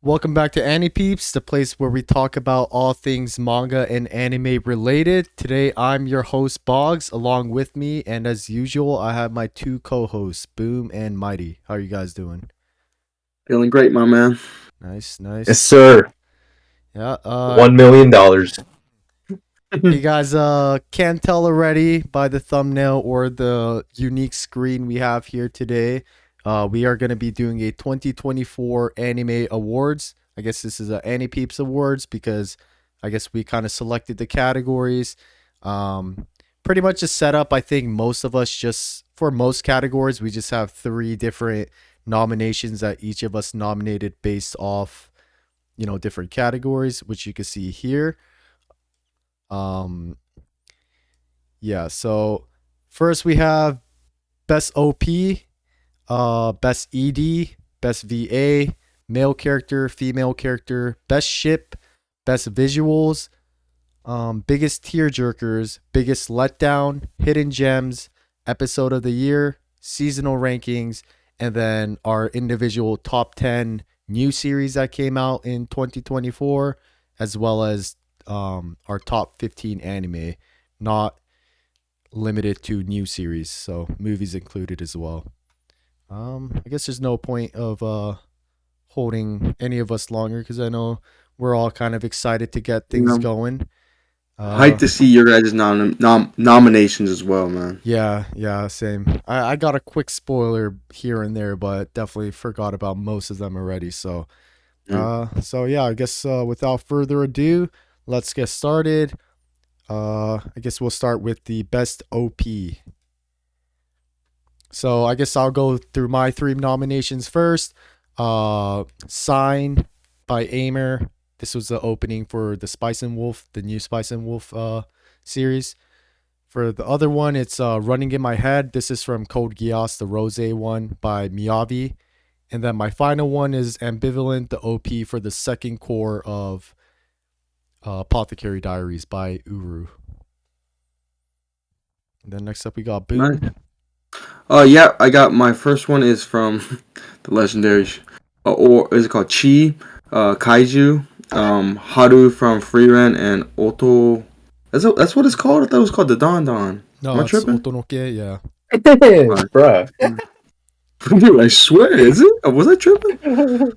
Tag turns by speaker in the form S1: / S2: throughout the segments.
S1: Welcome back to AniPeeps, the place where we talk about all things manga and anime related. Today I'm your host Boggs, along with me, and as usual, I have my two co-hosts, Boom and Mighty. How are you guys doing?
S2: Feeling great, my man.
S1: Nice,
S3: Yes,
S1: nice.
S3: sir.
S1: Yeah,
S3: $1 million.
S1: you guys can't tell already by the thumbnail or the unique screen we have here today. We are going to be doing a 2024 anime awards. I guess this is a AniPeeps awards because I guess we kind of selected the categories. Um, Pretty much a setup. I think most of us just for most categories we just have three different nominations that each of us nominated based off different categories, which you can see here. Um, yeah. So first we have best OP, best ED, best VA, male character, female character, best ship, best visuals, biggest tearjerkers, biggest letdown, hidden gems, episode of the year, seasonal rankings, and then our individual top 10 new series that came out in 2024, as well as our top 15 anime, not limited to new series, so movies included as well. I guess there's no point of holding any of us longer because I know we're all kind of excited to get
S2: You
S1: things
S2: know,
S1: going.
S2: hyped
S1: Uh,
S2: to see your guys' nominations as well, man.
S1: yeah, yeah, same. I got a quick spoiler here and there, but definitely forgot about most of them already.
S2: Mm.
S1: So yeah, I guess without further ado, let's get started. I guess we'll start with the best OP. So I guess I'll go through my three nominations first. Sign by Aimer. This was the opening for the Spice and Wolf, the new Spice and Wolf series. For the other one, it's Running in My Head. This is from Code Geass, the Rose one by Miyavi. And then my final one is Ambivalent, the OP for the second core of Apothecary Diaries by Uru. And then next up, we got
S2: Nice.
S1: Boom.
S2: Yeah, I got my first one is from the legendary, or is it called Chi, Kaiju, Haru from Free Rent, and Oto. That's what it's called. I thought it was called the Don Don. Am I
S1: No, it's
S2: tripping?
S1: Otonoke, yeah.
S2: Alright.
S3: Bruh.
S2: Dude, I swear, is it? Was I tripping?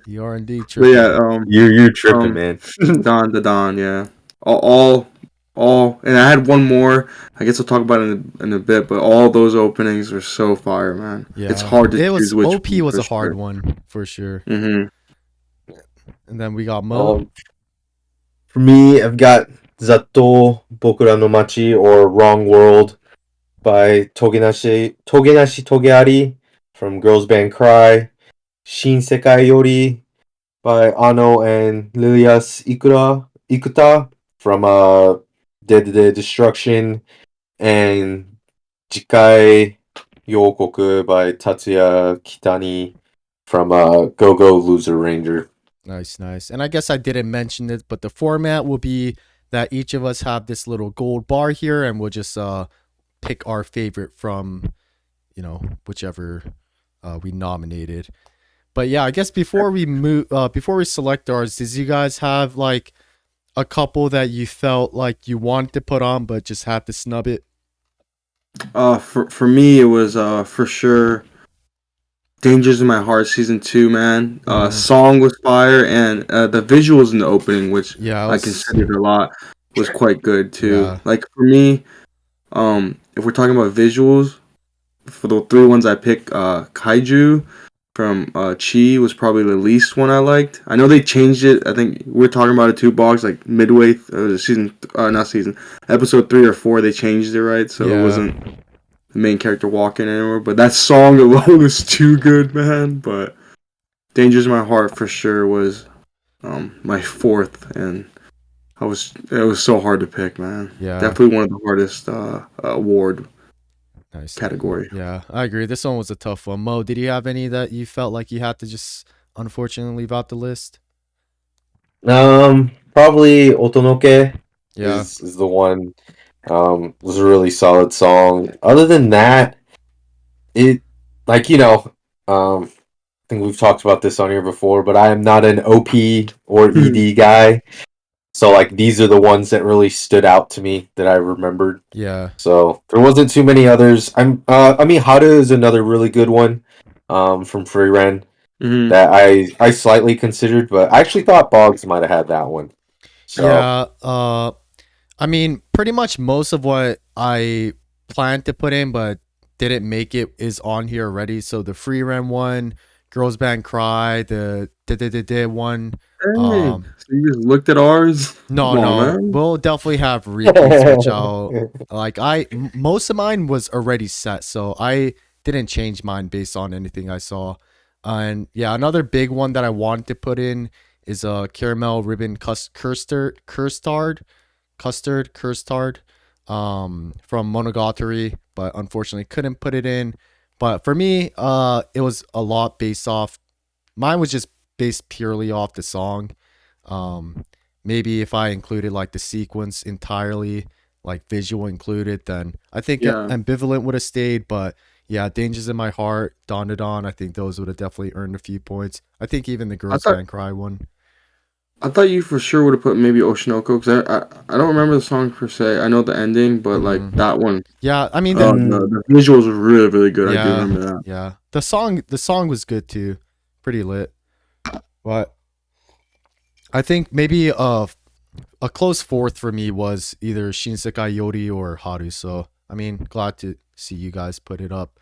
S1: You are indeed
S2: But yeah,
S1: tripping.
S3: You're tripping,
S2: um,
S3: man.
S2: the Don, yeah. All, all, and I had one more. I guess I'll talk about it in a bit. But all those openings are so fire, man. It's
S1: Yeah.
S2: hard to
S1: It was
S2: choose which
S1: OP
S2: one
S1: was
S2: for
S1: a hard
S2: sure.
S1: one for sure.
S2: Mm-hmm.
S1: And then we got Mo.
S3: um, for me, I've got Zatto Bokura no Machi or Wrong World by Togenashi Togeari from Girls Band Cry. Shin Sekai Yori by Ano and Lilias Ikuta from Dead Dead Destruction. And Jikai Yokoku by Tatsuya Kitani from Go Go Loser Ranger.
S1: Nice, nice. And I guess I didn't mention it, but the format will be that each of us have this little gold bar here and we'll just pick our favorite from, whichever we nominated. But yeah, I guess before we select ours, did you guys have like a couple that you felt like you wanted to put on but just had to snub it?
S2: For me, it was for sure Dangers in My Heart season 2, man.
S1: Mm-hmm.
S2: Song was fire, and the visuals in the opening, which
S1: Yeah, I
S2: I
S1: was.
S2: considered a lot, was quite good too.
S1: Yeah,
S2: Like for me, if we're talking about visuals, for the three ones I picked, Kaiju from Chi was probably the least one I liked. I know they changed it. I think we're talking about it too, Box. Like midway, season, not season, episode 3 or 4, they changed it, right? So it
S1: yeah,
S2: wasn't the main character walking anymore. But that song alone was too good, man. But "Dangers in My Heart" for sure was my fourth, and it was so hard to pick, man.
S1: yeah.
S2: Definitely one of the hardest award
S1: Nice.
S2: category.
S1: Yeah, I agree. This one was a tough one. Mo, did you have any that you felt like you had to just unfortunately leave out the list?
S3: Probably Otonoke
S1: Yeah.
S3: is the one. Was a really solid song. Other than that, it like um think we've talked about this on here before, but I am not an OP or ED guy. So like these are the ones that really stood out to me that I remembered.
S1: Yeah.
S3: So there wasn't too many others. I mean Hada is another really good one from Free Ren
S2: Hmm.
S3: that I slightly considered, but I actually thought Boggs might have had that one. So
S1: Yeah. I mean, pretty much most of what I planned to put in but didn't make it is on here already. So the free run one, Girls Band Cry, the one.
S2: Dang.
S1: Um,
S2: So you just looked at ours?
S1: no,
S2: Come on,
S1: no,
S2: man.
S1: we'll definitely have repeats, which I'll like. Most of mine was already set, so I didn't change mine based on anything I saw. And yeah, another big one that I wanted to put in is a caramel ribbon custard from Monogatari, but unfortunately couldn't put it in. But for me, it was a lot based off. Mine was just based purely off the song. Um, Maybe if I included like the sequence entirely, like visual included, then I think
S2: Yeah.
S1: ambivalent would have stayed. But yeah, Dangers in My Heart, Dawn to Dawn, I think those would have definitely earned a few points. I think even the
S2: I
S1: Girls
S2: thought
S1: Band Cry one.
S2: I thought you for sure would have put maybe Oshinoko because I don't remember the song per se. I know the ending, but like
S1: Hmm.
S2: that one,
S1: Yeah, I mean
S3: mm,
S2: the visuals were really really good. I do
S1: yeah,
S2: remember that.
S1: yeah. The song was good too, pretty lit. But I think maybe a close fourth for me was either Shinsekai Yori or Haru. So I mean, glad to see you guys put it up.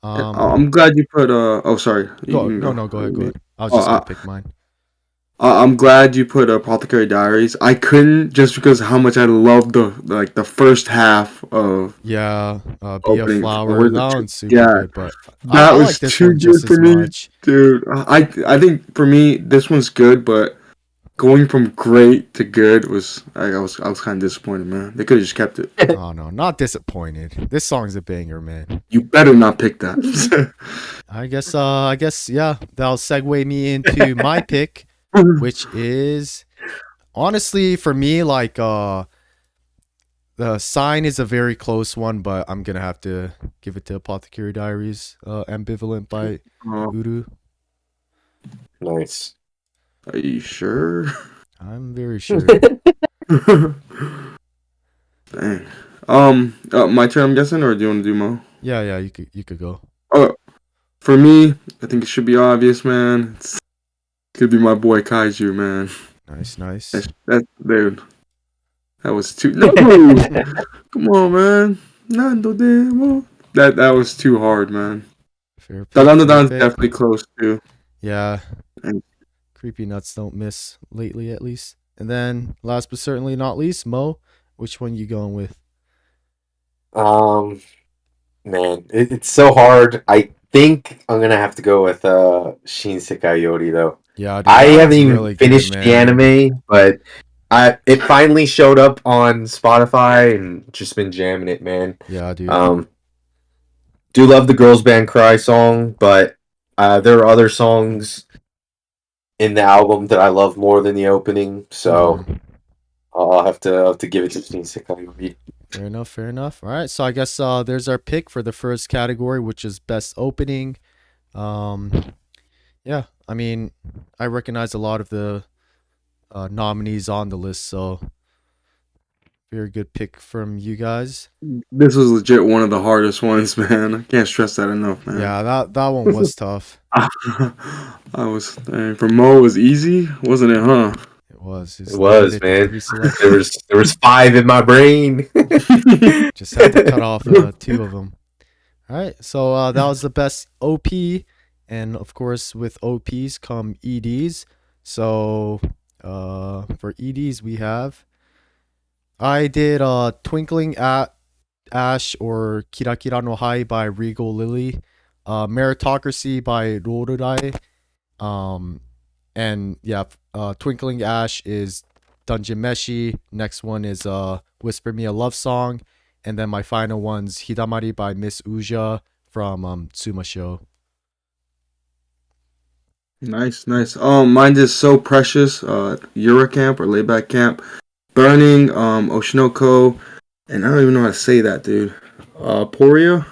S2: And
S1: Um,
S2: I'm glad you put oh sorry, you
S1: go
S2: can
S1: no
S2: go.
S1: no go
S2: What do
S1: ahead
S2: you
S1: go
S2: mean?
S1: ahead. I was
S2: Oh,
S1: just gonna pick mine.
S2: I'm glad you put Apothecary Diaries. I couldn't just because how much I loved the first half of
S1: Yeah, Be a
S2: opening.
S1: Flower.
S2: Where's the
S1: That one's super
S2: yeah,
S1: good, but
S2: that
S1: I like
S2: was
S1: this
S2: too
S1: one just
S2: good for
S1: as
S2: me,
S1: much.
S2: dude. I think for me this one's good, but going from great to good was I was kind of disappointed, man. They could have just kept it.
S1: Oh no, not disappointed. This song's a banger, man.
S2: You better not pick that.
S1: I guess yeah, that'll segue me into my pick, which is honestly for me like the sign is a very close one, but I'm gonna have to give it to Apothecary Diaries, Ambivalent by
S2: Oh,
S1: Uru.
S3: nice.
S2: are you sure?
S1: I'm very sure.
S2: Dang. My turn, I'm guessing, or do you want to do Mo?
S1: Yeah, yeah, you could go.
S2: Oh, for me, I think it should be obvious, man. It's could be my boy Kaiju, man.
S1: Nice, nice.
S2: Dude, that was too no. Come on, man. Nando demo. That was too hard, man.
S1: Fair pick, fair
S2: Dadandadan's
S1: pick.
S2: definitely close too.
S1: Yeah,
S2: And
S1: creepy nuts don't miss lately, at least. And then, last but certainly not least, Mo. Which one you going with?
S3: um, man, it's so hard. I think I'm gonna have to go with Shinsekai Yori though.
S1: Yeah, dude,
S3: I
S1: that
S3: haven't
S1: one's
S3: even
S1: really good,
S3: finished the
S1: man.
S3: anime, but it finally showed up on Spotify and just been jamming it, man.
S1: Yeah, dude.
S3: Um, do love the Girls Band Cry song, but there are other songs in the album that I love more than the opening, so
S1: Hmm.
S3: I'll have to give it to Shinsekai Yori.
S1: Fair enough, fair enough. All right, so I guess there's our pick for the first category, which is best opening. Um, yeah, I mean, I recognize a lot of the nominees on the list, so very good pick from you guys.
S2: this was legit one of the hardest ones, man. I can't stress that enough, man.
S1: Yeah, that one was tough.
S2: I was dang, for Mo it was easy, wasn't it, huh?
S1: It was.
S3: It
S1: It's
S3: was,
S1: limited to
S3: man.
S1: three selections.
S3: There was five in my brain.
S1: Just had to cut off two of them. All right, so that was the best OP, and of course, with OPs come EDs. So for EDs, we have I did Twinkling at Ash or Kira Kira no Hai by Regal Lily, Meritocracy by Rorurai, um, and yeah, Twinkling Ash is Dungeon Meshi. Next one is Whisper Me a Love Song, and then my final one's Hidamari by Miss Uja from Tsuma Show.
S2: Nice, nice. Mine is So Precious, Eurocamp or Layback Camp, Burning, Oshinoko, and I don't even know how to say that, dude. Poria,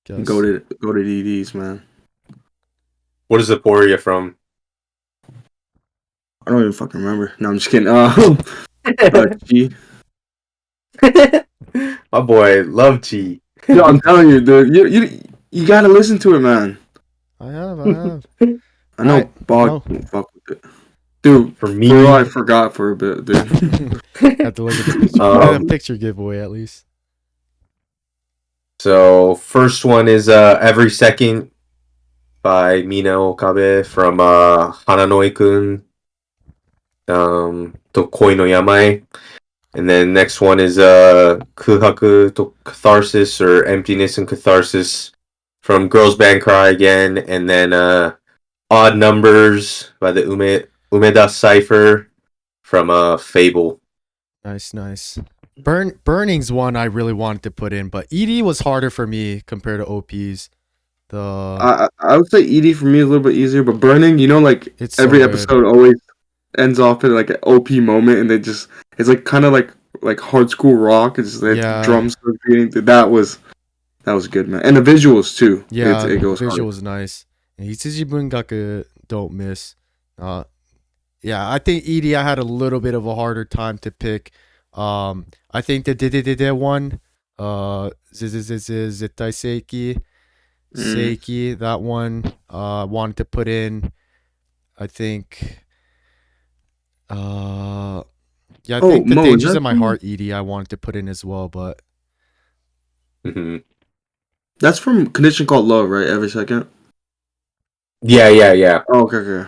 S1: Guess.
S2: go to DDs, man.
S3: What is Aporia from?
S2: I don't even fucking remember. No, I'm just kidding. Chi.
S3: My boy, love Chi.
S2: Yo, I'm telling you, dude. You gotta listen to it, man.
S1: I have.
S2: I
S1: All right,
S2: know Bog
S1: Mo.
S2: won't fuck with it. Dude,
S3: For
S2: for real, I
S3: me,
S2: forgot for a bit, dude.
S1: Have to look at the picture. A
S3: um,
S1: picture giveaway at least.
S3: so first one is Every Second by Mina Okabe from Hananoi-kun, to Koi no Yamae. And then next one is Kuhaku to Catharsis or Emptiness and Catharsis from Girls Band Cry again. And then Odd Numbers by the Umeda Cipher from Fable.
S1: Nice. Burning's one I really wanted to put in, but ED was harder for me compared to OP's. The
S2: I would say ED for me is a little bit easier, but Burning, like
S1: It's so
S2: every
S1: good.
S2: episode always ends off at like an OP moment, and it's like kind of like hard school rock. It's just, like
S1: Yeah,
S2: drums start beating. That was good, man, and the visuals too.
S1: yeah.
S2: It
S1: The
S2: goes
S1: visual
S2: hard.
S1: was nice. And Hitsuji Bungaku don't miss. Uh, yeah, I think ED I had a little bit of a harder time to pick. I think the Dede one, Zitai
S2: Mm.
S1: Seiki, that one, wanted to put in. I think, uh, yeah, I
S2: Oh,
S1: think the
S2: Mo, is
S1: Dangers in
S2: that
S1: My
S2: from?
S1: Heart ED I wanted to put in as well, but
S3: Mm-hmm.
S2: That's from Condition Called Love, right? Every second.
S3: Yeah.
S2: Oh, okay.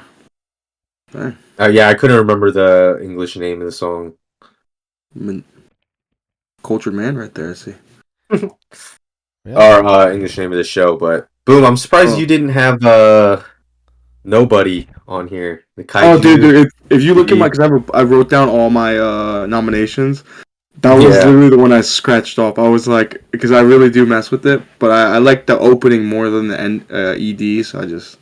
S2: Dang.
S3: Yeah, I couldn't remember the English name of the song.
S2: I mean, cultured man, right there. I see.
S1: yeah.
S3: Or English name of the show, but boom, I'm surprised
S2: Oh,
S3: you didn't have Nobody on here. The
S2: oh,
S3: Kaiju
S2: dude, if you look at my,
S3: CD.
S2: because I wrote down all my nominations. That was
S3: Yeah.
S2: literally the one I scratched off. I was like, because I really do mess with it, but I like the opening more than the ED, so I just.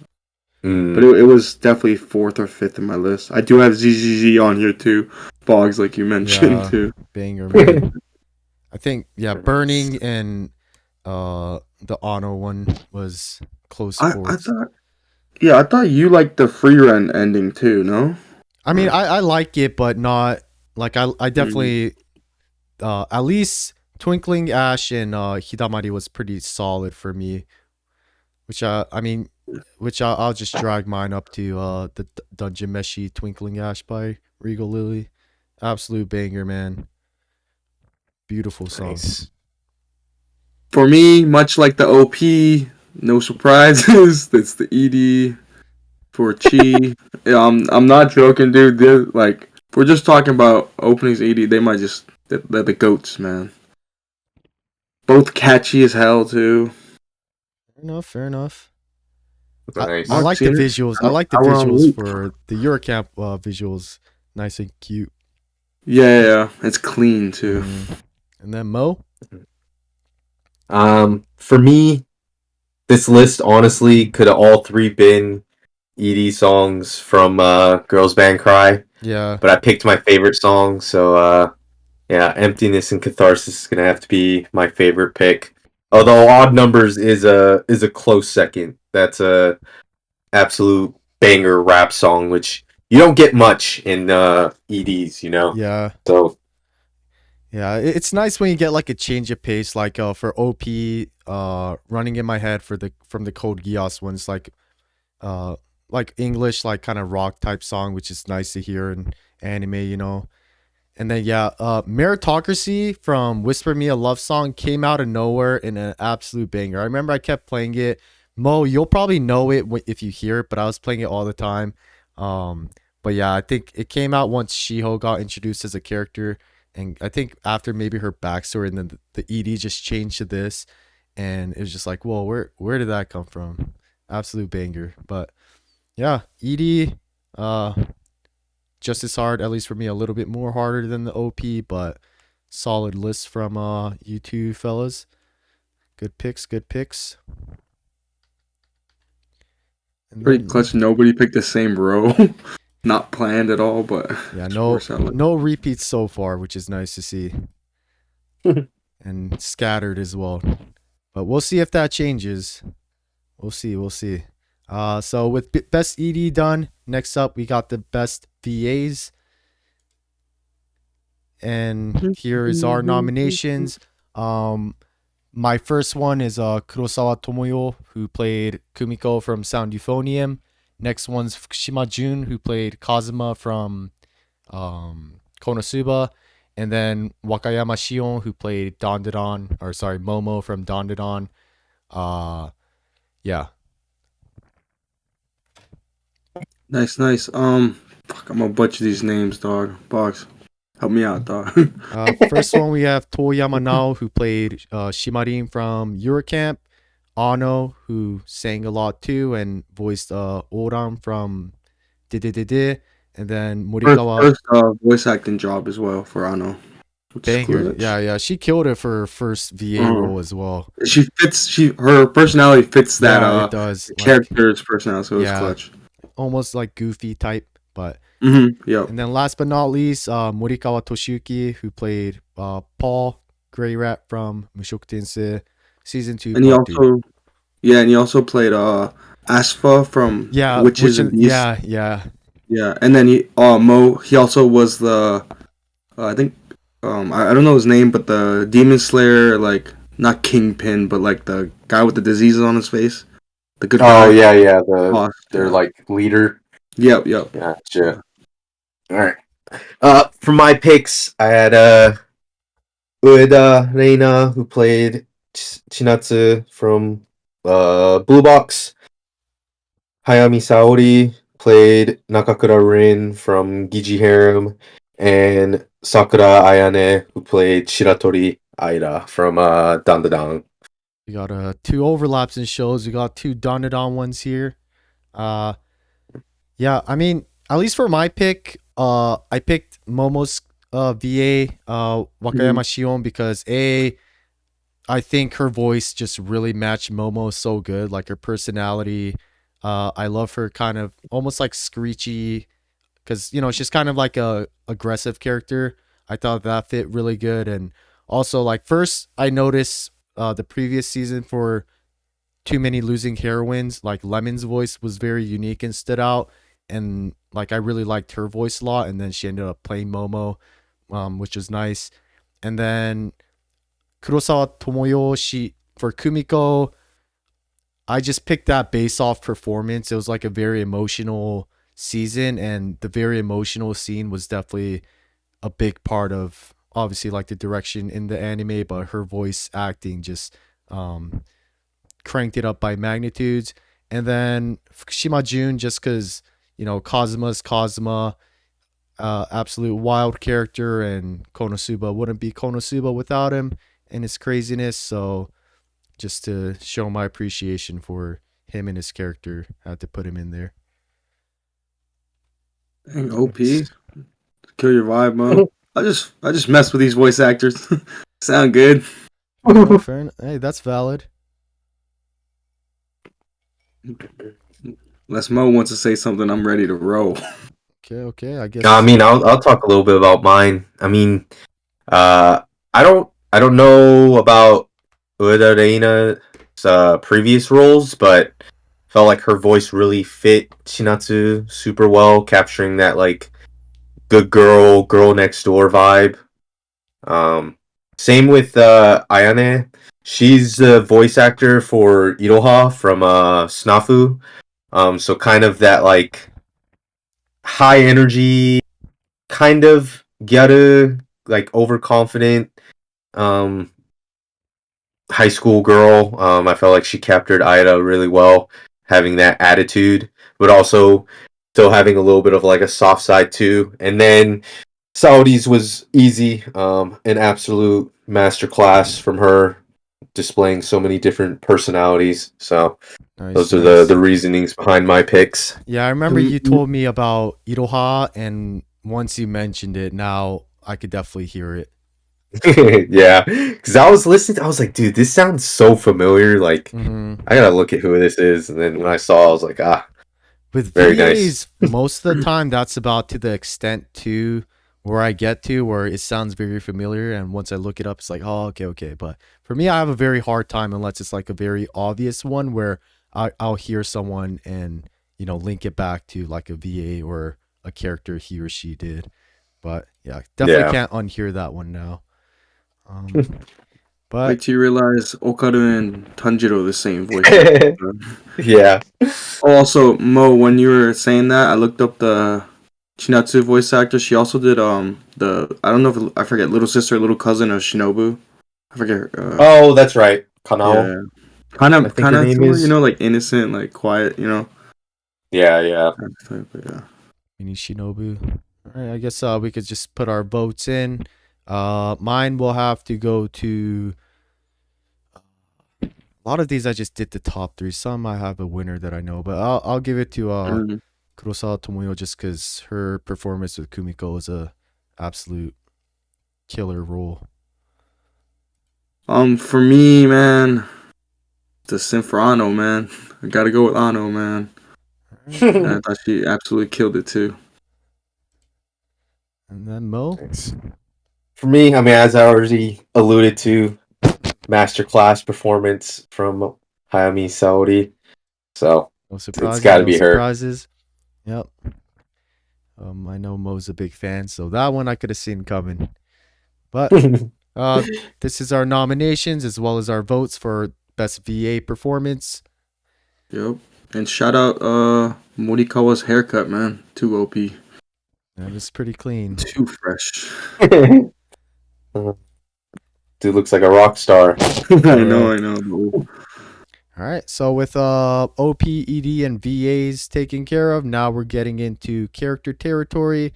S2: But
S3: Mm,
S2: it was definitely fourth or fifth in my list. I do have ZZZ on here too, Boggs, like you mentioned
S1: Yeah,
S2: too.
S1: banger, man. I think yeah, Burning and the Honor one was close
S2: I
S1: fourths.
S2: thought, yeah, I thought you liked the free run ending too. No.
S1: I mean,
S2: Or,
S1: I like it, but not like I
S2: mm,
S1: definitely at least Twinkling Ash and Hidamari was pretty solid for me. Which I mean, which I'll just drag mine up to the Dungeon Meshi Twinkling Ash by Regal Lily. Absolute banger, man. Beautiful song.
S3: nice.
S2: for me, much like the OP, no surprises. That's the ED for Chi. Yeah, I'm not joking, dude. Like, if we're just talking about openings ED, they might just they're the goats, man. Both catchy as hell too.
S1: Fair enough. I
S3: Nice.
S2: Mark
S1: like the
S2: seen it?
S1: visuals. I like the
S2: Hour on
S1: visuals
S2: loop.
S1: for the Eurocamp visuals. Nice and cute.
S2: Yeah, it's clean too.
S1: And then Mo.
S3: For me, this list honestly could have all three been ED songs from Girls Band Cry,
S1: Yeah.
S3: but I picked my favorite song, so yeah, Emptiness and Catharsis is gonna have to be my favorite pick. Although Odd Numbers is a close second. That's a absolute banger rap song, which you don't get much in EDs, you know.
S1: Yeah.
S3: So
S1: Yeah. It's nice when you get like a change of pace, like for OP, running in my head for the from the Code Geass one. It's like English, like kind of rock type song, which is nice to hear in anime. And then yeah, Meritocracy from Whisper Me a Love Song came out of nowhere in an absolute banger. I remember I kept playing it. Mo, you'll probably know it if you hear it, but I was playing it all the time. Um, but yeah, I think it came out once Shiho got introduced as a character, and I think after maybe her backstory, and then the ED just changed to this, and it was just like, whoa, where did that come from? Absolute banger. But yeah, ED. Uh, just as hard, at least for me, a little bit more harder than the OP, but solid list from you two fellas. Good picks, good picks. And
S2: Pretty
S1: then
S2: clutch. Nobody picked the same row. Not planned at all, but
S1: yeah,
S2: just works out like.
S1: no repeats so far, which is nice to see. And scattered as well. But we'll see if that changes. We'll see. So with best ED done, next up we got the best VAs, and here is our nominations. Um, my first one is Kurosawa Tomoyo, who played Kumiko from Sound Euphonium. Next one's Fukushima Jun, who played Kazuma from Konosuba. And then Wakayama Shion, who played Momo from Dandadan. Yeah.
S2: Nice, nice. Fuck, I'm gonna butcher these names, dog. Box, help me out, dog.
S1: First one we have Toyama Nao, who played Shimarin from Eurocamp. Ano, who sang a lot too and voiced Oran from Didididi. And then
S2: first,
S1: Morikawa
S2: first voice acting job as well for Ano, which is
S1: Banger.
S2: clutch.
S1: Yeah, yeah. She killed it for her first VA
S2: Uh,
S1: role as well.
S2: she fits. Her personality fits that
S1: Yeah, it does. Like,
S2: character's personality, so it was
S1: yeah,
S2: clutch.
S1: almost like goofy type. But
S2: Yep.
S1: and then last but not least, Morikawa Toshiyuki, who played Paul Grey Rat from Mushoku Tensei season 2
S2: And he
S1: part 2.
S2: also, yeah, and he also played Asfa from
S1: Yeah,
S2: Witches and Beasts.
S1: yeah.
S2: Yeah, and then Mo. He also was the I think I don't know his name, but the Demon Slayer, like not Kingpin, but like the guy with the diseases on his face, the good guy.
S3: Oh yeah, yeah.
S2: Boss.
S3: Their
S2: Yeah.
S3: like leader.
S2: Yep. Yep.
S3: Gotcha. All right. For my picks, I had Ueda Reina, who played Chinatsu from Blue Box. Hayami Saori played Nakakura Rin from Giji Harem, and Sakura Ayane, who played Shiratori Aira from Dandadan.
S1: We got 2 overlaps in shows. We got 2 Dandadan ones here. Yeah, I mean, at least for my pick, I picked Momo's VA, Wakayama Shion, because I think her voice just really matched Momo so good. Like her personality, I love her kind of almost like screechy, because she's kind of like a aggressive character. I thought that fit really good, and also like first I noticed the previous season for Too Many Losing Heroines, like Lemon's voice was very unique and stood out, and like I really liked her voice a lot. And then she ended up playing Momo, which was nice. And then Kurosawa Tomoyo, she for Kumiko, I just picked that based off performance. It was like a very emotional season, and the very emotional scene was definitely a big part of obviously like the direction in the anime, but her voice acting just cranked it up by magnitudes. And then Fukushima Jun, just because Kazuma's Kazuma, absolute wild character, and Konosuba wouldn't be Konosuba without him and his craziness. So just to show my appreciation for him and his character, I had to put him in there.
S2: Dang, OP. Kill your vibe, Mo. I just mess with these voice actors. Sound good.
S1: Oh, fair enough. Hey, that's valid.
S2: Unless Mo wants to say something, I'm ready to roll.
S1: Okay. I guess.
S3: I mean, I'll talk a little bit about mine. I mean, I don't know about Ueda Reina's previous roles, but felt like her voice really fit Shinatsu super well, capturing that like good girl next door vibe. Same with Ayane. She's the voice actor for Iroha from Snafu. So kind of that like high energy, kind of gyaru, like overconfident, um, high school girl. I felt like she captured Aida really well, having that attitude, but also still having a little bit of like a soft side too. And then Saudi's was easy, an absolute masterclass from her, displaying so many different personalities. So
S1: Nice,
S3: those are
S1: nice.
S3: the reasonings behind my picks.
S1: Yeah, I remember you told me about Iroha, and once you mentioned it, now I could definitely hear it.
S3: Yeah, because I was listening, I was like, dude, this sounds so familiar. Like,
S1: Hmm.
S3: I gotta look at who this is. And then when I saw, I was like,
S1: With
S3: very nice.
S1: VAs, most of the time, that's about to the extent to where I get to where it sounds very familiar. And once I look it up, it's like, oh, okay. But for me, I have a very hard time unless it's like a very obvious one where I'll hear someone and link it back to like a VA or a character he or she did. But yeah, definitely
S3: Yeah.
S1: can't unhear that one now. Um,
S2: Wait
S1: but
S2: till you realize Okaru and Tanjiro are the same voice actor.
S3: Yeah.
S2: Also, Mo, when you were saying that, I looked up the Chinatsu voice actor. She also did the I don't know if I forget little sister, little cousin of Shinobu. I forget her.
S3: Oh, that's right. Kanao,
S2: Yeah, kind
S3: I
S2: of
S3: think her name
S2: similar,
S3: is.
S2: like innocent, like quiet,
S3: Yeah, yeah.
S2: kind of type, but yeah.
S1: Mini Shinobu. All right, I guess we could just put our votes in. Mine will have to go to a lot of these. I just did the top three. Some I have a winner that I know, but I'll give it to
S2: Mhm.
S1: Kurosawa Tomoyo just because her performance with Kumiko is a absolute killer role.
S2: For me, man, the Sim for Ano, man. I gotta go with Ano, man.
S1: All right,
S2: I thought she absolutely killed it too.
S1: and then Mo.
S3: Thanks. For me, I mean, as I already alluded to, masterclass performance from Hayami Saori. So
S1: No
S3: it's
S1: surprises.
S3: got to
S1: No
S3: be her.
S1: surprises. Yep. I know Mo's a big fan, so that one I could have seen coming. But uh, this is our nominations as well as our votes for best VA performance.
S2: Yep. And shout out Morikawa's haircut, man. Too OP.
S1: That is pretty clean.
S2: Too fresh.
S3: Dude looks like a rock star.
S2: I
S1: For real.
S2: know.
S1: All right. So with OP, ED, and VAs taken care of, now we're getting into character territory,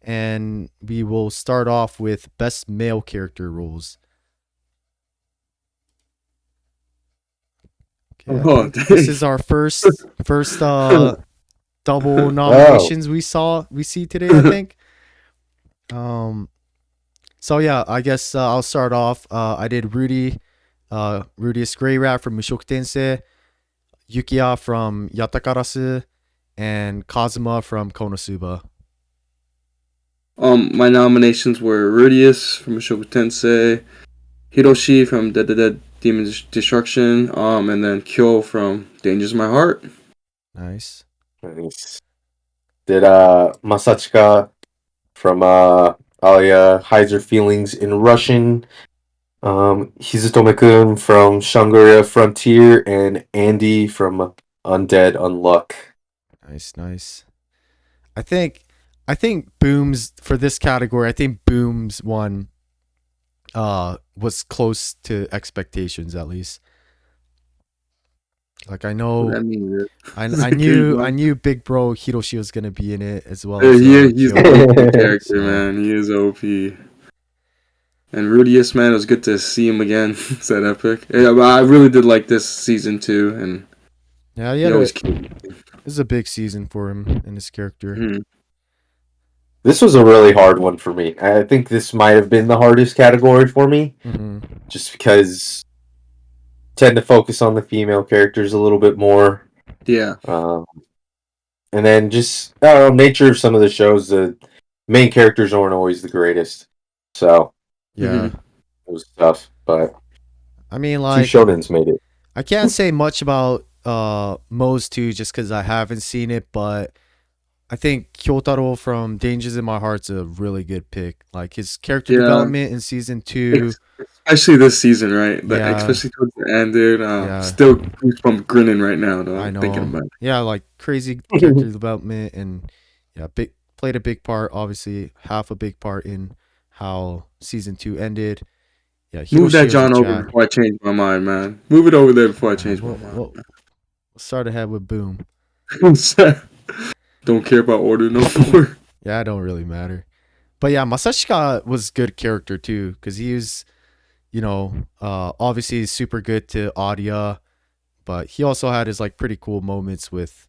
S1: and we will start off with best male character roles. Okay, I
S2: Oh,
S1: think this
S2: dang.
S1: is our first double
S3: Oh,
S1: nominations we see today, I think. So yeah, I guess I'll start off. I did Rudius Grey Rat from Mushoku Tensei, Yukiya from Yatakarasu, and Kazuma from Konosuba.
S2: My nominations were Rudius from Mushoku Tensei, Hiroshi from Dead Dead Dead Demon Destruction, and then Kyo from Dangers My Heart.
S1: Nice.
S3: nice. Did Masachika from Alia hides her feelings in Russian. Hizutome-kun from Shangri-La Frontier, and Andy from Undead Unluck.
S1: Nice. I think Boom's for this category. I think Boom's one was close to expectations at least. Like I
S2: What
S1: know
S2: that mean?
S1: I
S2: Okay,
S1: knew
S2: bro.
S1: Big Bro Hiroshi was gonna be in it as well
S2: Yeah,
S1: as
S2: he's an
S1: Kyo.
S2: OP character,
S1: So
S2: man. He is OP. And Rudius, man, it was good to see him again. It's that epic. Yeah, but I really did like this season too, and
S1: yeah,
S2: he always killed.
S1: this is a big season for him and his character.
S2: Mhm.
S3: This was a really hard one for me. I think this might have been the hardest category for me,
S1: Hmm.
S3: just because I tend to focus on the female characters a little bit more.
S2: Yeah.
S3: Um, and then just I don't know, nature of some of the shows, the main characters aren't always the greatest. So
S1: Yeah,
S2: Mhm.
S3: it was tough, but
S1: I mean,
S3: two
S1: like
S3: shonens made it.
S1: I can't say much about Moe's 2 just because I haven't seen it, but I think Kyotaro from Dangers in My Heart's a really good pick. Like his character
S2: Yeah.
S1: development in season 2.
S2: Especially this season, right?
S1: Yeah,
S2: Especially towards the end, dude.
S1: yeah,
S2: Still goosebump grinning right now,
S1: I
S2: dog. Thinking
S1: know.
S2: about
S1: Yeah, like crazy character development and yeah, big played a big part. Obviously, half a big part in how season 2 ended. Yeah,
S2: Move
S1: Hiroshi
S2: that
S1: was a
S2: John over
S1: Chad.
S2: before I change my mind, man. Move it over there before I
S1: All right,
S2: change my mind.
S1: we'll start ahead with Boom.
S2: Don't care about order no more.
S1: Yeah, it don't really matter. But yeah, Masashika was good character too because he was, obviously he's super good to Audia, but he also had his like pretty cool moments with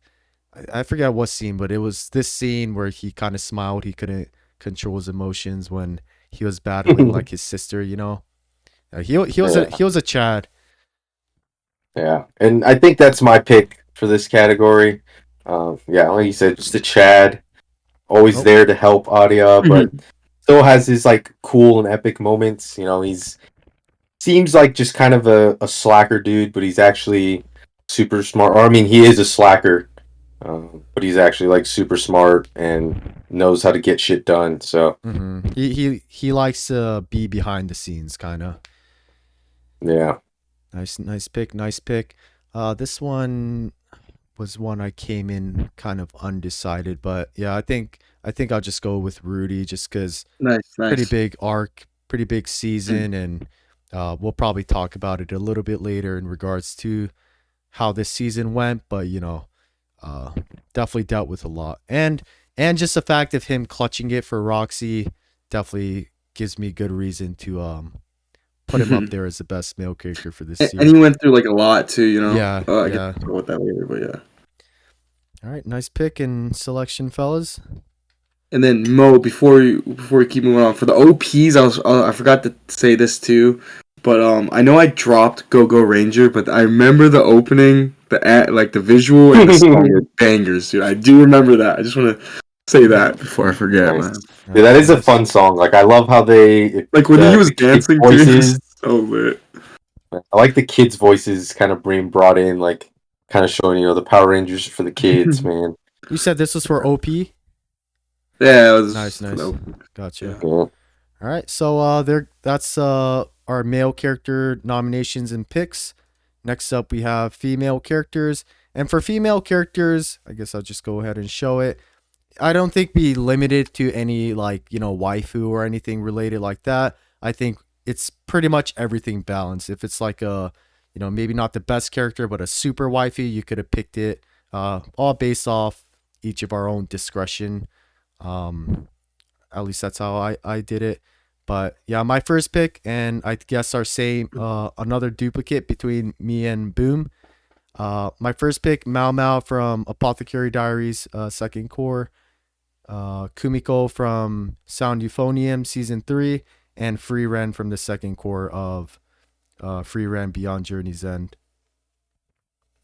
S1: I forget what scene, but it was this scene where he kind of smiled. He couldn't control his emotions when he was battling like his sister.
S3: Yeah,
S1: He was a Chad.
S3: yeah, and I think that's my pick for this category. Yeah, like you said, just a Chad, always
S1: Oh,
S3: there to help Adia, but still has his like cool and epic moments. He's seems like just kind of a slacker dude, but he's actually super smart. Or I mean, he is a slacker, but he's actually like super smart and knows how to get shit done. So
S1: He likes to be behind the scenes, kind of.
S3: yeah.
S1: Nice pick, nice pick. This one was one I came in kind of undecided, but yeah, I think I'll just go with Rudy, just because
S2: Nice,
S1: pretty
S2: nice.
S1: big arc, pretty big season, and we'll probably talk about it a little bit later in regards to how this season went. But uh, definitely dealt with a lot, and just the fact of him clutching it for Roxy definitely gives me good reason to put him up
S2: And
S1: there as the best male character for this year.
S2: he went through like a lot too, you know.
S1: Yeah,
S2: I guess
S1: yeah.
S2: we'll talk about that later, but yeah.
S1: All right, nice pick and selection, fellas.
S2: And then Mo, before we keep moving on, for the OPs, I forgot to say this too, but I know I dropped Go Go Ranger, but I remember the opening, like the visual and the song were bangers, dude. I do remember that. I just want to say that before I forget,
S3: Nice.
S2: man.
S3: Yeah, that
S1: Nice,
S3: is a
S1: nice.
S3: fun song. Like I love how
S2: Like when he was
S3: the kids'
S2: dancing, dude, it was
S3: voices.
S2: so lit.
S3: I like the kids' voices kind of being brought in, like kind of showing the Power Rangers for the kids, man.
S1: You said this was for OP.
S2: Yeah, it was
S1: Nice,
S2: for the
S1: nice.
S2: opening.
S1: Gotcha.
S2: Yeah.
S3: Yeah.
S1: All right, so that's our male character nominations and picks. Next up, we have female characters, and for female characters, I guess I'll just go ahead and show it. I don't think we limited to any like waifu or anything related like that. I think it's pretty much everything balanced. If it's like a maybe not the best character but a super waifu, you could have picked it. All based off each of our own discretion. Um, at least that's how I did it. But yeah, my first pick, and I guess our same another duplicate between me and Boom. My first pick, Mao Mao from Apothecary Diaries, second core. Kumiko from Sound Euphonium season 3, and Free Ren from the second core of Free Ren Beyond Journey's End.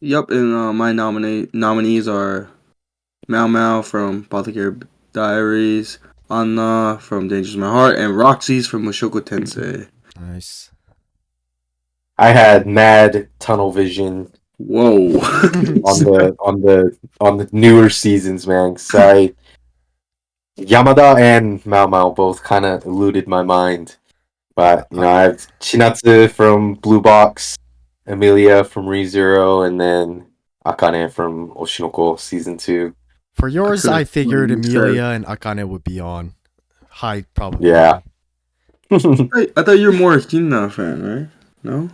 S2: Yep, and my nominees are Mao Mao from Apothecary Diaries, Anna from Dangers in My Heart, and Roxy's from Mushoku Tensei.
S1: Nice.
S3: I had mad tunnel vision
S2: Whoa.
S3: on the newer seasons, man. So Yamada and Mao Mao both kind of eluded my mind, but I have Chinatsu from Blue Box, Emilia from ReZero, and then Akane from Oshinoko season 2.
S1: For
S2: I
S1: yours,
S2: could have
S1: I figured
S2: you said.
S1: Amelia and Akane would be on high
S3: Yeah.
S1: probability.
S2: I thought you were more a Hina fan, right? No?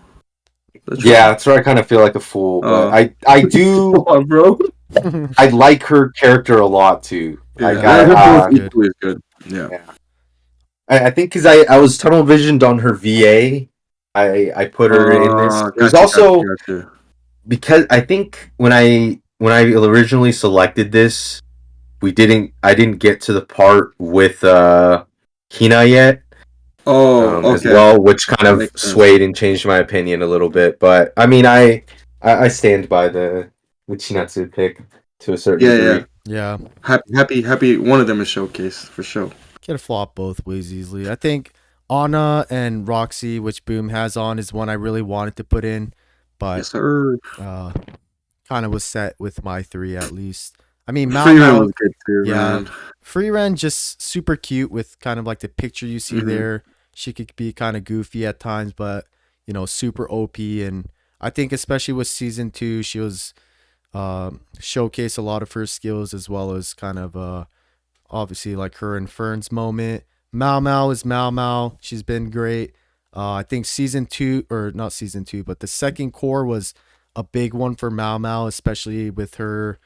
S2: That's
S3: Yeah,
S2: wrong.
S3: that's where I kind of feel like a fool, but
S2: Oh.
S3: I do
S2: Come on, bro.
S3: I like her character a lot too. Like
S2: Yeah, they're both
S1: Good.
S2: equally as good. Yeah.
S3: yeah. I think because I was tunnel visioned on her VA, I put her in this. It was
S2: Gotcha, gotcha,
S3: also
S2: gotcha.
S3: because I think when I originally selected this, I didn't get to the part with Hina yet,
S2: Oh,
S3: as
S2: okay.
S3: well, which kind
S2: That
S3: of
S2: makes sense.
S3: swayed and changed my opinion a little bit. But I mean, I stand by the Chinatsu pick to a certain
S2: Yeah, yeah.
S3: degree.
S1: Yeah,
S2: Happy. One of them is showcased for sure.
S1: get a flop both ways easily. I think Anna and Roxy, which Boom has on, is one I really wanted to put in, but
S2: Yes, sir.
S1: uh, kind of was set with my three at least. I mean, Mao
S2: Freeman
S1: Mao,
S2: was good too,
S1: yeah,
S2: man.
S1: Free Ren just super cute with kind of like the picture you see
S2: Hmm.
S1: there. She could be kind of goofy at times, but super OP. And I think especially with season 2, she was showcase a lot of her skills as well as kind of obviously like her and Fern's moment. Mao Mao is Mao Mao. She's been great. I think season 2, or not season 2, but the second core was a big one for Mao Mao, especially with her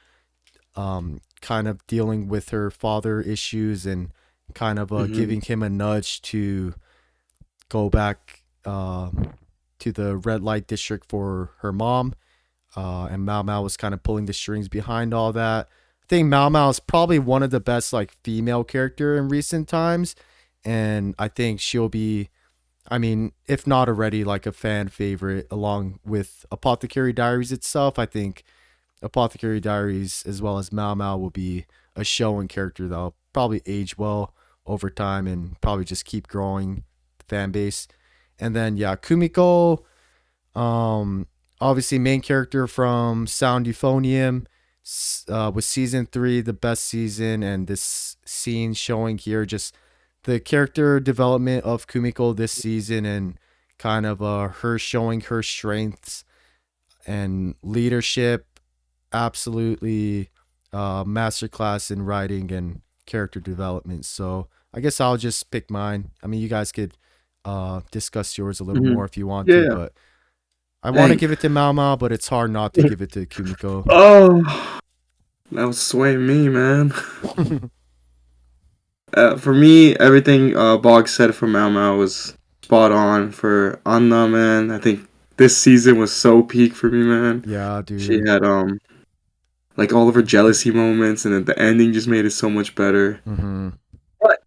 S1: kind of dealing with her father issues and kind of
S2: Hmm.
S1: giving him a nudge to go back to the red light district for her mom. And Mao Mao was kind of pulling the strings behind all that. I think Mao Mao is probably one of the best like female character in recent times, and I think she'll be, I mean, if not already like a fan favorite along with Apothecary Diaries itself. I think Apothecary Diaries as well as Mao Mao will be a show and character that'll probably age well over time and probably just keep growing the fan base. And then yeah, Kumiko, um, obviously main character from Sound Euphonium was season 3 the best season, and this scene showing here just the character development of Kumiko this season, and kind of her showing her strengths and leadership. Absolutely masterclass in writing and character development. So I guess I'll just pick mine. I mean, you guys could discuss yours a little
S2: Hmm.
S1: more if you want to,
S2: Yeah.
S1: but I want to
S2: Dang.
S1: give it to Mao Mao, but it's hard not to give it to Kumiko.
S2: Oh, that was swaying me, man. For me, everything Bog said for Mau Mau was spot on. For Anna, man, I think this season was so peak for me, man.
S1: Yeah,
S2: She
S1: dude.
S2: had like all of her jealousy moments, and then the ending just made it so much better.
S1: Hmm.
S2: But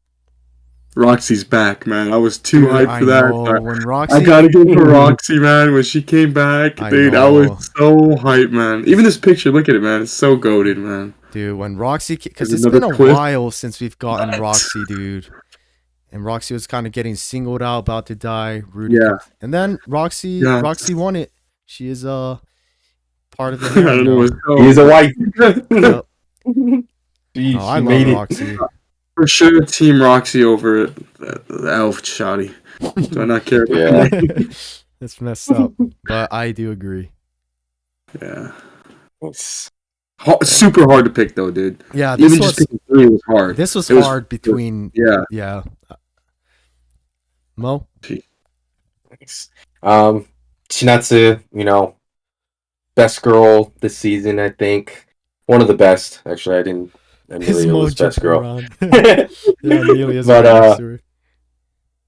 S2: Roxy's back, man. I was too
S1: Dude,
S2: hyped
S1: I
S2: for that.
S1: know
S2: But
S1: when
S2: I
S1: Roxy.
S2: gotta give it for Roxy, man. When she came back,
S1: I
S2: dude, I was
S1: know,
S2: so hyped, man. Even this picture, look at it, man. It's so goated, man.
S1: dude. When Roxy, because
S2: There's
S1: it's
S2: another
S1: been a
S2: twist.
S1: while since we've gotten
S2: What?
S1: Roxy, dude. And Roxy was kind of getting singled out, about to die. Rudy
S2: Yeah,
S1: comes, and then Roxy,
S2: yeah.
S1: Roxy won it. She is part of the
S2: I
S1: harem
S2: don't know
S1: now.
S2: what's going
S3: He's a
S2: on.
S3: white.
S1: Yep.
S3: She,
S1: No, I
S3: she
S1: love
S3: made it.
S1: Roxy.
S2: For sure, Team Roxy over the Elf Shoddy. Do I not care about
S3: Yeah.
S2: that?
S1: It's messed up, but I do agree.
S2: Yeah.
S3: It's-
S2: Super hard to pick though, dude.
S1: Yeah,
S2: Even just picking three was hard.
S1: this was
S2: It was,
S1: hard
S2: it was
S1: between.
S2: yeah.
S1: Yeah, Mo.
S3: Thanks. Chinatsu, best girl this season, I think. One of the best. Actually, I didn't.
S1: His
S3: Amelia
S1: Mo
S3: was best
S1: jumping
S3: girl.
S1: around.
S3: but
S1: Yeah, Amelia's right next to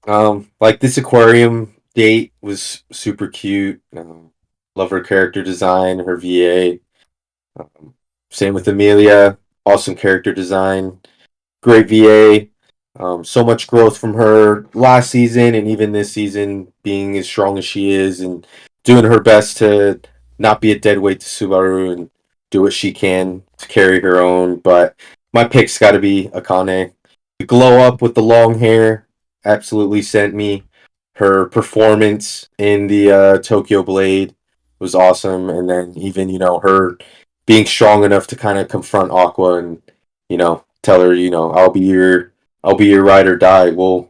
S1: her.
S3: like this aquarium date was super cute. Love her character design, her VA. Um, Same with Amelia. Awesome character design. Great VA. So much growth from her last season and even this season, being as strong as she is and doing her best to not be a dead weight to Subaru and do what she can to carry her own. But my pick's got to be Akane. The glow up with the long hair absolutely sent me. Her performance in the Tokyo Blade was awesome, and then even her being strong enough to kind of confront Aqua and tell her, I'll be your ride or die. We'll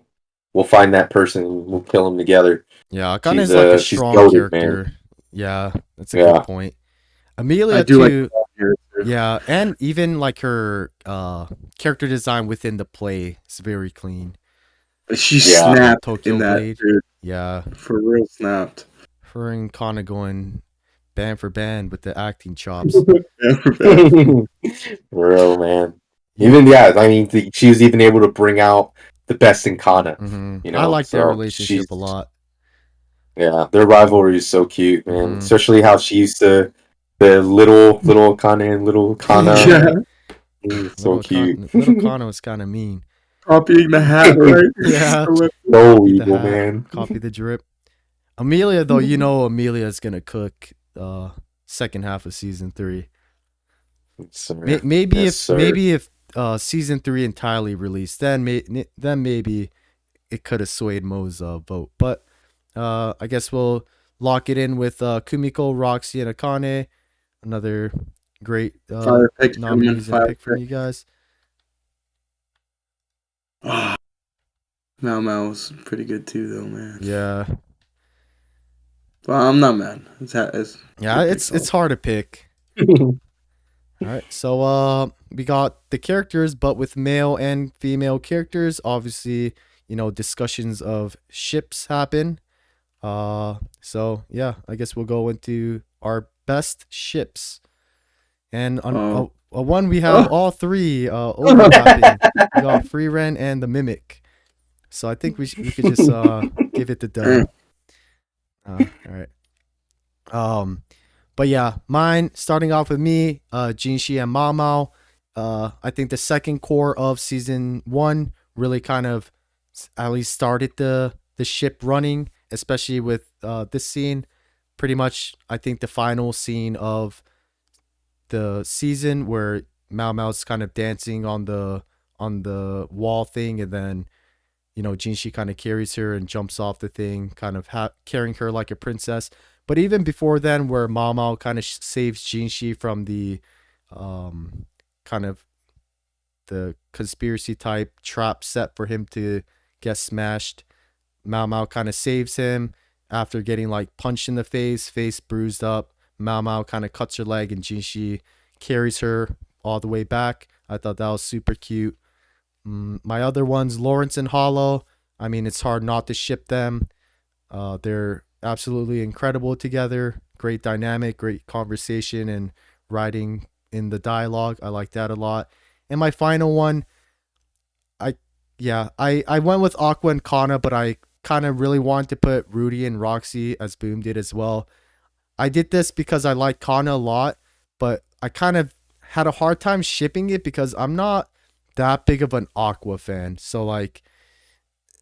S3: find that person and we'll kill him together.
S1: Yeah, Akane
S3: She's
S1: is like a
S3: she's
S1: strong
S3: goated, man.
S1: character. Yeah, that's a good
S3: Yeah.
S1: point.
S2: I
S1: Amelia
S2: do like
S1: too.
S2: the here too.
S1: Yeah, and even like her character design within the play is very clean.
S2: She
S3: Yeah.
S2: snapped
S1: Tokyo
S2: in that,
S1: Blade.
S2: dude.
S1: Yeah,
S2: For real snapped.
S1: her and Kana going band for band with the acting chops.
S3: Real man.
S1: You,
S3: Even I mean, she was even able to bring out the best in Kana.
S1: I like their
S3: So
S1: relationship a lot.
S3: their rivalry is so cute, man.
S1: Mhm.
S3: Especially how she used to the little Kana and little Kana.
S2: Yeah.
S3: So cute.
S1: Little Kana was kind of mean.
S2: Copying the hat, right?
S1: Yeah.
S3: So
S1: Copy the
S3: evil,
S1: hat,
S3: man.
S1: copy the drip. Amelia, though, Amelia's gonna cook second half of season 3.
S3: Yes, sir.
S1: Maybe
S3: Yes,
S1: if
S3: sir.
S1: season 3 entirely released, then maybe it could have swayed Mo's vote. But I guess we'll lock it in with Kumiko, Roxy, and Akane. Another great
S2: Fire pick, gentlemen.
S1: nominees and
S2: Fire
S1: pick from
S2: pick.
S1: you guys.
S2: Mau Mau was pretty good too, though, man.
S1: Yeah,
S2: Well, I'm not mad. It's
S1: yeah,
S2: good
S1: it's
S2: picks,
S1: hard to pick. All right, so we got the characters, but with male and female characters. Obviously, discussions of ships happen. So yeah, I guess we'll go into our best ships, and on
S2: Oh.
S1: one we have all three overlapping. We got Free Ren and the Mimic. So I think we could just give it the dub. All right. But yeah, mine starting off with me, Jinshi and Mao Mao. I think the second core of season 1 really kind of at least started the ship running, especially with this scene. Pretty much, I think the final scene of the season where Mao Mao's kind of dancing on the wall thing, and then Jinshi kind of carries her and jumps off the thing, kind of carrying her like a princess. But even before then, where Mao Mao kind of saves Jinshi from the kind of the conspiracy type trap set for him to get smashed, Mao Mao kind of saves him after getting like punched in the face bruised up. Mao Mao kind of cuts her leg and Jinshi carries her all the way back. I thought that was super cute. My other ones, Lawrence and Hollow. I mean, it's hard not to ship them. They're absolutely incredible together. Great dynamic, great conversation, and writing in the dialogue. I like that a lot. And my final one, I I went with Aqua and Kana, but I kind of really wanted to put Rudy and Roxy as Boom did as well. I did this because I like Kana a lot, but I kind of had a hard time shipping it because I'm not that big of an Aqua fan. So like,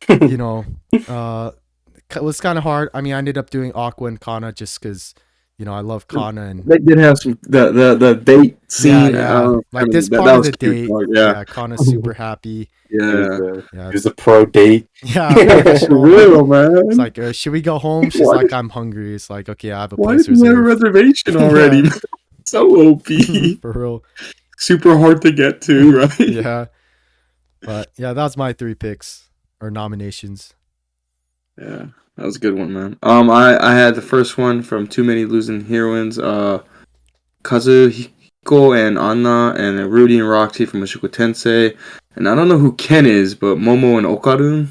S1: you know, it was kind of hard. I mean, I ended up doing Aqua and Kana just because, I love Kana and
S2: They did have some the date
S1: yeah,
S2: scene.
S1: yeah. Like this
S2: That
S1: part of
S2: was
S1: the
S2: cute.
S1: date,
S2: Dog. Yeah,
S1: yeah, Kana's super happy.
S3: It was
S2: yeah.
S3: a
S1: Yeah,
S3: it was a pro date.
S1: yeah,
S2: For
S1: professional.
S2: real,
S1: It's
S2: man.
S1: like, should we go home? She's
S2: Why
S1: like,
S2: did
S1: I'm hungry. It's like, okay, I have a
S2: why
S1: place
S2: did you have a
S1: reserved.
S2: reservation
S1: Yeah,
S2: already? Man? So OP.
S1: for real.
S2: Super hard to get to, right?
S1: Yeah, but yeah, that's my three picks or nominations.
S2: Yeah, that was a good one, man. I had the first one from Too Many Losing Heroines. Kazuhiko and Anna, and then Rudy and Roxy from Mushoku Tensei. And I don't know who Ken is, but Momo and Okarun.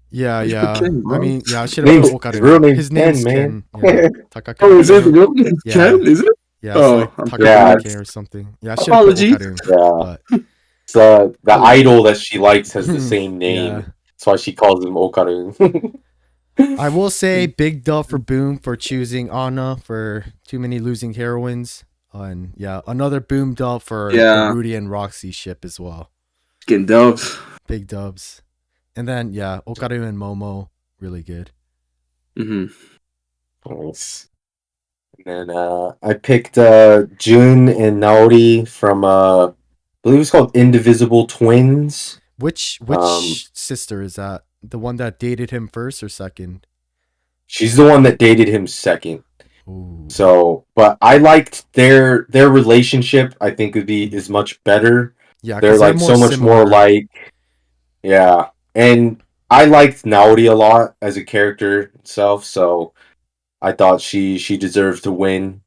S1: Yeah,
S2: Why'd you put
S1: yeah.
S2: Ken,
S1: I
S2: bro?
S1: mean, yeah, I should have put
S3: Name's his real
S1: Okarun.
S3: name's
S1: His
S3: Ken,
S1: name's
S3: man.
S1: Ken. Yeah,
S2: Oh,
S1: Takakura
S2: is it the
S1: Ken.
S2: real name?
S1: Yeah,
S2: Ken? Is it?
S1: yeah. It's
S2: Oh,
S1: like
S2: I'm
S3: Yeah,
S1: Takakura
S2: tripping.
S1: Ken or something. Yeah, I should have put
S2: Apologies.
S1: Okarun,
S3: yeah.
S1: but
S3: It's, the
S2: Oh,
S3: idol that she likes has the same name.
S1: yeah.
S3: That's why she calls him Okarun.
S1: I will say big dub for Boom for choosing Anna for Too Many Losing Heroines. And yeah, another Boom dub for the
S2: yeah,
S1: Rudy and Roxy ship as well.
S2: getting dubs.
S1: Big dubs. And then yeah, Okaru and Momo, really good.
S2: Mm-hmm.
S3: Nice. And then I picked Jun and Naori from I believe it's called Indivisible Twins.
S1: Which sister is that? The one that dated him first or second?
S3: She's the one that dated him second.
S1: Ooh.
S3: So, but I liked their relationship. I think is much better.
S1: Yeah,
S3: They're
S1: because they're
S3: like
S1: more
S3: so much more
S1: similar.
S3: like, yeah. And I liked Naori a lot as a character itself, so I thought she deserved to win.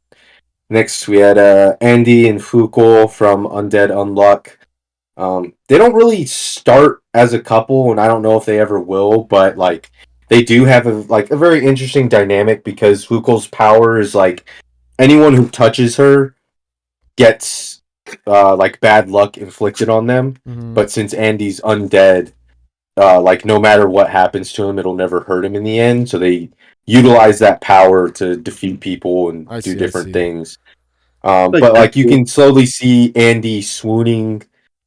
S3: Next, we had Andy and Fuko from Undead Unluck. They don't really start as a couple, and I don't know if they ever will, but like they do have a very interesting dynamic because Fuko's power is like anyone who touches her gets like bad luck inflicted on them.
S1: Mm-hmm.
S3: But since Andy's undead, like no matter what happens to him, it'll never hurt him in the end. So they utilize that power to defeat people and
S1: I
S3: do
S1: see, I
S3: different
S1: see.
S3: things.
S2: Like
S3: But like you
S2: Deadpool.
S3: can slowly see Andy swooning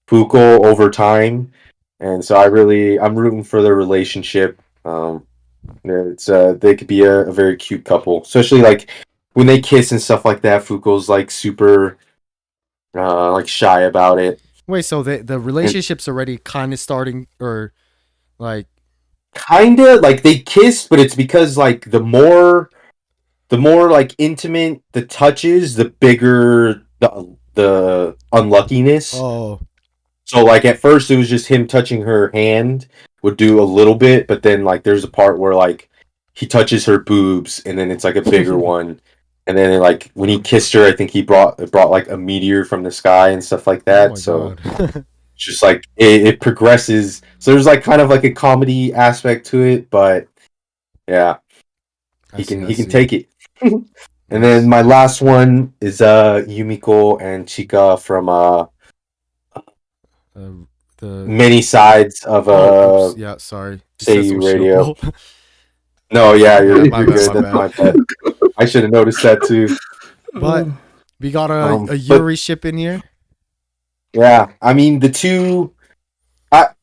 S3: Fuko over time, and so I'm rooting for their relationship. It's they could be a very cute couple, especially like when they kiss and stuff like that. Fuko's like super like shy about it,
S1: Wait, so the
S3: and
S1: relationship's already kind of starting, or like,
S3: kinda like they kiss, but it's because like the more like intimate the touches, the bigger the unluckiness.
S1: oh,
S3: So like at first it was just him touching her hand would do a little bit, but then like there's a part where like he touches her boobs and then it's like a bigger one. And then like when he kissed her, I think he brought like a meteor from the sky and stuff like
S1: oh
S3: that.
S1: my
S3: So
S1: god.
S3: it's just like it progresses. So there's like kind of like a comedy aspect to it, but yeah,
S1: I see, I
S3: he can
S1: see.
S3: take it. And then
S1: Nice.
S3: my last one is Yumiko and Chika from
S1: Uh, the
S3: Many Sides of
S1: oops, yeah, sorry. It says
S3: Seiyu Radio.
S1: Oshogo.
S3: No, yeah,
S1: Yeah, my
S3: you're
S1: bad,
S3: good.
S1: my
S3: That's
S1: bad.
S3: my bad. I should have noticed that too.
S1: But we got a
S3: But
S1: Yuri ship in here.
S3: yeah, I mean the two.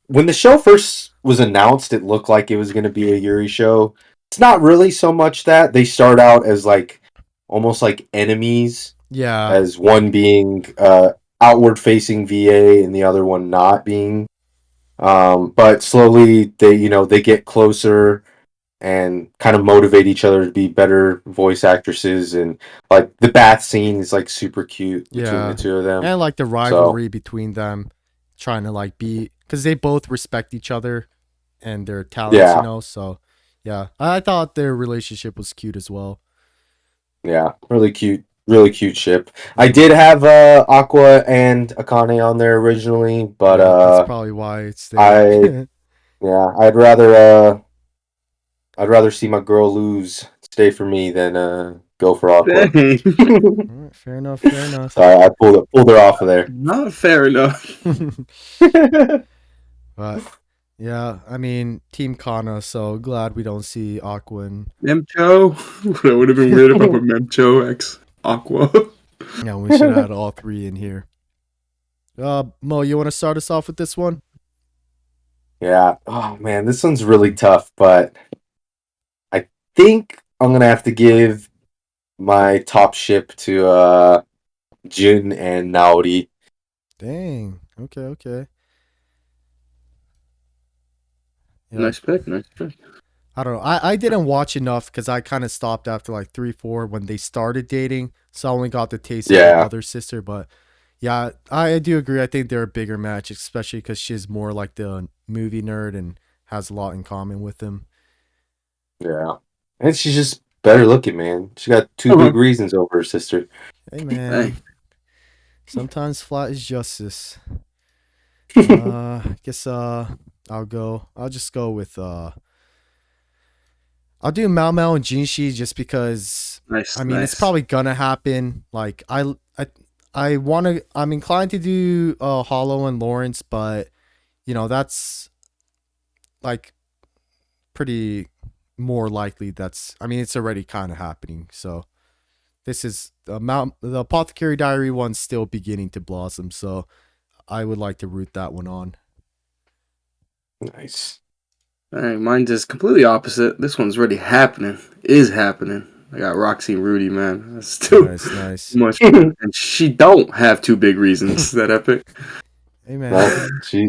S3: When the show first was announced, it looked like it was going to be a Yuri show. It's not really so much that they start out as like almost like enemies,
S1: Yeah.
S3: as one being outward facing VA and the other one not being. But slowly they get closer. and kind of motivate each other to be better voice actresses. And like the bath scene is like super cute between the
S1: Yeah.
S3: two of them.
S1: And like the
S3: So
S1: rivalry between them trying to like be cuz they both respect each other and their talents, you
S3: yeah,
S1: know. So, yeah. I thought their relationship was cute as well.
S3: yeah, really cute ship. I
S1: Mhm.
S3: did have Aqua and Akane on there originally, but
S1: Yeah, that's probably why it's there.
S3: I yeah, I'd rather see my girl lose stay for me than go for Aqua.
S2: Dang.
S1: All right, fair enough, fair enough.
S3: So I pulled her off of there.
S2: Not fair enough.
S1: But yeah, I mean, Team Kana, so glad we don't see Aqua and
S2: Memcho. That would have been weird if I put Memcho X Aqua.
S1: yeah, we should add all three in here. Mo, you want to start us off with this one?
S3: Yeah. Oh man, this one's really tough, but I think I'm gonna have to give my top ship to Jun and Naori.
S1: Dang. Okay, okay. Yeah,
S2: Nice pick. Nice pick.
S1: I don't know. I didn't watch enough because I kind of stopped after like 3, 4 when they started dating. So I only got the taste of the
S3: Yeah,
S1: other sister. But yeah, I do agree. I think they're a bigger match, especially because she's more like the movie nerd and has a lot in common with him.
S3: yeah. And she's just better looking, man. She got two
S2: Uh-huh.
S3: big reasons over her sister.
S1: Hey,
S2: Dang.
S1: man. Sometimes flat is justice. Guess I'll go. I'll just go with I'll do Mao Mao and Jinshi just because
S2: Nice.
S1: I mean it's
S2: Nice.
S1: probably gonna happen. Like I want to. I'm inclined to do Hollow and Lawrence, but you know that's like pretty more likely. That's I mean it's already kind of happening. So this is the Apothecary Diary one's still beginning to blossom. So I would like to root that one on.
S3: Nice.
S2: Dang, mine just completely opposite. This one's already happening. Is happening. I got Roxy and Rudy, man. That's too
S1: Nice, nice.
S2: much. And she don't have two big reasons that epic.
S1: Hey
S3: No,
S1: man,
S3: she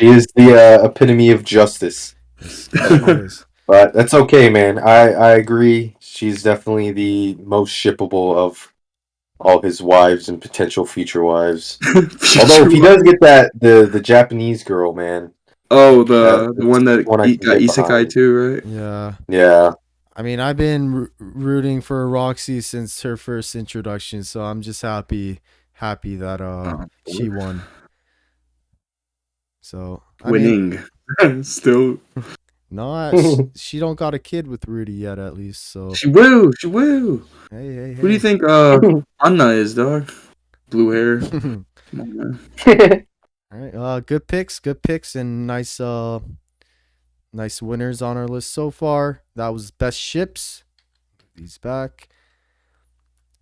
S3: is the epitome of justice.
S1: she is.
S3: But that's okay, man. I agree. She's definitely the most shippable of all his wives and potential future wives. Although if
S2: Future
S3: he
S2: wife.
S3: does get that the Japanese girl, man,
S2: Oh,
S3: that
S2: the
S3: that's
S2: one that
S3: one I can
S2: got
S3: get
S2: isekai
S3: behind.
S2: too, right?
S1: Yeah.
S3: Yeah.
S1: I mean, I've been rooting for Roxy since her first introduction, so I'm just happy that
S2: Oh,
S1: she won. So I mean,
S2: winning. Still,
S1: no, she don't got a kid with Rudy yet, at least. So
S2: she will. She will.
S1: hey, hey,
S2: Who do you
S1: hey.
S2: think Anna is, dog? Blue hair.
S1: All
S2: Come on, man.
S1: right, good picks, and nice winners on our list so far. That was best ships. These back.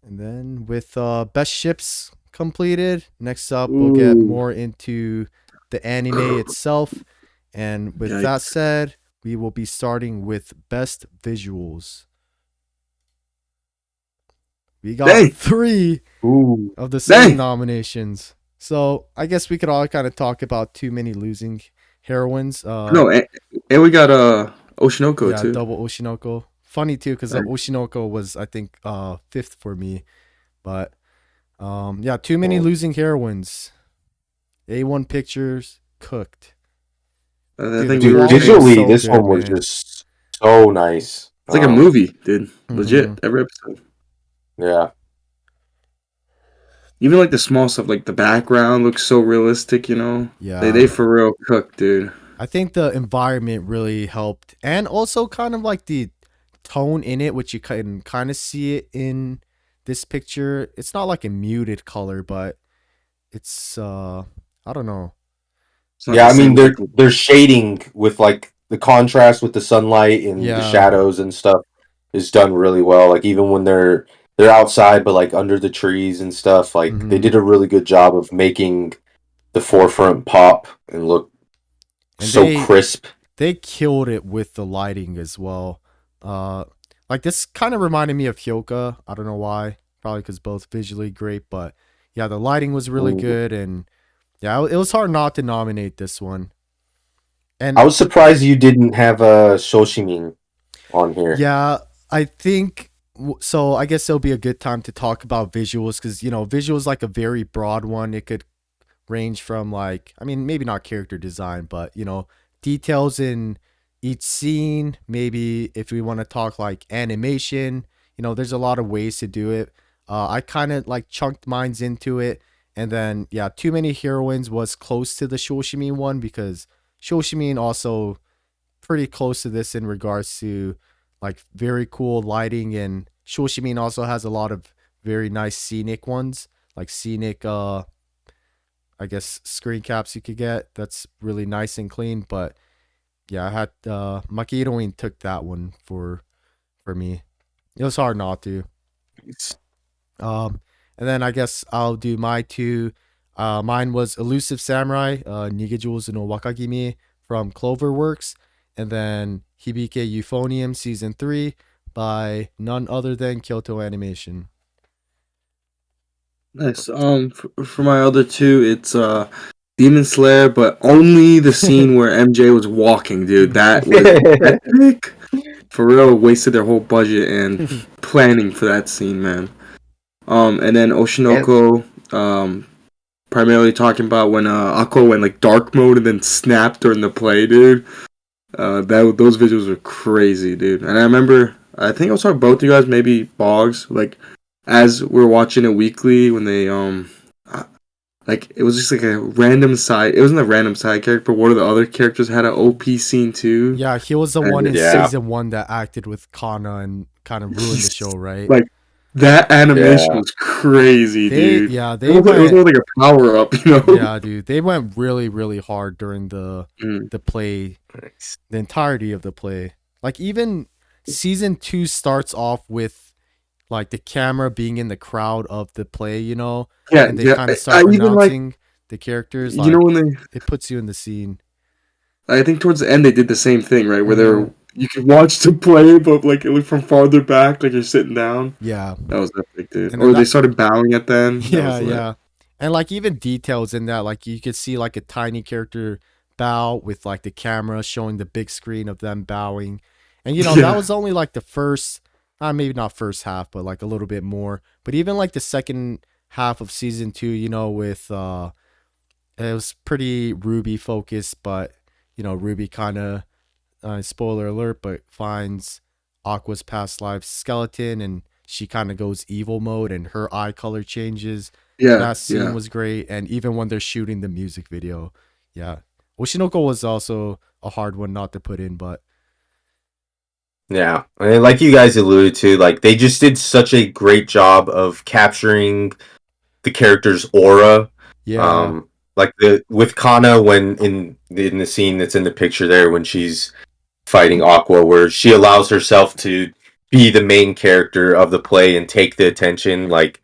S1: And then with best ships completed, next up we'll get
S2: Ooh.
S1: more into the anime itself. And with that
S2: Yikes.
S1: said, we will be starting with best visuals. We got
S2: Dang.
S1: 3
S3: Ooh.
S1: of the same
S2: Dang.
S1: nominations. So I guess we could all kind of talk about too many losing heroines.
S2: No, and we got Oshinoko
S1: Yeah,
S2: too.
S1: double Oshinoko. Funny too, because
S2: Dang.
S1: Oshinoko was I think fifth for me. But yeah, too many
S3: Yeah.
S1: losing heroines. A1 Pictures cooked.
S2: I
S1: Dude, the
S2: think we
S3: Dude,
S2: were
S1: quality
S2: saying
S1: was
S3: visually
S1: so
S3: this
S1: good,
S3: one was
S1: man.
S3: just so nice.
S2: it's like a movie, dude.
S1: Mm-hmm.
S2: Legit. Every episode.
S3: Yeah.
S2: Even like the small stuff, like the background looks so realistic, you know? They
S1: Yeah.
S2: for real cook, dude.
S1: I think the environment really helped. And also kind of like the tone in it, which you can kind of see it in this picture. It's not like a muted color, but it's I don't know.
S2: It's not
S3: Yeah,
S2: the
S3: I mean
S2: same like
S3: they're shading with like the contrast with the sunlight and the
S1: Yeah.
S3: shadows and stuff is done really well. Like even when they're outside but like under the trees and stuff, like they
S1: Mm-hmm.
S3: did a really good job of making the forefront pop and look
S1: And
S3: so crisp.
S1: they killed it with the lighting as well. Uh, like this kind of reminded me of Hyoka. I don't know why. Probably because both visually great, but yeah, the lighting was really
S3: Ooh.
S1: good, and yeah, it was hard not to nominate this one.
S3: I
S1: And
S3: was surprised you didn't have a Shoshimin. on here.
S1: Yeah, I think so. I guess it'll be a good time to talk about visuals because visuals like a very broad one. It could range from like, I mean, maybe not character design, but details in each scene. Maybe if we want to talk like animation, there's a lot of ways to do it. I kind of like chunked mines into it, and then yeah, Too Many Heroines was close to the Shoshimin one because Shoshimin also pretty close to this in regards to like very cool lighting, and Shoshimin also has a lot of very nice scenic ones, like scenic I guess screen caps you could get. That's really nice and clean. But yeah, I had Makiroin took that one for me. It was hard not to. Um, and then I guess I'll do my two. Mine was Elusive Samurai, Nigejules no Wakagimi from Cloverworks, and then Hibike Euphonium Season 3 by none other than Kyoto Animation.
S2: Nice. For my other two, it's Demon Slayer, but only the scene where MJ was walking, dude. That was epic. For real, wasted their whole budget and planning for that scene, man. And then
S3: And
S2: Oshinoko, primarily talking about when Aqua went like dark mode and then snapped during the play, dude. Those visuals were crazy, dude. And I remember, I think I was talking about both you guys, maybe Boggs, like as we're watching it weekly when they like it was just like a random side. It wasn't a random side character, but one of the other characters had an OP scene too.
S1: Yeah, he was the one
S2: And
S1: in
S3: yeah,
S1: season 1 that acted with Kana and kind of ruined the show, right?
S2: like that animation
S3: yeah,
S2: was crazy,
S1: They
S2: dude.
S1: yeah,
S2: It
S1: they
S2: was like, it was
S1: went
S2: more like a power up, you know.
S1: yeah, dude. They went really really hard during
S2: Mm.
S1: the play,
S3: nice.
S1: the entirety of the play. Like even season 2 starts off with like the camera being in the crowd of the play,
S2: Yeah,
S1: and they
S2: yeah.
S1: kind of
S2: I
S1: start
S2: even like,
S1: announcing the characters.
S2: you know,
S1: Like
S2: when they
S1: it puts you in the scene.
S2: I think towards the end they did the same thing, right? Where
S1: Hmm.
S2: they're you could watch the play, but like it looked from farther back, like you're sitting down.
S1: Yeah,
S2: That was epic, dude.
S1: and then
S2: Or they
S1: that
S2: started bowing at them. That
S1: yeah,
S2: was lit.
S1: yeah. And like even details in that, like you could see like a tiny character bow with like the camera showing the big screen of them bowing. And that
S2: Yeah,
S1: was only like the first, maybe not first half, but like a little bit more. But even like the second half of season 2, with it was pretty Ruby focused, but Ruby kind of spoiler alert, but finds Aqua's past life skeleton, and she kind of goes evil mode and her eye color changes.
S2: yeah,
S1: That scene
S2: yeah.
S1: was great. And even when they're shooting the music video, yeah. Oshinoko was also a hard one not to put in, but
S3: Yeah, I mean, like you guys alluded to, like they just did such a great job of capturing the character's aura.
S1: yeah.
S3: Like the with Kana when in the scene that's in the picture there when she's fighting Aqua, where she allows herself to be the main character of the play and take the attention. Like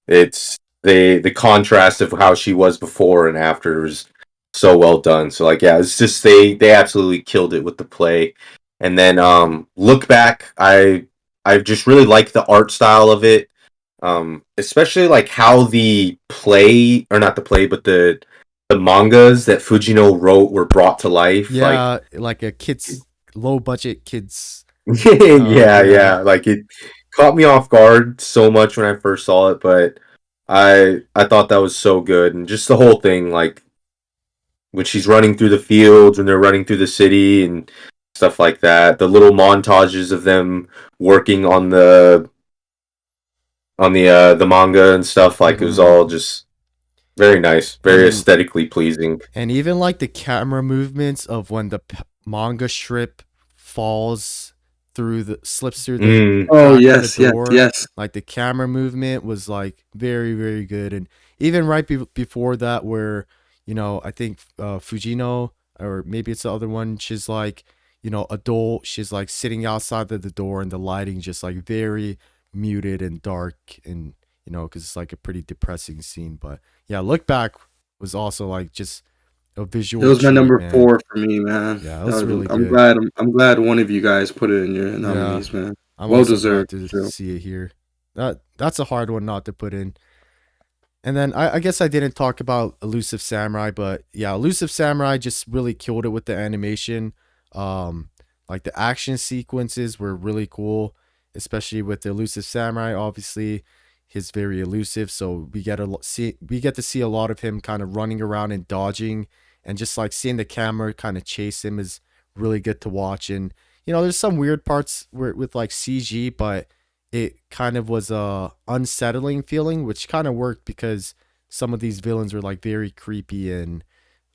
S3: it's the contrast of how she was before and after was so well done. So like yeah, it's just they absolutely killed it with the play. And then look back, I just really like the art style of it. Especially like how the play or not the play, but the mangas that Fujino wrote were brought to life. Like
S1: Yeah, like a kids low budget kids
S3: yeah,
S1: yeah.
S3: yeah. Like it caught me off guard so much when I first saw it, but I thought that was so good, and just the whole thing, like when she's running through the fields, when they're running through the city, and stuff like that. The little montages of them working on the manga and stuff, like it was
S1: Mhm.
S3: all just very nice, very
S1: And
S3: aesthetically pleasing.
S1: And even like the camera movements of when the manga strip falls slips through the
S3: Mm,
S2: Oh
S1: crack of the
S2: yes, yes,
S1: door,
S2: yes.
S1: like the camera movement was like very, very good. And even right before that, where, I think Fujino, or maybe it's the other one, she's like, adult, she's like sitting outside of the door and the lighting just like very muted and dark. And, because it's like a pretty depressing scene. But yeah, look back was also like just a
S2: It
S1: visual
S2: was my
S1: treat,
S2: number
S1: man.
S2: 4 for me, man.
S1: Yeah, it
S2: That
S1: was
S2: was,
S1: really
S2: I'm
S1: good.
S2: glad. I'm glad one of you guys put it in your
S1: Yeah,
S2: nominees, man.
S1: I'm
S2: Well
S1: also glad
S2: deserved,
S1: to
S2: too.
S1: see it here. That's a hard one not to put in. And then I guess I didn't talk about Elusive Samurai, but yeah, Elusive Samurai just really killed it with the animation. Um, Like the action sequences were really cool, especially with the elusive samurai. Obviously, he's very elusive, so we get to see a lot of him kind of running around and dodging, and just like seeing the camera kind of chase him is really good to watch. And there's some weird parts with like CG, but it kind of was a unsettling feeling, which kind of worked because some of these villains were like very creepy and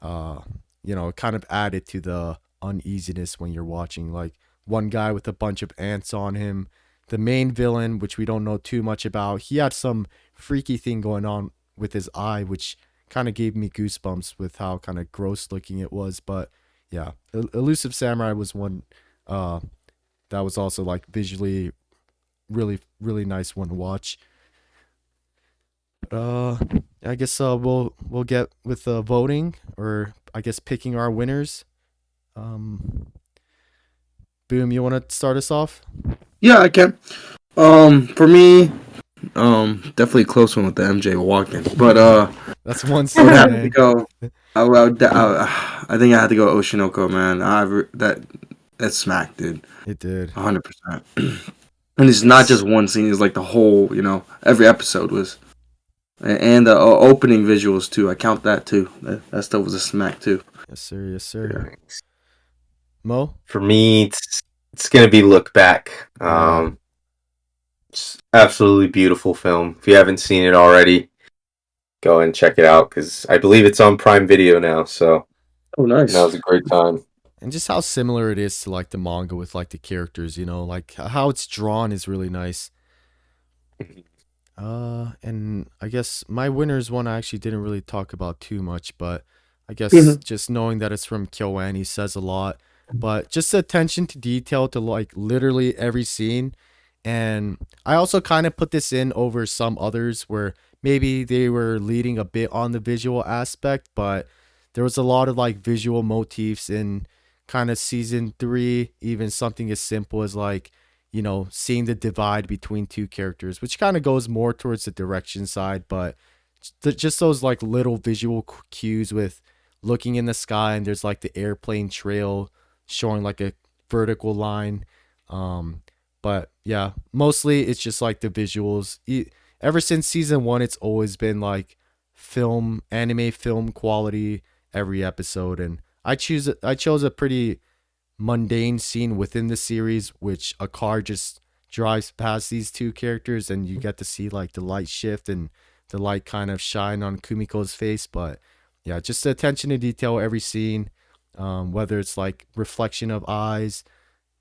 S1: uh it kind of added to the uneasiness when you're watching. Like one guy with a bunch of ants on him, the main villain, which we don't know too much about, he had some freaky thing going on with his eye, which kind of gave me goosebumps with how kind of gross looking it was. But yeah, elusive samurai was one uh that was also like visually really really nice one to watch. uh I guess we'll get with voting, or I guess picking our winners. um Boom, you want to start us off?
S2: Yeah, I can. For me, definitely a close one with the MJ walking, but
S1: That's one
S2: I would
S1: scene,
S2: have to
S1: man.
S2: go. I think I had to go Oshinoko, man. That smacked, dude.
S1: It did.
S2: 100%. And it's not just one scene; it's like the whole. Every episode was, and the opening visuals too. I count that too. That stuff was a smack too.
S1: Yes sir, yes sir.
S2: Yeah.
S1: Mo.
S3: For me, it's gonna be Look Back.
S1: Yeah,
S3: It's absolutely beautiful film. If you haven't seen it already, go and check it out because I believe it's on Prime Video now. So
S2: Oh, nice.
S3: now's a great time.
S1: and just how similar it is to like the manga with like the characters, like how it's drawn is really nice. And I guess my winners one I actually didn't really talk about too much, but I guess
S2: Mhm.
S1: just knowing that it's from KyoAni says a lot. But just the attention to detail to like literally every scene. And I also kind of put this in over some others where maybe they were leading a bit on the visual aspect, but there was a lot of like visual motifs in kind of season three, even something as simple as like seeing the divide between two characters, which kind of goes more towards the direction side, but just those like little visual cues with looking in the sky and there's like the airplane trail showing like a vertical line. Um, but yeah, mostly it's just like the visuals. Ever since season one, it's always been like anime film quality every episode, and I chose a pretty mundane scene within the series, which a car just drives past these two characters, and you get to see like the light shift and the light kind of shine on Kumiko's face. But yeah, just the attention to detail every scene, whether it's like reflection of eyes,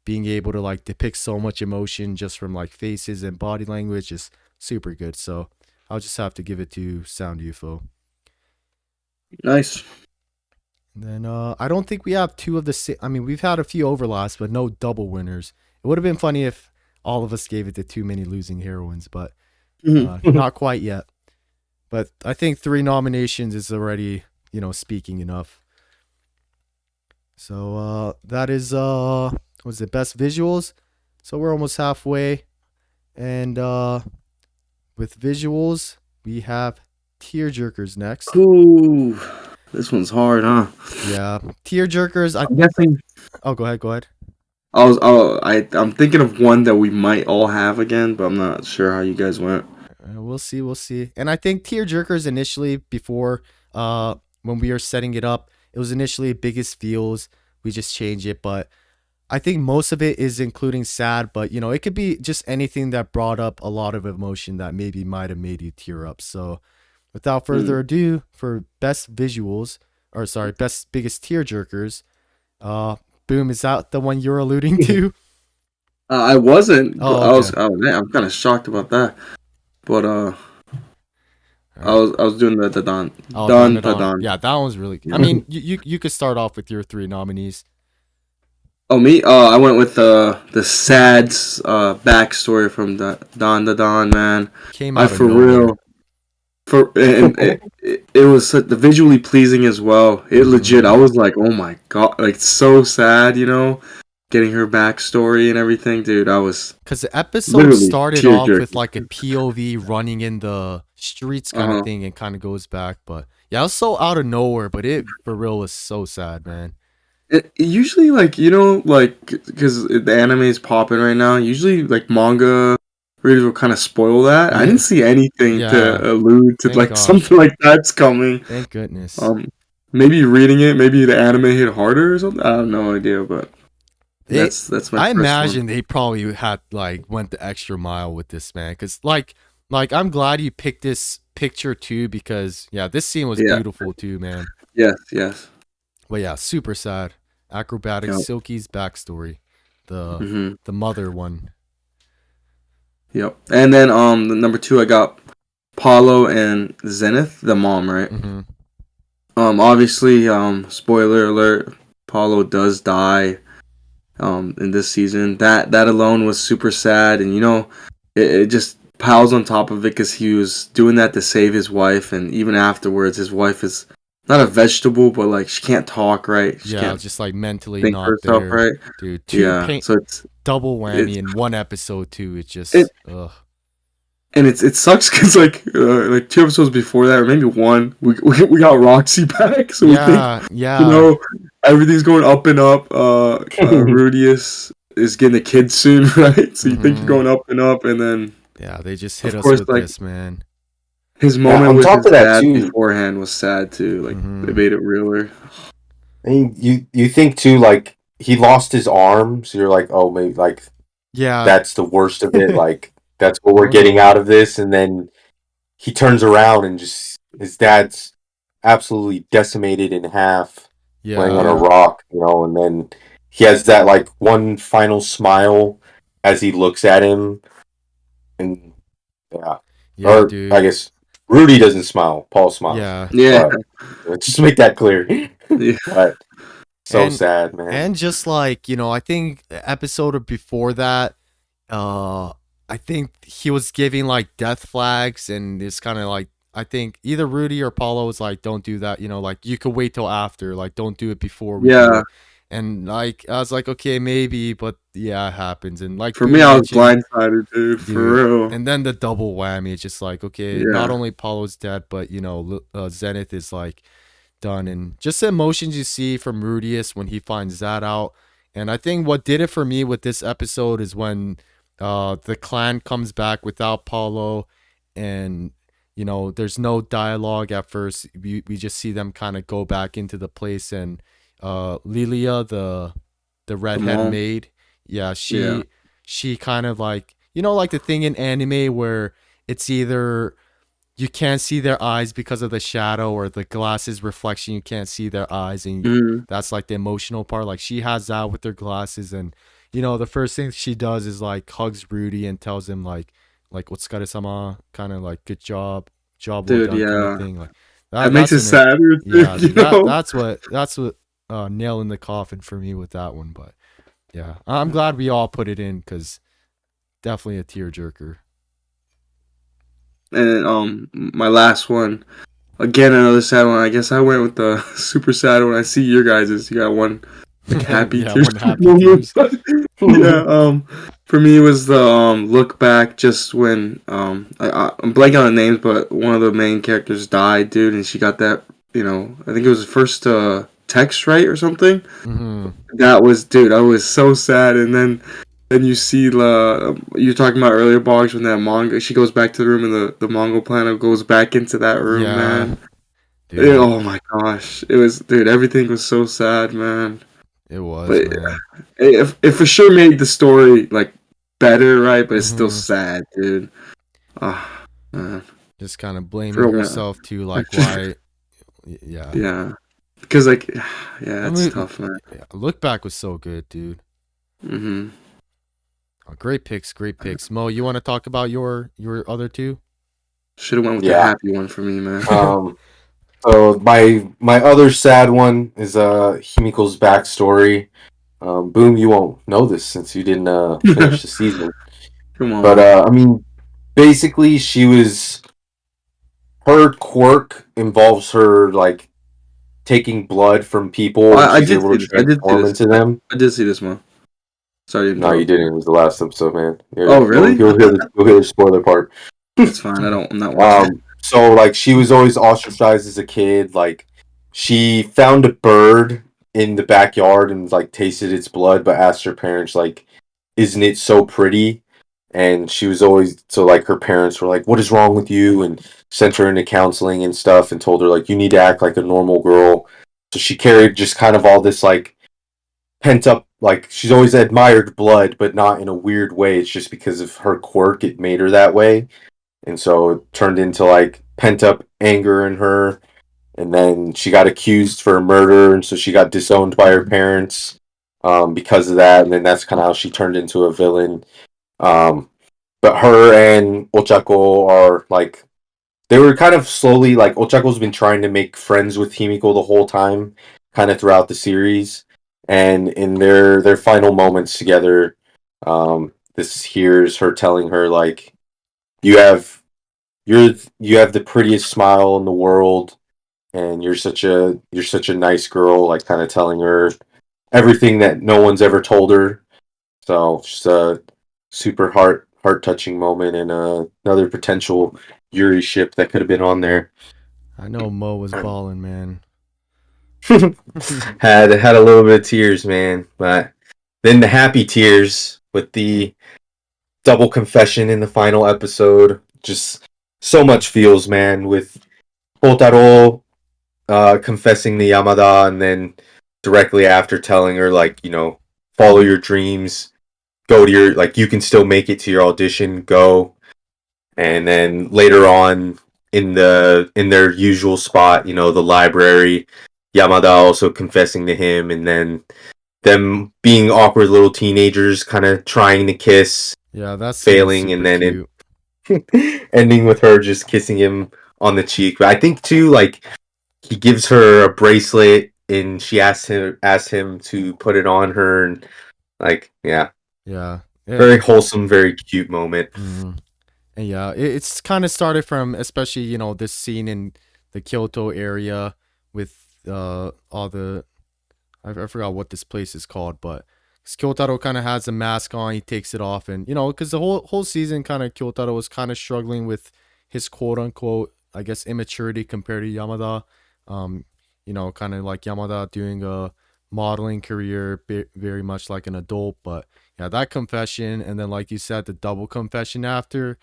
S1: being able to like depict so much emotion just from like faces and body language is super good. So I'll just have to give it to Sound UFO.
S2: Nice.
S1: And then I don't think we have two of the same. I mean, we've had a few overlaps, but no double winners. It would have been funny if all of us gave it to too many losing heroines, but
S2: Mhm.
S1: not quite yet. But I think 3 nominations is already, speaking enough. So that is was it best visuals? So we're almost halfway, and with visuals we have tearjerkers next.
S2: Ooh, this one's hard, huh?
S1: Yeah, tearjerkers.
S2: I'm guessing.
S1: Oh, go ahead, go ahead.
S2: I'm thinking of one that we might all have again, but I'm not sure how you guys went.
S1: We'll see, we'll see. And I think tearjerkers initially, before when we were setting it up, it was initially biggest feels. We just changed it, but I think most of it is including sad, but it could be just anything that brought up a lot of emotion that maybe might have made you tear up. So without
S2: Hmm.
S1: further ado, for best visuals, or sorry, best biggest tearjerkers, uh Boom, is that the one you're alluding to?
S2: I wasn't.
S1: Oh,
S2: I
S1: okay.
S2: was. Oh man, I'm kind of shocked about that. But
S1: All
S2: I
S1: right.
S2: was. I was doing the don
S1: Oh, Don
S2: don
S1: to
S2: to
S1: Don.
S2: don.
S1: Yeah, that one's really. I
S2: Yeah.
S1: mean, you could start off with your 3 nominees.
S2: Oh me. I went with the sad backstory from the Don to Don, man.
S1: Came
S2: I
S1: out of
S2: for
S1: nowhere.
S2: real. For and it was the visually pleasing as well. It legit. I
S1: Mm-hmm.
S2: was like, oh my god, like so sad. Getting her backstory and everything, dude. I was
S1: Because the episode
S2: literally
S1: started
S2: tear
S1: off with
S2: jerking.
S1: like a POV running in the streets
S2: Uh
S1: kind of
S2: huh.
S1: thing and kind of goes back. But yeah, it was so out of nowhere, but it for real was so sad, man.
S2: Usually, like, like, because the anime is popping right now. Usually, like, manga readers will kind of spoil that. I didn't
S1: Yeah,
S2: see anything
S1: yeah.
S2: to allude to
S1: Thank
S2: like
S1: gosh.
S2: something like that's coming.
S1: Thank goodness.
S2: Um, maybe reading it, maybe the anime hit harder or something. I have no idea, but
S1: They,
S2: that's my
S1: I
S2: first one.
S1: imagine they probably had like went the extra mile with this man, because like I'm glad you picked this picture too, because yeah, this scene was
S2: Yeah.
S1: beautiful too, man.
S2: Yes. Yes.
S1: But yeah, super sad. Acrobatic
S2: Yep.
S1: Silky's backstory, the
S2: Mhm.
S1: the mother one.
S2: Yep. And then the number two, I got Paulo and Zenith, the mom, right?
S1: Hmm.
S2: Obviously, spoiler alert, Paulo does die in this season. That alone was super sad, and it just piles on top of it because he was doing that to save his wife, and even afterwards, his wife is not a vegetable, but like she can't talk right, she
S1: Yeah,
S2: can't
S1: just like mentally
S2: think for
S1: not
S2: herself
S1: there,
S2: right.
S1: dude. Two
S2: Yeah,
S1: paint
S2: so
S1: double
S2: it's
S1: whammy in one episode too. It
S2: it
S1: just ugh.
S2: and it sucks because like 2 episodes before that, or maybe one, we got Roxy back, so we think
S1: Yeah,
S2: you
S1: yeah.
S2: know everything's going up and up. Rudius is getting a kid soon, right? So you think you're
S1: Hmm.
S2: going up and up, and then
S1: Yeah, they just hit
S2: of
S1: us
S2: course,
S1: with
S2: like
S1: this, man.
S2: his
S3: Yeah,
S2: moment
S3: on
S2: with
S3: top
S2: his
S3: of that
S2: dad
S3: too,
S2: beforehand was sad too. Like they
S1: Hmm.
S2: made it realer.
S3: I mean, you think too, like he lost his arm, so you're like, oh, maybe like
S1: Yeah.
S3: that's the worst of it. Like that's what we're
S1: Oh
S3: getting out
S1: no.
S3: of this, and then he turns around and just his dad's absolutely decimated in half, laying on a
S1: Yeah.
S2: Yeah,
S3: rock, and then he has that like one final smile as he looks at him, and yeah,
S1: Yeah,
S3: or I
S1: dude.
S3: guess Rudy doesn't smile, Paul smiles,
S1: Yeah.
S2: yeah,
S3: but just to make that clear.
S2: yeah.
S3: But so
S1: And
S3: sad, man.
S1: and just like, I think the episode before that, uh I think he was giving like death flags, and it's kind of like, I think either Rudy or Paulo was like, don't do that, like you could wait till after, like don't do it before we do
S2: Yeah.
S1: it. And like I was like, okay, maybe, but yeah, it happens. And like
S2: For me,
S1: Boone
S2: I was
S1: mentioned,
S2: blindsided, dude. For
S1: dude.
S2: real.
S1: And then the double whammy, it's just like, okay, not
S2: Yeah.
S1: only Paulo's dead, but Zenith is like done. And just the emotions you see from Rudius when he finds that out. And I think what did it for me with this episode is when the clan comes back without Paulo, and there's no dialogue at first. We just see them kind of go back into the place, and Lilia, the
S2: The
S1: redhead
S2: mom.
S1: maid, yeah,
S2: Yeah.
S1: she kind of like, like the thing in anime where it's either you can't see their eyes because of the shadow, or the glasses reflection, you can't see their eyes, and
S2: Mhm.
S1: that's like the emotional part. Like she has that with her glasses, and the first thing she does is like hugs Rudy and tells him like "Otsukare-sama," kind of like "good job well
S2: Dude,
S1: done," kind of
S2: yeah.
S1: thing. Like
S2: That makes
S1: that's
S2: it
S1: an it.
S2: sadder,
S1: Yeah,
S2: dude, you
S1: dude, that
S2: know?
S1: that's what nail in the coffin for me with that one. But yeah, I'm glad we all put it in, because definitely a tearjerker.
S2: And my last one, again another sad one. I guess I went with the super sad one. I see your guys's. You got one like happy
S1: Yeah,
S2: tears
S1: one happy
S2: moment.
S1: tears.
S2: Yeah. For me it was the look back just when I'm blanking on the names, but one of the main characters died, dude, and she got that. I think it was the first text right or something.
S1: Hmm.
S2: That was, dude, I was so sad. And then you see the you're talking about earlier, Boggs, when that manga she goes back to the room and the Mongol planet goes back into that room,
S1: Yeah,
S2: man.
S1: dude,
S2: Oh my gosh, it was, dude. Everything was so sad, man.
S1: it was,
S2: But
S1: man.
S2: it for sure made the story like better, right? But it's still
S1: Hmm.
S2: sad, dude. Ah, man.
S1: Just kind of blaming
S2: For real,
S1: herself too,
S2: I
S1: like
S2: just
S1: why. Yeah,
S2: yeah, because like yeah,
S1: I
S2: it's
S1: mean,
S2: tough, man.
S1: yeah, look back was so good, dude.
S2: Hmm.
S1: Oh, great picks, great picks. Mo, you want to talk about your other two?
S2: Should have went with the
S3: Yeah.
S2: happy one for me, man.
S3: Um. So my other sad one is Himiko's backstory. Boom, you won't know this since you didn't finish the season.
S2: Come on,
S3: But
S2: man.
S3: I mean, basically, her quirk involves her like taking blood from people, and
S2: I
S3: she's
S2: did
S3: able
S2: see
S3: to
S2: this. I did see
S3: transform
S2: this.
S3: into them.
S2: I did see this one. Sorry to
S3: No, you
S2: interrupt.
S3: didn't. It was the last episode, man.
S2: Oh,
S3: You'll,
S2: really?
S3: you'll hear the spoiler part.
S2: It's fine. I'm not watching it.
S3: So like she was always ostracized as a kid. Like she found a bird in the backyard and like tasted its blood, but asked her parents like, "Isn't it so pretty?" And she was always so like her parents were like, "What is wrong with you?" and sent her into counseling and stuff and told her like, "You need to act like a normal girl." So she carried just kind of all this like pent up, like she's always admired blood, but not in a weird way. It's just because of her quirk, it made her that way, and so it turned into like pent up anger in her. And then she got accused for murder, and so she got disowned by her parents because of that. And then that's kind of how she turned into a villain. Um, but her and Ochako are like they were kind of slowly like Ochako's been trying to make friends with Himiko the whole time, kind of throughout the series. And in their final moments together, this here's her telling her like, "You have you have the prettiest smile in the world, and you're such a nice girl," like kind of telling her everything that no one's ever told her. So just a super heart touching moment and another potential Yuri ship that could have been on there.
S1: I know Mo was balling, man.
S3: Had a little bit of tears, man, but then the happy tears with the double confession in the final episode. Just so much feels, man, with Kotaro confessing to Yamada and then directly after telling her like, follow your dreams, go to your like you can still make it to your audition, go. And then later on in their usual spot, the library, Yamada also confessing to him, and then them being awkward little teenagers kind of trying to kiss,
S1: Yeah, that scene is
S3: failing, and
S1: super
S3: then
S1: cute.
S3: it ending with her just kissing him on the cheek. But I think too, like he gives her a bracelet and she asks him to put it on her, and like, yeah,
S1: Yeah.
S3: very wholesome, very cute moment.
S1: Mhm. And yeah, it's kind of started from, especially, this scene in the Kyoto area with all the, I forgot what this place is called, but 'cause Kyotaro kind of has a mask on, he takes it off, and because the whole season kind of Kyotaro was kind of struggling with his quote unquote, I guess, immaturity compared to Yamada. Um, kind of like Yamada doing a modeling career, very much like an adult, but yeah, that confession, and then like you said, the double confession after,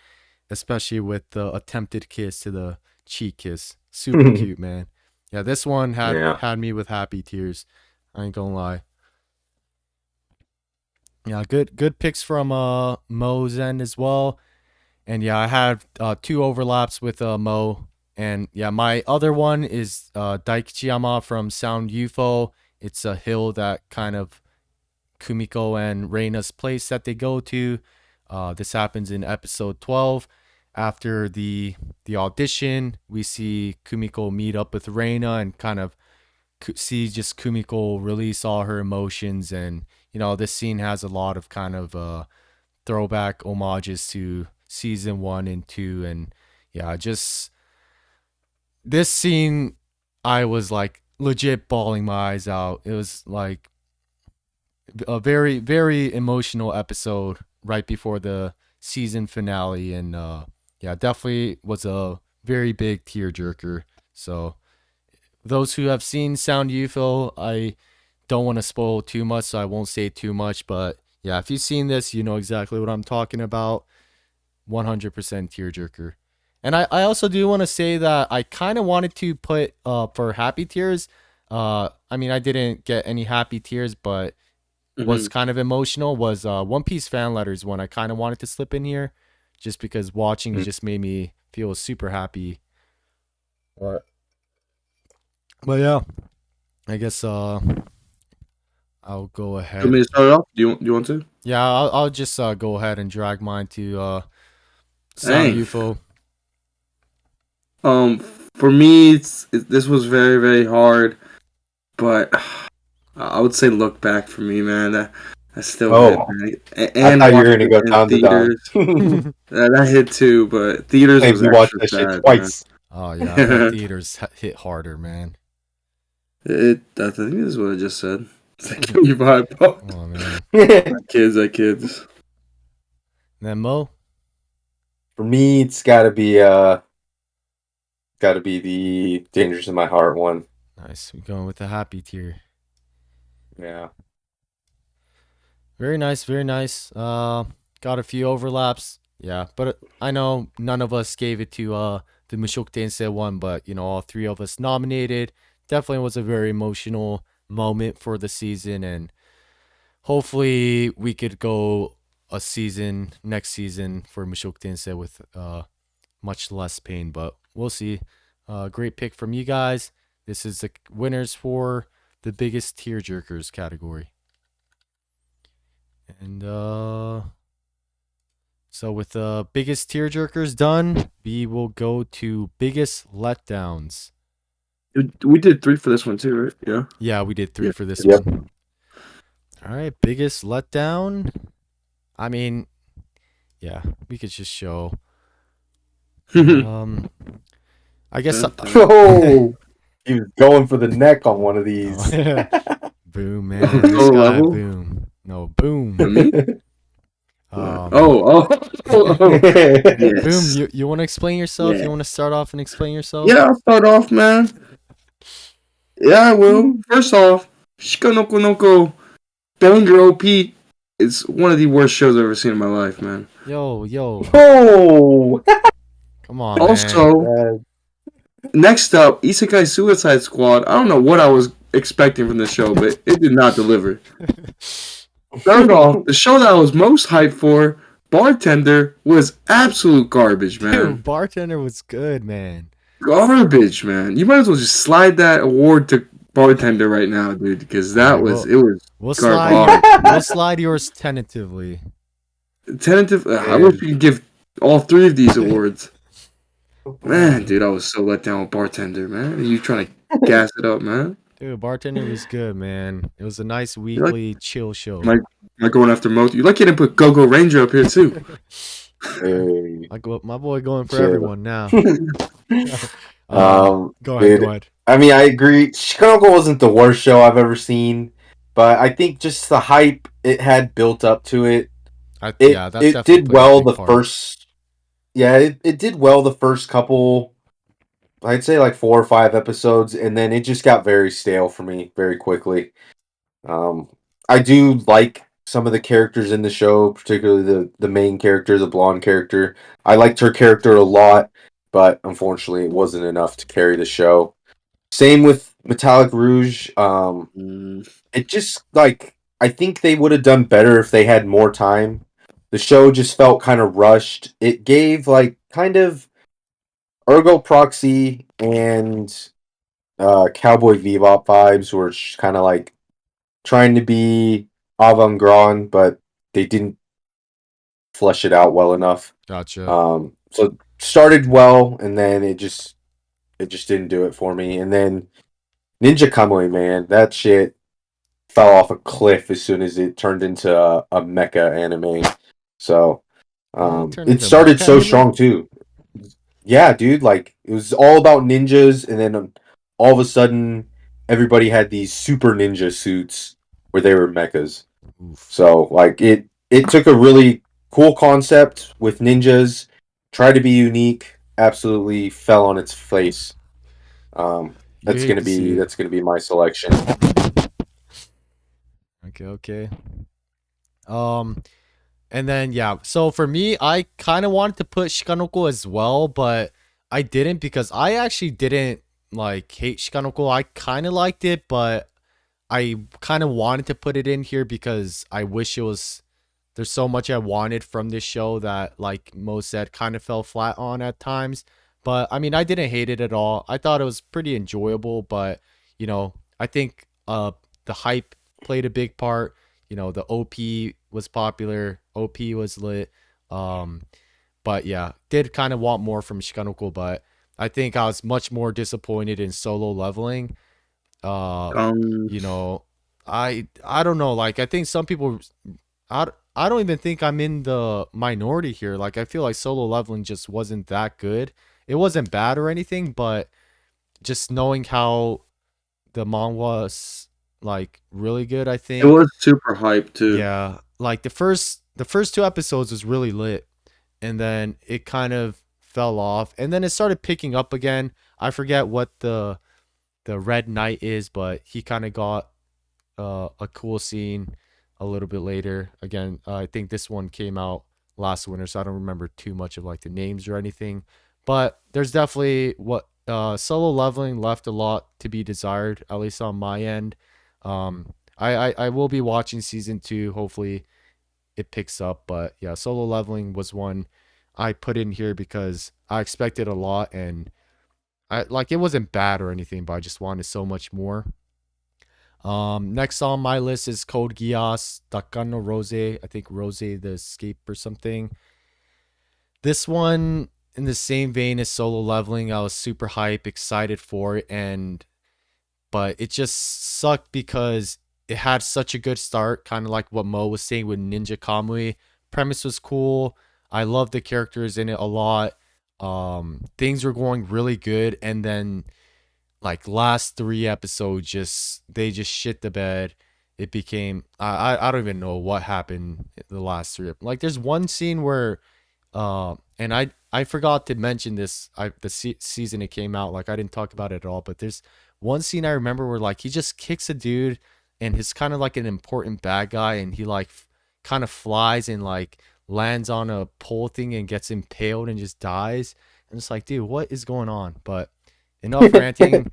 S1: especially with the attempted kiss to the cheek kiss. Super cute, man. Yeah, this one had
S3: Yeah.
S1: had me with happy tears. I ain't gonna lie. Yeah, good picks from Mo's end as well. And yeah, I had two overlaps with Mo. And yeah, my other one is Daikichiyama from Sound UFO. It's a hill that kind of Kumiko and Reina's place that they go to. This happens in episode 12. After the audition, we see Kumiko meet up with Reina and kind of see just Kumiko release all her emotions. And this scene has a lot of kind of throwback homages to season 1 and 2. And yeah, just this scene, I was like legit bawling my eyes out. It was like a very very emotional episode right before the season finale. And yeah, definitely was a very big tearjerker. So those who have seen Sound UFO, I don't want to spoil too much, so I won't say too much. But yeah, if you've seen this, you know exactly what I'm talking about. 100% tearjerker. And I also do want to say that I kind of wanted to put for happy tears. I mean, I didn't get any happy tears, but was
S2: Hmm.
S1: kind of emotional was One Piece fan letters one. I kind of wanted to slip in here just because watching it just made me feel super happy.
S3: What?
S1: But yeah, I guess I'll go
S2: You want
S1: ahead.
S2: me to start it off? Do you want to?
S1: Yeah, I'll just go ahead and drag mine to Sound
S2: Dang.
S1: UFO.
S2: Um, for me, this was very, very hard, but I would say look back for me, man. That still hit,
S3: Oh,
S2: man.
S3: I
S2: And
S3: thought you were
S2: watching
S3: gonna
S2: it
S3: go
S2: in
S3: down to down.
S2: theaters, that hit too. But theaters
S3: Made
S2: was
S3: me watch
S2: extra
S3: that shit
S2: sad, man.
S3: twice.
S1: Oh yeah, I bet theaters hit harder, man.
S2: I think this is what I just said. It's like, give me vibe. Oh,
S1: Oh man.
S2: that kids.
S1: And then Mo.
S3: For me, it's gotta be the Dangers in My Heart one.
S1: Nice. We're going with the happy tier.
S3: Yeah.
S1: Very nice, very nice. Got a few overlaps. Yeah, but I know none of us gave it to the Mushoku Tensei one, but all three of us nominated. Definitely was a very emotional moment for the season, and hopefully we could go a season next season for Mushoku Tensei with much less pain, but we'll see. Great pick from you guys. This is the winners for the biggest tearjerkers category. And so with the biggest tearjerkers done, we will go to biggest letdowns.
S2: We did 3 for this one too, right? Yeah.
S1: Yeah, we did 3
S2: Yeah.
S1: for this
S3: Yep.
S1: one. All right, biggest letdown. I mean, yeah, we could just show. Um, I guess.
S3: Oh, he was going for the neck on one of these.
S1: Oh, boom, man. This
S2: Total
S1: guy,
S2: level.
S1: boom. No, boom.
S2: Me?
S1: Um,
S2: Oh.
S1: boom.
S2: Yes.
S1: You want to explain yourself?
S2: Yeah.
S1: You want to start off and explain yourself?
S2: Yeah, I'll start off, man. Yeah, I will. First off, Shikanoko Noko Banger OP is one of the worst shows I've ever seen in my life, man.
S1: Yo.
S3: Oh,
S1: Come on, man.
S2: Also, next up, Isekai Suicide Squad. I don't know what I was expecting from the show, but it did not deliver. Third off, the show that I was most hyped for, Bartender, was absolute garbage, man.
S1: Dude, Bartender was good, man.
S2: Garbage, man. You might as well just slide that award to Bartender right now, dude, because
S1: All right,
S2: it was
S1: we'll
S2: garbage.
S1: slide yours tentatively.
S2: Tentative. I wish we could give all 3 of these awards. Man, dude, I was so let down with Bartender, man. You trying to gas it up, man?
S1: Dude, Bartender was good, man. It was a nice
S2: You like
S1: weekly chill show.
S2: am I going after Mo? You like you didn't put Go Go Ranger up here too?
S3: hey,
S1: My boy going for
S3: chill.
S1: everyone now. Go
S3: dude,
S1: ahead.
S3: I mean, I agree. Chicago wasn't the worst show I've ever seen, but I think just the hype it had built up to it.
S1: Yeah, that
S3: It
S1: definitely
S3: did
S1: played a
S3: well
S1: big
S3: the
S1: part.
S3: first. Yeah, it did well the first couple. I'd say like 4 or 5 episodes, and then it just got very stale for me very quickly. Um, I do like some of the characters in the show, particularly the main character, the blonde character. I liked her character a lot, but unfortunately, it wasn't enough to carry the show. Same with Metallic Rouge.
S2: Mm,
S3: It just like I think they would have done better if they had more time. The show just felt kind of rushed. It gave like kind of Ergo Proxy and Cowboy Bebop vibes, where it's kind of like trying to be avant-garde, but they didn't flesh it out well enough.
S1: Gotcha.
S3: So it started well, and then it just didn't do it for me. And then Ninja Kamui, man, that shit fell off a cliff as soon as it turned into a mecha anime. So
S1: It turned
S3: it
S1: into a
S3: started
S1: mecha
S3: so
S1: anime?
S3: strong too. Yeah, dude, like it was all about ninjas, and then all of a sudden, everybody had these super ninja suits where they were mechas.
S1: Oof.
S3: So like it took a really cool concept with ninjas, tried to be unique, absolutely fell on its face.
S1: You hate to see it.
S3: That's gonna be my selection.
S1: Okay. Um, and then yeah, so for me, I kind of wanted to put Shikanoko as well, but I didn't because I actually didn't like hate Shikanoko. I kind of liked it, but I kind of wanted to put it in here because I wish it was. There's so much I wanted from this show that, like Mo said, kind of fell flat on at times. But I mean, I didn't hate it at all. I thought it was pretty enjoyable, but I think the hype played a big part. The OP was popular, OP was lit. Um, but yeah, did kind of want more from Shikanoko, but I think I was much more disappointed in solo leveling. Uh,
S2: um,
S1: you know, I don't know. Like I think some people, I don't even think I'm in the minority here. Like I feel like solo leveling just wasn't that good. It wasn't bad or anything, but just knowing how the manga was like really good, I
S2: it
S1: think.
S2: was super hype too.
S1: Yeah, like the first two episodes was really lit, and then it kind of fell off, and then it started picking up again. I forget what the Red Knight is, but he kind of got a cool scene a little bit later. Again, I think this one came out last winter, so I don't remember too much of like the names or anything. But there's definitely what Solo Leveling left a lot to be desired, at least on my end. I will be watching season two. Hopefully, it picks up. But yeah, Solo Leveling was one I put in here because I expected a lot, and I like it wasn't bad or anything, but I just wanted so much more. Next on my list is Code Geass, Takano Rose. I think Rose the Escape or something. This one, in the same vein as Solo Leveling, I was super hype, excited for it, and but it just sucked because it had such a good start, kind of like what Mo was saying with Ninja Kamui. Premise was cool. I loved the characters in it a lot. Things were going really good, and then like last three episodes, just they just shit the bed. It became I don't even know what happened the last three. Like there's one scene where and I forgot to mention this. Season it came out, like I didn't talk about it at all. But there's one scene I remember where like he just kicks a dude, and he's kind of like an important bad guy, and he like kind of flies and like lands on a pole thing and gets impaled and just dies. And it's like, dude, what is going on? But enough ranting.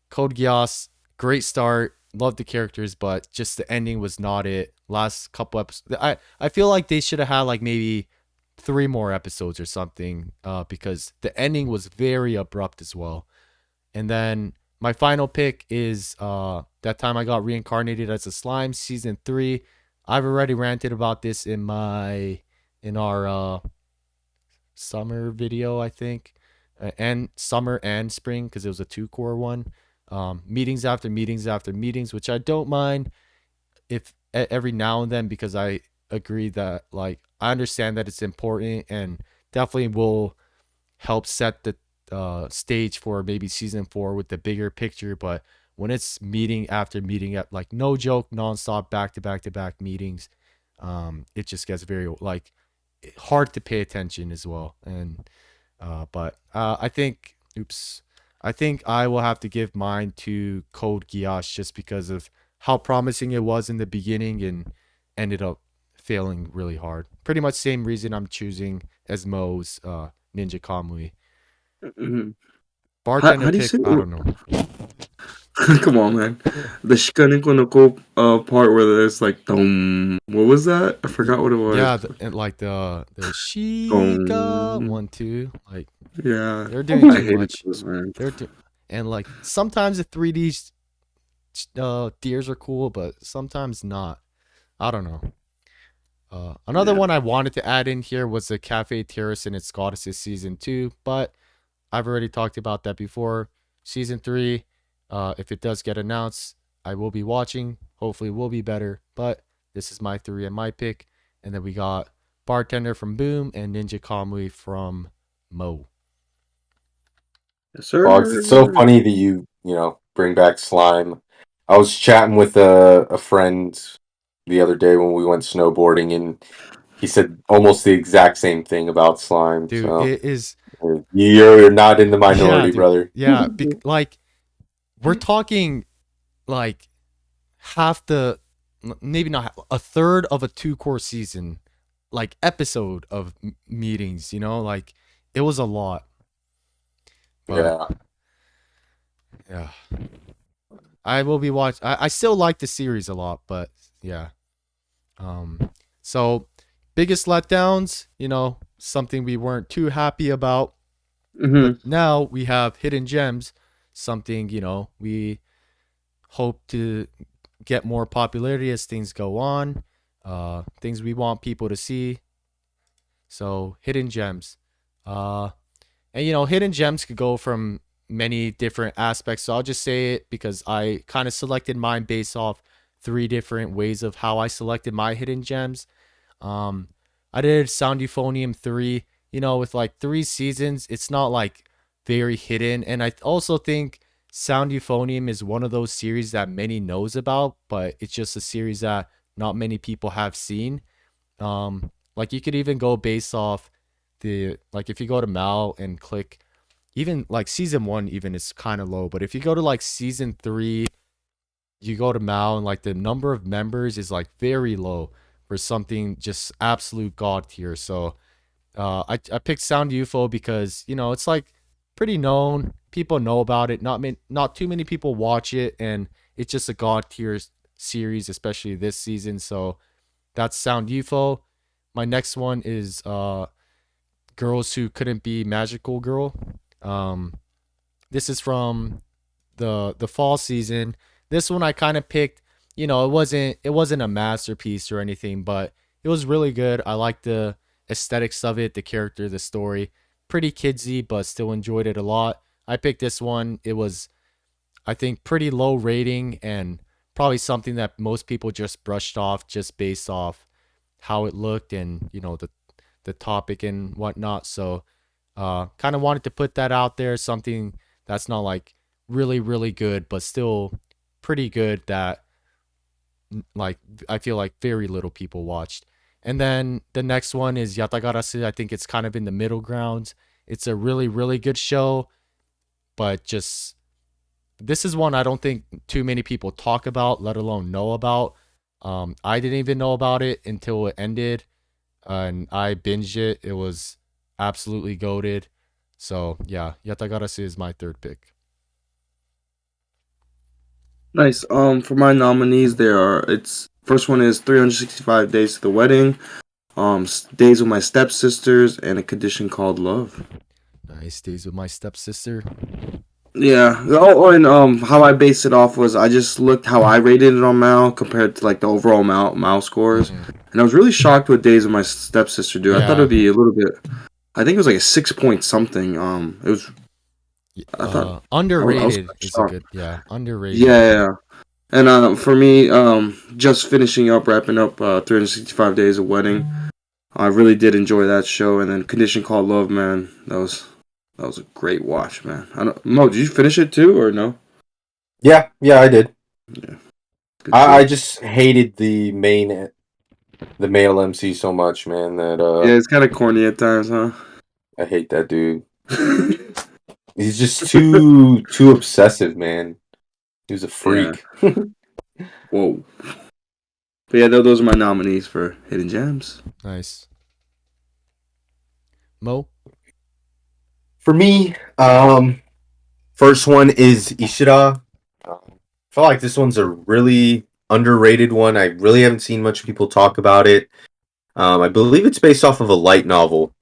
S1: Code Geass, great start. Loved the characters, but just the ending was not it. Last couple episodes, I feel like they should have had like maybe three more episodes or something, because the ending was very abrupt as well. And then my final pick is that time I got reincarnated as a slime, season three. I've already ranted about this in our summer video, I think, and summer and spring because it was a two core one. Meetings after meetings after meetings, which I don't mind if every now and then because I agree that like I understand that it's important and definitely will help set the stage for maybe season four with the bigger picture. But when it's meeting after meeting at like no joke, nonstop, back to back to back meetings, it just gets very like hard to pay attention as well. And but I think, oops, I think I will have to give mine to Code Geass just because of how promising it was in the beginning and ended up failing really hard. Pretty much same reason I'm choosing as Mo's Ninja Kamui.
S2: Mhm. How
S1: Bartender
S2: do you
S1: pick,
S2: say
S1: I don't know.
S2: Come on, man. The Shikaneko no Ko part where there's like what was that? I forgot what it was.
S1: Yeah, and like the Shiga
S2: Dong.
S1: 1 2, like
S2: Yeah.
S1: they're doing
S2: I
S1: too
S2: hated
S1: much.
S2: those, man.
S1: They're do- and like sometimes the 3D deers are cool, but sometimes not. I don't know. Another
S2: Yeah.
S1: one I wanted to add in here was the Cafe Terrace and its Goddesses season two, but I've already talked about that before. Season three, if it does get announced, I will be watching. Hopefully, it will be better. But this is my three and my pick. And then we got Bartender from Boom and Ninja Kamui from Mo.
S2: Yes,
S3: Boggs, it's so
S2: sir.
S3: funny that you know, bring back slime. I was chatting with a friend the other day when we went snowboarding, and he said almost the exact same thing about slime.
S1: Dude,
S3: So
S1: it is.
S3: you're not in the
S1: Yeah,
S3: minority,
S1: dude.
S3: brother.
S1: Yeah, like we're talking like half the, maybe not a third of a two core season, like episode of meetings. Like it was a lot. But
S3: Yeah.
S1: yeah, I will be watch. I still like the series a lot, but yeah. So biggest letdowns, something we weren't too happy about, but
S2: Mm-hmm.
S1: now we have hidden gems, something we hope to get more popularity as things go on, things we want people to see. So hidden gems, uh, and hidden gems could go from many different aspects. So I'll just say it because I kind of selected mine based off three different ways of how I selected my hidden gems. Um, I did Sound Euphonium 3, with like three seasons. It's not like very hidden. And I also think Sound Euphonium is one of those series that many knows about, but it's just a series that not many people have seen. Like you could even go based off like if you go to Mal and click, even like season one even is kind of low, but if you go to like season three you go to Mao and like the number of members is like very low for something just absolute god tier. So I picked Sound UFO because it's like pretty known. People know about it. Not too many people watch it, and it's just a god tier series, especially this season. So that's Sound UFO. My next one is Girls Who Couldn't Be Magical Girl. Um, this is from the fall season. This one I kind of picked. It wasn't a masterpiece or anything, but it was really good. I liked the aesthetics of it, the character, the story. Pretty kidsy, but still enjoyed it a lot. I picked this one. It was, I think, pretty low rating and probably something that most people just brushed off just based off how it looked and the topic and whatnot. So kind of wanted to put that out there, something that's not like really really good but still pretty good that like I feel like very little people watched. And then the next one is Yatagarasu. I think it's kind of in the middle grounds. It's a really really good show, but just this is one I don't think too many people talk about, let alone know about. I didn't even know about it until it ended, and I binged it. It was absolutely goated. So yeah, Yatagarasu is my third pick.
S2: Nice. For my nominees, there are it's first one is 365 Days to the Wedding, Days with My Stepsisters, and A Condition Called Love.
S1: Nice Days with My Stepsister.
S2: Yeah. Oh, and how I based it off was I just looked how I rated it on Mal compared to like the overall Mal scores,
S1: Mhm.
S2: and I was really shocked with Days of My Stepsister do. I thought
S1: Yeah.
S2: it'd be a little bit. I think it was like a 6 point something. It was. I thought I was
S1: Underrated
S2: quite
S1: is a
S2: shocked.
S1: good, yeah, underrated.
S2: Yeah, yeah. And for me, just finishing up, wrapping up 365 Days of Wedding. I really did enjoy that show, and then Condition Called Love, man. That was a great watch, man. I don't Mo, did you finish it too or no?
S3: Yeah, yeah, I did.
S2: Yeah, good
S3: I
S2: show.
S3: just hated the male MC so much, man, that
S2: Yeah, it's kind of corny at times, huh?
S3: I hate that dude. He's just too obsessive, man. He was a
S2: Yeah.
S3: freak.
S2: Whoa. But yeah, those are my nominees for Hidden Gems.
S1: Nice. Mo.
S3: For me, first one is Ishida. I feel like this one's a really underrated one. I really haven't seen much people talk about it. I believe it's based off of a light novel,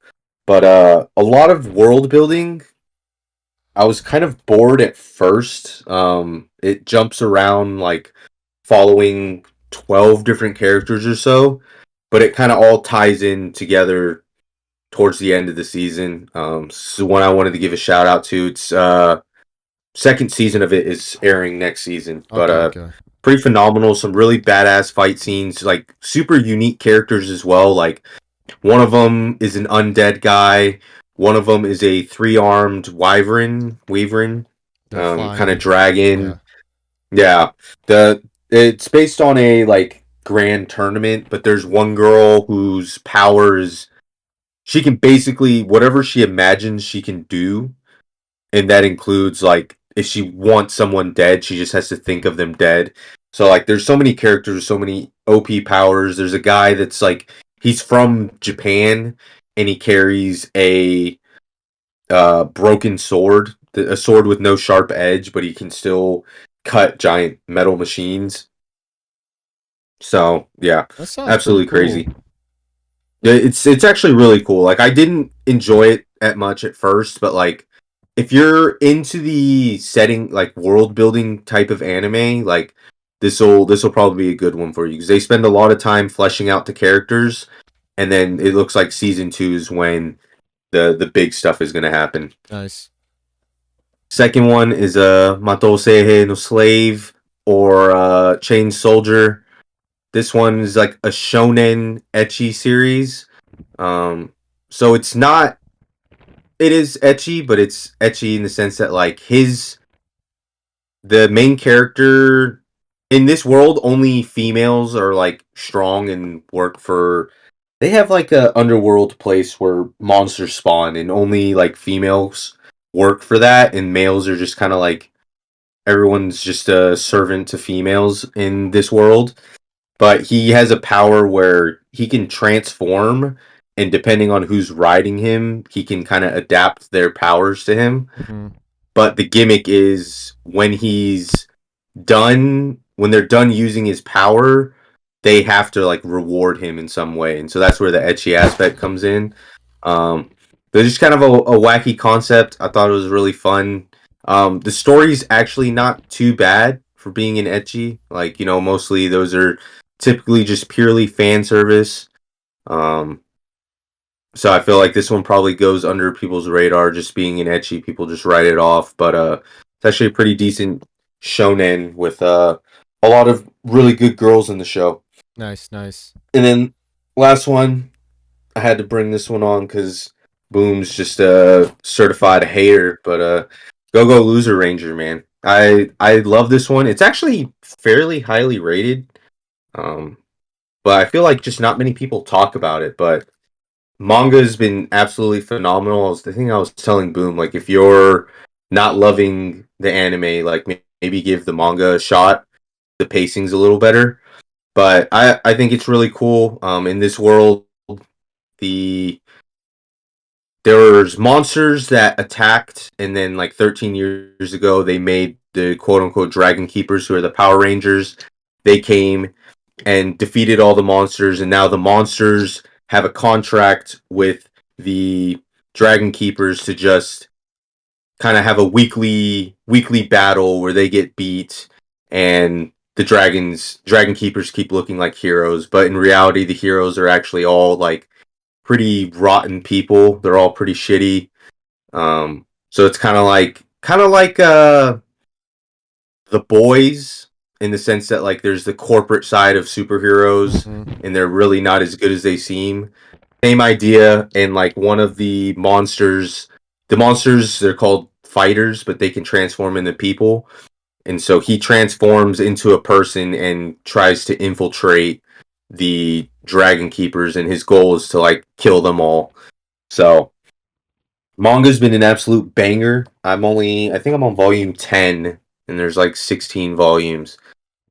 S3: but a lot of world building. I was kind of bored at first. It jumps around like following 12 different characters or so, but it kind of all ties in together towards the end of the season. So one I wanted to give a shout out to. It's second season of it is airing next season, but
S1: Okay, okay.
S3: pretty phenomenal. Some really badass fight scenes, like super unique characters as well. Like one of them is an undead guy. One of them is a three-armed wyvern,
S1: The
S3: kind of
S1: flying, yeah.
S3: dragon. Yeah, the it's based on a like grand tournament, but there's one girl whose powers she can basically whatever she imagines she can do, and that includes like if she wants someone dead, she just has to think of them dead. So like there's so many characters, so many OP powers. There's a guy that's like he's from Japan and he carries a broken sword, a sword with no sharp edge, but he can still cut giant metal machines. So yeah,
S1: That sounds pretty
S3: absolutely
S1: cool.
S3: crazy. Yeah, it's actually really cool. Like I didn't enjoy it at much at first, but like if you're into the setting like world building type of anime, like this will probably be a good one for you because they spend a lot of time fleshing out the characters, and then it looks like season 2 is when the big stuff is gonna happen.
S1: Nice.
S3: Second one is Matou Seihe no Slave or Chain Soldier. This one is like a shonen ecchi series. Um, so it's not. It is ecchi, but it's ecchi in the sense that like the main character in this world, only females are like strong and work for. They have like a underworld place where monsters spawn, and only like females work for that, and males are just kind of like everyone's just a servant to females in this world. But he has a power where he can transform, and depending on who's riding him, he can kind of adapt their powers to him.
S1: Mm-hmm.
S3: But the gimmick is when they're done using his power, they have to like reward him in some way, and so that's where the etchy aspect comes in. um but just kind of a wacky concept. I thought it was really fun. The story's actually not too bad for being an etchy, like, mostly those are typically just purely fan service. um so I feel like this one probably goes under people's radar, just being an etchy. People just write it off, but it's actually a pretty decent shonen with a lot of really good girls in the show.
S1: Nice, nice.
S3: And then last one, I had to bring this one on because Boom's just a certified hater, but Go Loser Ranger, man. I love this one. It's actually fairly highly rated, um, but I feel like just not many people talk about it. But manga has been absolutely phenomenal. The thing I was telling Boom, like, if you're not loving the anime, like, maybe give the manga a shot. The pacing's a little better, but I think it's really cool. In this world, the there's monsters that attacked, and then like 13 years ago, they made the quote unquote Dragon Keepers, who are the Power Rangers. They came and defeated all the monsters, and now the monsters have a contract with the Dragon Keepers to just kind of have a weekly battle where they get beat, and the Dragon Keepers keep looking like heroes, but in reality the heroes are actually all like pretty rotten people. They're all pretty shitty. So it's kind of like the boys, in the sense that like there's the corporate side of superheroes
S1: Mm-hmm.
S3: and they're really not as good as they seem. Same idea, and like one of the monsters, they're called fighters, but they can transform into people. And so he transforms into a person and tries to infiltrate the Dragon Keepers, and his goal is to like kill them all. So manga's been an absolute banger. I think I'm on volume 10, and there's like 16 volumes.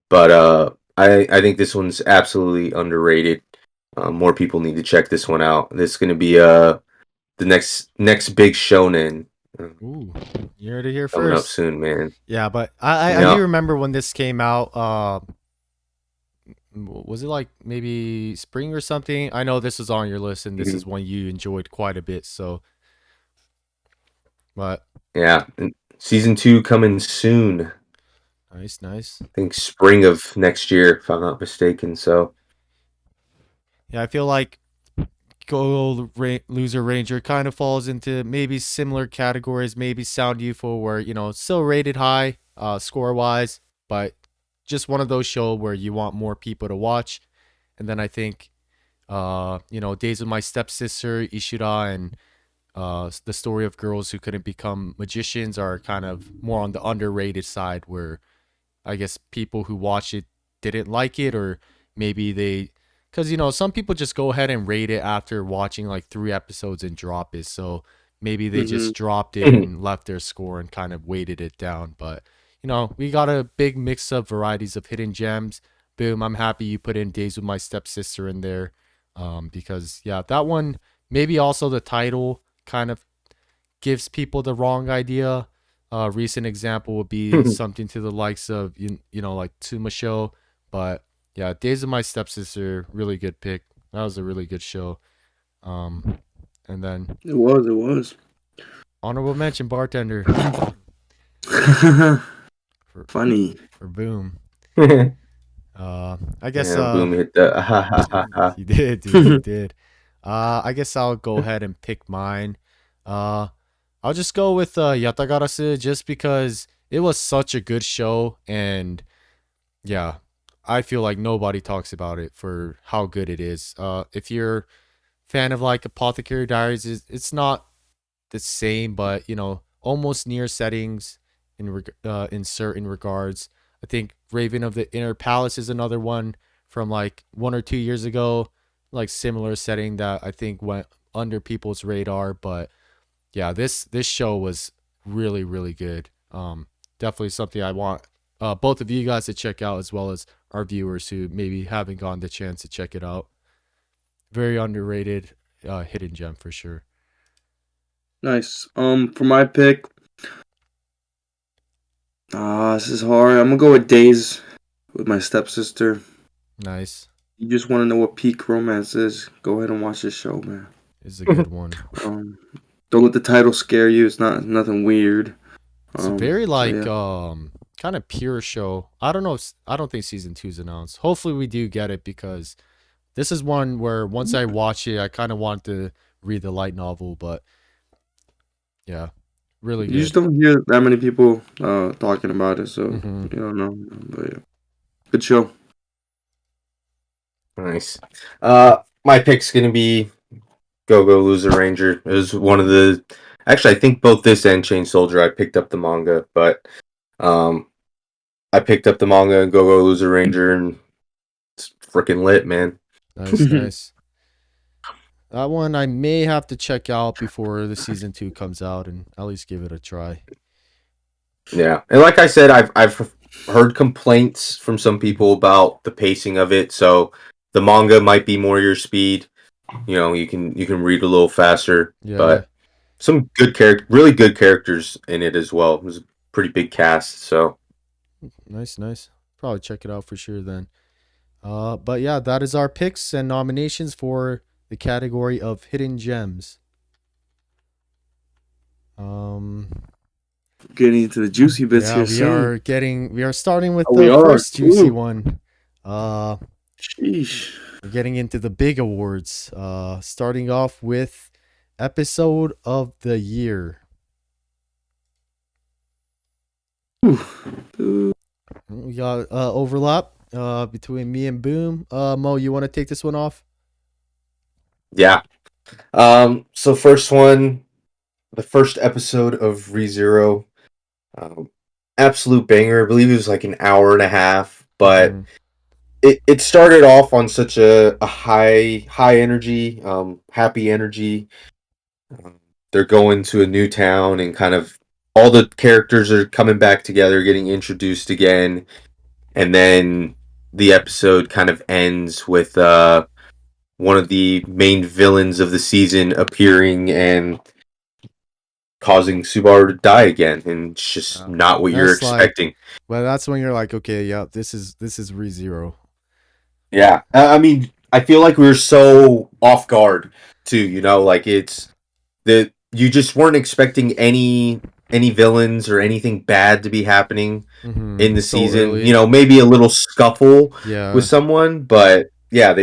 S3: But I think this one's absolutely underrated. More people need to check this one out. This is gonna be the next big shonen, uh,
S1: Ooh, you heard it here
S3: coming up
S1: first.
S3: soon, man.
S1: Yeah, but I do
S3: Yeah.
S1: remember when this came out. Was it like maybe spring or something? I know this was on your list, and this
S3: Mhm.
S1: is one you enjoyed quite a bit. So, but
S3: Yeah. And season 2 coming soon. I
S1: nice, nice.
S3: think spring of next year, if I'm not mistaken. So.
S1: Yeah, I feel like Loser Ranger kind of falls into maybe similar categories, maybe Sound UFO, where still rated high, score wise, but just one of those shows where you want more people to watch. And then I think, Days of My Stepsister, Ishida, and the story of girls who couldn't become magicians are kind of more on the underrated side, where I guess people who watch it didn't like it, or maybe because some people just go ahead and rate it after watching like 3 episodes and drop it. So maybe they
S2: Hmm.
S1: just dropped it and left their score and kind of weighted it down. But we got a big mix of varieties of hidden gems. Boom! I'm happy you put in Days with My Stepsister in there, because yeah, that one maybe also the title kind of gives people the wrong idea. A recent example would be something to the likes of like Tuma Show, but yeah, Days of My Stepsister, really good pick. That was a really good show. Um, and then
S2: It was. It was.
S1: honorable mention Bartender for
S2: Funny.
S1: for Boom. I guess
S3: Yeah, Boom hit the ha ha ha ha.
S1: he did, dude. He did. I guess I'll go ahead and pick mine. Uh, I'll just go with Yatagarasu just because it was such a good show, and yeah, I feel like nobody talks about it for how good it is. If you're a fan of like Apothecary Diaries, it's not the same, but almost near settings in certain regards. I think Raven of the Inner Palace is another one from like 1 or 2 years ago, like similar setting that I think went under people's radar. But yeah, this show was really really good. definitely something I want both of you guys to check out, as well as our viewers who maybe haven't gotten the chance to check it out. Very underrated hidden gem for sure.
S2: Nice. For my pick, this is hard. I'm gonna go with Days with my stepsister.
S1: Nice.
S2: You just want to know what peak romance is? Go ahead and watch this show, man.
S1: Is a good one.
S2: Um, don't let the title scare you. It's nothing weird.
S1: It's a very
S2: So
S1: like
S2: yeah.
S1: kind of pure show. I don't know. I don't think season 2's announced. Hopefully we do get it, because this is one where once I watch it, I kind of want to read the light novel. But yeah, really
S2: You just
S1: good.
S2: don't hear that many people talking about it, so
S1: Hmm.
S2: you don't know. But yeah, good show.
S3: Nice. My pick's gonna be Go Go Loser Ranger. It was one of the. Actually, I think both this and Chain Soldier. I picked up the manga, but um, I picked up the manga and Go Go Loser Ranger, and it's freaking lit, man.
S1: Nice, nice. That one I may have to check out before the season 2 comes out, and at least give it a try.
S3: Yeah, and like I said, I've heard complaints from some people about the pacing of it. So the manga might be more your speed. You can read a little faster,
S1: Yeah,
S3: but some really good characters in it as well. It was a pretty big cast, so
S1: nice, nice. Probably check it out for sure then. But yeah, that is our picks and nominations for the category of hidden gems. Um,
S2: Getting into the juicy bits
S1: yeah,
S2: here soon.
S1: we are starting with
S2: Oh, we
S1: the
S2: are.
S1: first juicy
S2: Ooh,
S1: one. Uh,
S2: sheesh.
S1: we're getting into the big awards. Starting off with episode of the year.
S2: Ooh. Ooh.
S1: We got overlap between me and Boom. Mo, you want to take this one off?
S3: yeah. So first one, the first episode of ReZero, um, absolute banger. I believe it was like an hour and a half, but
S1: Mm-hmm.
S3: it started off on such a high energy, happy energy. They're going to a new town and kind of all the characters are coming back together, getting introduced again, and then the episode kind of ends with one of the main villains of the season appearing and causing Subaru to die again, and it's just not what you're
S1: That's like,
S3: expecting.
S1: well, that's when you're like, okay, yeah, this is ReZero.
S3: Yeah, I mean, I feel like we were so off guard too. Like it's that you just weren't expecting any villains or anything bad to be happening in
S1: Mm-hmm.
S3: the
S1: So
S3: season.
S1: early.
S3: Maybe a little scuffle with
S1: Yeah,
S3: someone, but yeah,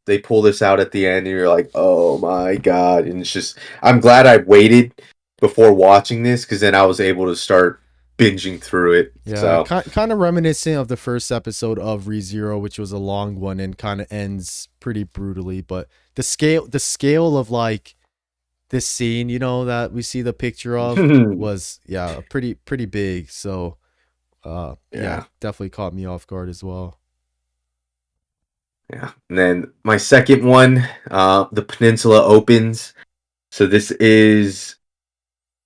S3: they pull this out at the end, and you're like, oh my god! And it's just, I'm glad I waited before watching this because then I was able to start binging through it.
S1: yeah,
S3: So
S1: kind of reminiscent of the first episode of ReZero, which was a long one and kind of ends pretty brutally. But the scale of like this scene, that we see the picture of was, yeah, pretty big. So yeah,
S3: yeah,
S1: definitely caught me off guard as well.
S3: yeah. And then my second one, the peninsula opens. So this is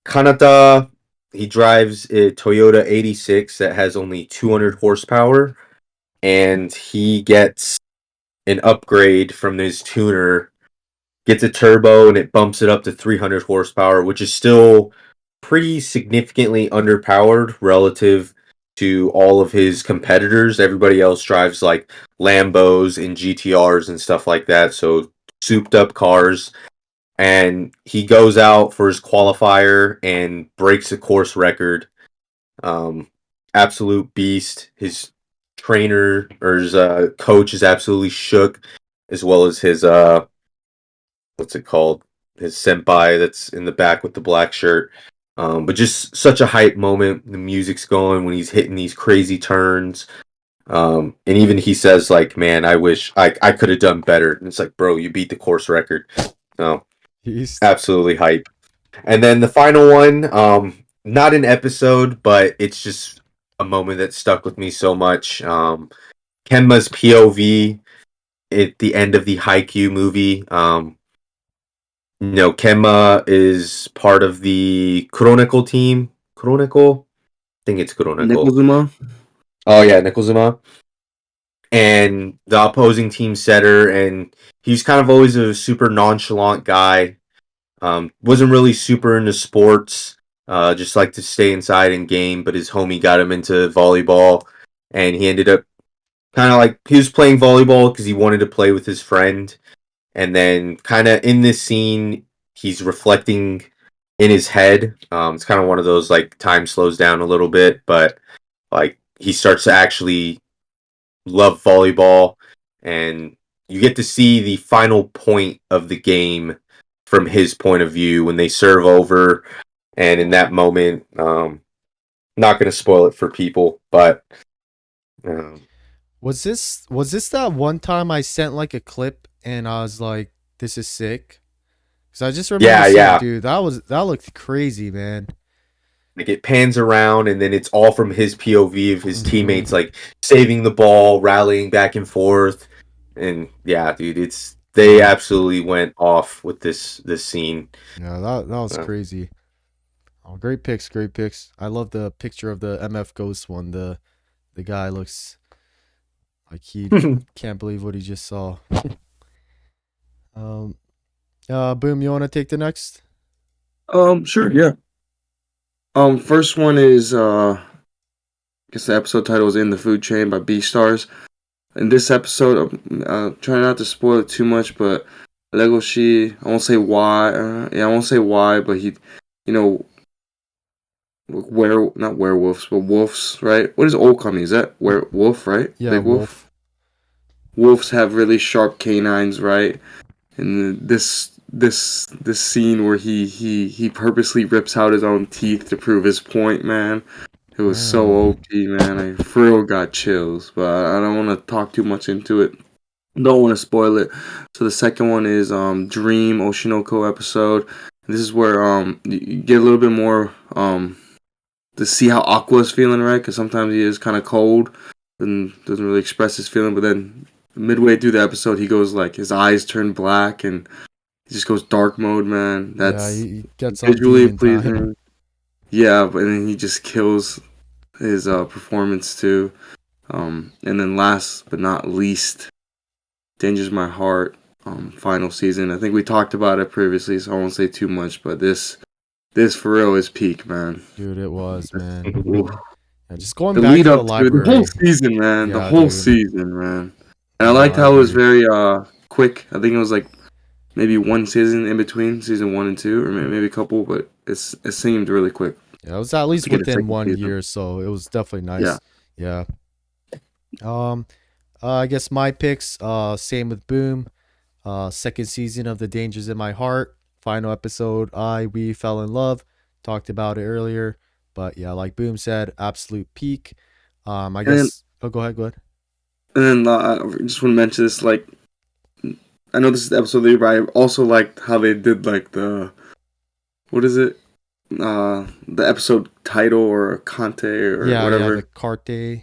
S3: Kanata. He drives a Toyota 86 that has only 200 horsepower, and he gets an upgrade from his tuner, gets a turbo, and it bumps it up to 300 horsepower, which is still pretty significantly underpowered relative to all of his competitors. Everybody else drives like Lambos and GTRs and stuff like that, so souped up cars. And he goes out for his qualifier and breaks a course record. Um, Absolute beast. His trainer or his coach is absolutely shook, as well as his what's it called? His senpai that's in the back with the black shirt. But just such a hype moment. The music's going when he's hitting these crazy turns. And even he says like, "Man, I wish I could have done better." And it's like, bro, you beat the course record. So
S1: East.
S3: absolutely hype. And then the final one, not an episode, but it's just a moment that stuck with me so much. Kenma's POV at the end of the Haikyuu movie. Kenma is part of the Chronicle team. Chronicle? think it's Kuroneko.
S2: Nickelzuma.
S3: Oh yeah, Nickelzuma. And the opposing team setter, and he's kind of always a super nonchalant guy. Wasn't really super into sports. Just like to stay inside and game, but his homie got him into volleyball, and he ended up kind of like he was playing volleyball because he wanted to play with his friend, and then kind of in this scene, he's reflecting in his head. It's kind of one of those like time slows down a little bit, but like he starts to actually love volleyball, and you get to see the final point of the game from his point of view when they serve over, and in that moment, not going to spoil it for people, but um,
S1: Was this that one time I sent like a clip and I was like, "This is sick"? Because I just remember
S3: yeah,
S1: saying,
S3: yeah,
S1: "Dude, that looked crazy, man."
S3: like it pans around, and then it's all from his POV of his
S1: Hmm.
S3: teammates like saving the ball, rallying back and forth, and yeah, dude, it's they
S1: Yeah,
S3: absolutely went off with this scene.
S1: yeah, that was
S3: Uh,
S1: crazy. Oh, great picks, great picks. I love the picture of the MF Ghost one. The guy looks like he can't believe what he just saw. Um, Boom, you want to take the next?
S2: Sure, yeah. First one is I guess the episode title is "In the Food Chain" by Beastars. In this episode, trying not to spoil it too much, but Legoshi, I won't say why. Yeah, I won't say why, but he, you know, not werewolves, but wolves, right? What is Okami? Is that werewolf, right?
S1: Yeah,
S2: Big wolf.
S1: Wolf.
S2: Wolves have really sharp canines, right? And this scene where he purposely rips out his own teeth to prove his point, man. It was so
S1: Damn.
S2: OP, man. I for real got chills, but I don't want to talk too much into it. Don't want to spoil it. So the second one is Dream Oshinoko episode. This is where you get a little bit more to see how Aqua's feeling, right? Because sometimes he is kind of cold and doesn't really express his feeling. But then midway through the episode, he goes like his eyes turn black and he just goes dark mode, man.
S1: Yeah,
S2: That's
S1: he gets on
S2: visually
S1: demon time.
S2: pleasing. Yeah, but then he just kills his performance too. And then last but not least, Danger's My Heart, final season. I think we talked about it previously, so I won't say too much. But this for real is peak, man.
S1: Dude, it was, man.
S2: Oof.
S1: Yeah, just going
S2: The
S1: back
S2: lead
S1: to the
S2: up to the whole
S1: library.
S2: season, man. The
S1: Yeah,
S2: whole
S1: dude.
S2: season, man. And I
S1: Yeah,
S2: liked
S1: I
S2: how it was
S1: agree.
S2: very quick. I think it was like maybe one season in between season one and two, or maybe a couple, but it seemed really quick
S1: Yeah, it was at least
S2: to get a
S1: within
S2: second
S1: one
S2: season.
S1: year, so it was definitely
S2: Yeah.
S1: nice. Yeah. Um, I guess my picks, same with Boom. Second season of The Dangers in My Heart. Final episode, we fell in love. Talked about it earlier. But yeah, like Boom said, absolute peak. I
S2: And then
S1: guess oh go ahead, go ahead.
S2: I just want to mention this. Like, I know this is the episode three, but I also liked how they did like the what is it? The episode title or Conte or
S1: Yeah, yeah, the
S2: whatever.
S1: Carte.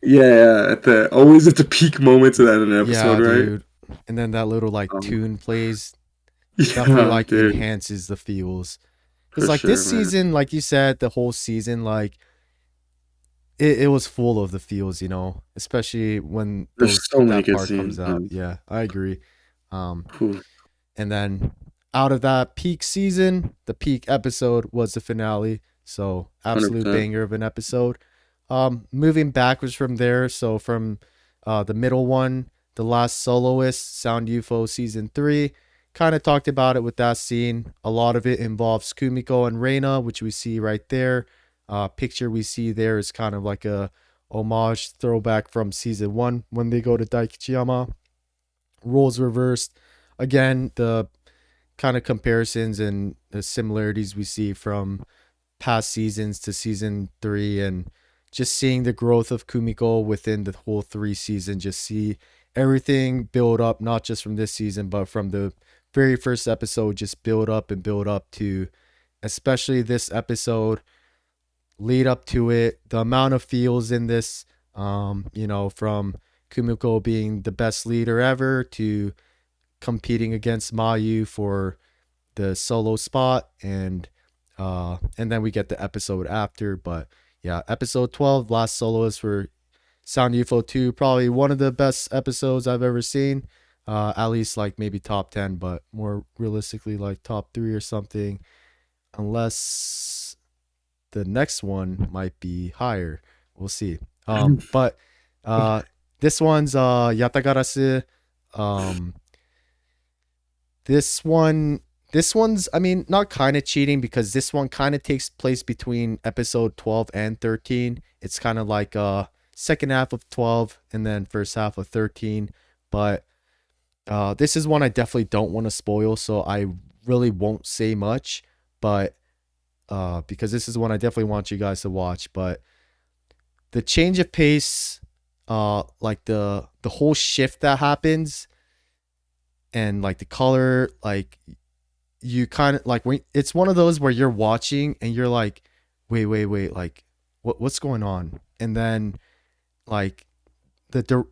S2: Yeah, at the always at the peak moments of that in an episode,
S1: Yeah,
S2: right?
S1: dude. And then that little like
S2: Um,
S1: tune plays definitely
S2: yeah,
S1: like
S2: dude,
S1: enhances the feels. Because
S2: for
S1: like
S2: sure,
S1: this
S2: man.
S1: season, like you said, the whole season, like it was full of the feels, especially when
S2: There's so many
S1: that
S2: good
S1: part
S2: scenes,
S1: comes out.
S2: man.
S1: Yeah, I agree. Um,
S2: Whew,
S1: and then out of that peak season, the peak episode was the finale. So absolute
S2: 100%.
S1: banger of an episode. Moving backwards from there, so from the middle one, the last soloist, Sound UFO season 3, kind of talked about it with that scene. A lot of it involves Kumiko and Reina, which we see right there. Picture we see there is kind of like a homage throwback from season 1 when they go to Daikichiyama. Roles reversed. Again, the kind of comparisons and the similarities we see from past seasons to season 3, and just seeing the growth of Kumiko within the whole 3 season, just see everything build up, not just from this season but from the very first episode, just build up and build up to especially this episode, lead up to it, the amount of feels in this, from Kumiko being the best leader ever to competing against Mayu for the solo spot, and then we get the episode after. But yeah, episode 12, Last Soloist for Sound UFO 2, probably one of the best episodes I've ever seen. At least like maybe top 10, but more realistically like top 3 or something, unless the next one might be higher. We'll see. But this one's Yatagarasu. Um, this one, this one's, I mean, not kind of cheating because this one kind of takes place between episode 12 and 13. It's kind of like second half of 12 and then first half of 13. But this is one I definitely don't want to spoil, so I really won't say much. But because this is one I definitely want you guys to watch. But the change of pace, like the whole shift that happens, and like the color, like you kind of like when it's one of those where you're watching and you're like, wait, like what's going on? And then like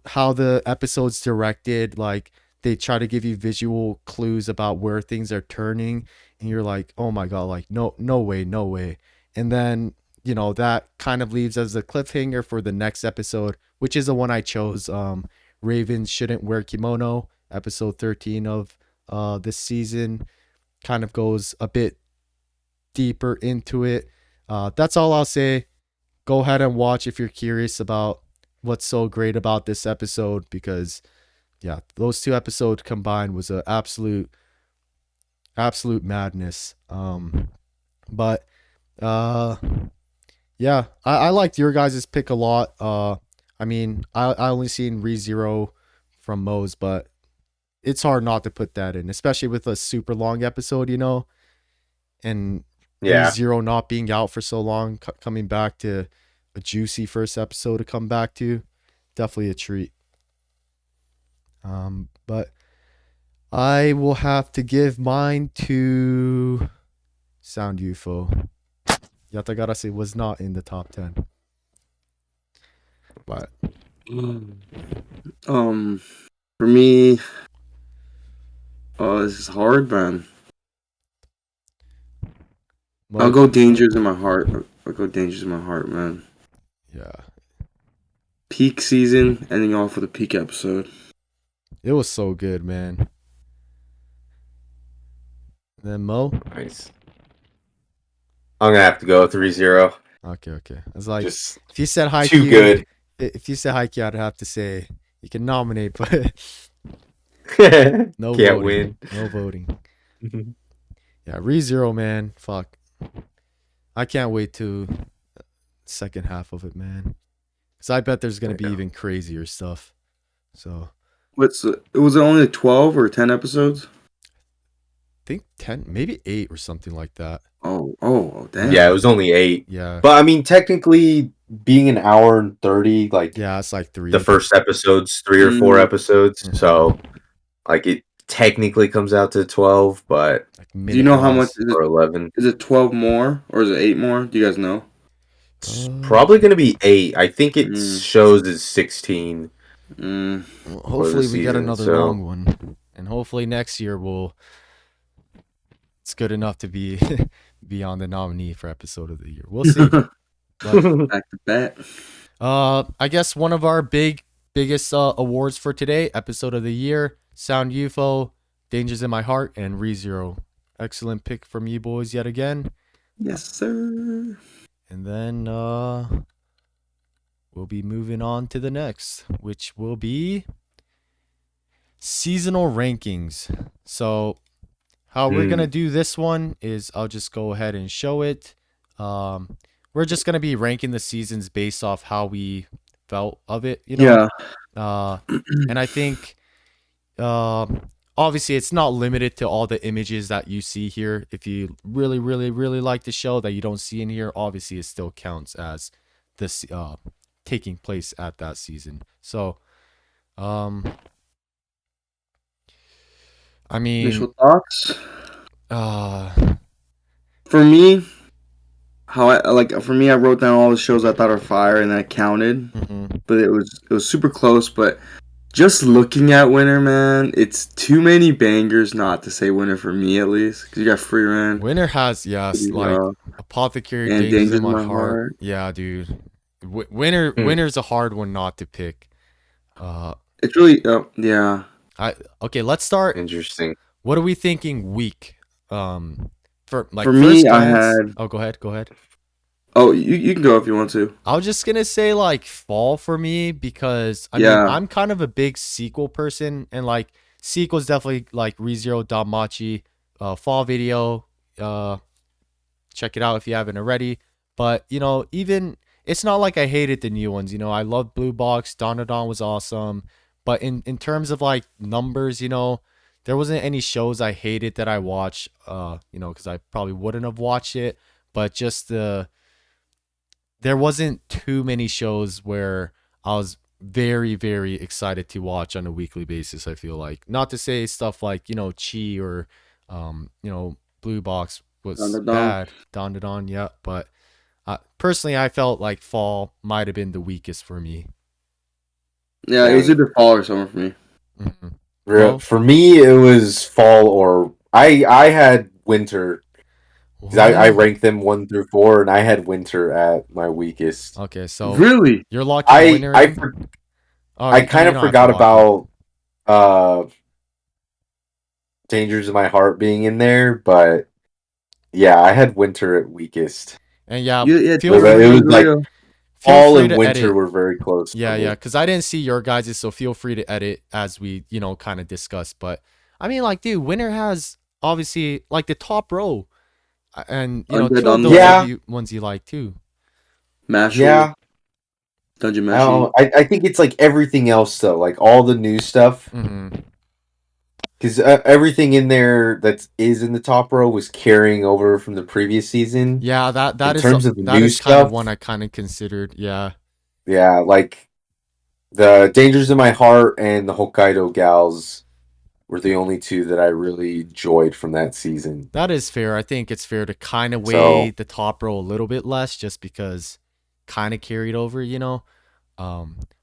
S1: how the episode's directed, like they try to give you visual clues about where things are turning, and you're like, oh my god, like no way. And then that kind of leaves as a cliffhanger for the next episode, which is the one I chose. Ravens shouldn't wear kimono, episode 13 of this season, kind of goes a bit deeper into it. That's all I'll say. Go ahead and watch if you're curious about what's so great about this episode, because yeah, those two episodes combined was a absolute madness. But yeah, I liked your guys' pick a lot. I mean, I only seen ReZero from Moe's, but it's hard not to put that in, especially with a super long episode, and
S3: Yeah.
S1: ReZero not being out for so long, coming back to a juicy first episode to come back to. Definitely a treat. But I will have to give mine to Sound UFO. Yatagarase was not in the top 10. But
S2: For me, this is hard, man. I'll go Dangers in My Heart. I'll go Dangers in My Heart, man.
S1: Yeah.
S2: Peak season, ending off with a peak episode.
S1: It was so good, man. And then Mo?
S3: Nice. I'm gonna have to go with ReZero.
S1: Okay. It's like,
S3: Just
S1: if you said Haikyuu,
S3: too good.
S1: If you said Haikyuu, I'd have to say you can nominate, but no
S3: Can't
S1: voting.
S3: win.
S1: No voting. Yeah, ReZero, man. Fuck. I can't wait to second half of it, man. Because I bet there's going to be even crazier stuff. So.
S2: Was it only 12 or 10 episodes?
S1: I think 10, maybe 8 or something like that.
S2: Oh, damn.
S3: Yeah, it was only 8.
S1: Yeah.
S3: But I mean, technically, being an hour and 30, like,
S1: yeah, it's like 3.
S3: The first episode's 3 or 4 episodes.
S1: Mhm.
S3: So, like, it technically comes out to 12, but.
S1: Like
S2: do you know how much is it?
S3: Or 11.
S2: Is it 12 more or is it 8 more? Do you guys know?
S3: It's probably going to be 8. I think it shows as 16.
S1: Well, hopefully we get another long one. And hopefully next year it's good enough to be on the nominee for episode of the year. We'll see. But,
S2: back to back.
S1: I guess one of our biggest awards for today, episode of the year, Sound UFO, Dangers in My Heart, and ReZero. Excellent pick from you boys yet again.
S2: Yes, sir.
S1: And then we'll be moving on to the next, which will be seasonal rankings. So how we're going to do this one is I'll just go ahead and show it. We're just going to be ranking the seasons based off how we felt of it,
S2: Yeah.
S1: And I think obviously it's not limited to all the images that you see here. If you really like the show that you don't see in here, obviously it still counts as this taking place at that season. So I mean,
S2: initial thoughts.
S1: For
S2: me, I wrote down all the shows I thought are fire and I counted, but it was super close. But just looking at winter, man, it's too many bangers not to say winter for me at least. Cause you got Free Run,
S1: Winter has, yes, like Apothecary,
S2: and
S1: Dangers in
S2: Dangers in
S1: My
S2: My
S1: Heart.
S2: Heart.
S1: Yeah, dude. Winter,
S3: Hmm,
S1: winter's a hard one not to pick. Uh,
S2: It's really, yeah.
S1: I okay. Let's start.
S3: interesting.
S1: What are we thinking? Week. For
S2: For
S1: like first
S2: me, I
S1: glance.
S2: had.
S1: Oh, go ahead. Go ahead.
S2: Oh, you can go if you want to.
S1: I was just gonna say like fall for me because I mean
S2: Yeah,
S1: I'm kind of a big sequel person and like sequels definitely like ReZero Danmachi, fall video. Uh, check it out if you haven't already. But you know, even it's not like I hated the new ones. You know, I love Blue Box. Don was awesome. But in terms of like numbers, you know, there wasn't any shows I hated that I watched. You know, because I probably wouldn't have watched it. But just there wasn't too many shows where I was very, very excited to watch on a weekly basis. I feel like not to say stuff like you know Chi or you know Blue Box was
S2: Don.
S1: bad, Don, yeah. But personally, I felt like Fall might have been the weakest for me.
S2: Yeah, it was
S3: Dang.
S2: either fall or summer for me.
S1: Hmm. Mo,
S3: For me, it was fall or I had winter because I
S1: what?
S3: ranked them 1 through 4, and I had winter at my weakest.
S1: Okay, so
S2: Really?
S1: you're locking
S3: I
S1: winner
S3: I
S1: in.
S3: for,
S1: Oh,
S3: I
S1: you
S3: kind of
S1: don't have to
S3: forgot
S1: lock it.
S3: about uh Dangers in My Heart being in there, but yeah, I had winter at weakest.
S1: And yeah,
S2: Yeah,
S1: feel
S3: But it
S1: free,
S3: was like
S1: feel
S3: fall
S1: free
S3: and
S1: to
S3: winter
S1: edit.
S3: were very close for
S1: Yeah, yeah,
S3: me.
S1: because I didn't see your guys's, so feel free to edit as we, you know, kind of discuss. But I mean, like, dude, Winter has obviously like the top row, and you know,
S2: Undead
S1: two of those are
S3: Yeah,
S2: Unluck,
S1: the ones you like too.
S2: Mashle,
S3: yeah.
S2: Dungeon
S3: I don't know.
S2: Meshi.
S3: I think it's like everything else though, like all the new stuff.
S1: Hmm.
S3: Because everything in there that is in the top row was carrying over from the previous season.
S1: Yeah, that
S3: In
S1: that is
S3: terms of the
S1: that
S3: new
S1: is kind of one
S3: stuff,
S1: I kind of considered. Yeah,
S3: yeah, like the Dangers in My Heart and the Hokkaido Gals were the only two that I really enjoyed from that season.
S1: that is fair. I think it's fair to kind of weigh
S3: So
S1: the top row a little bit less, just because kind of carried over, you know.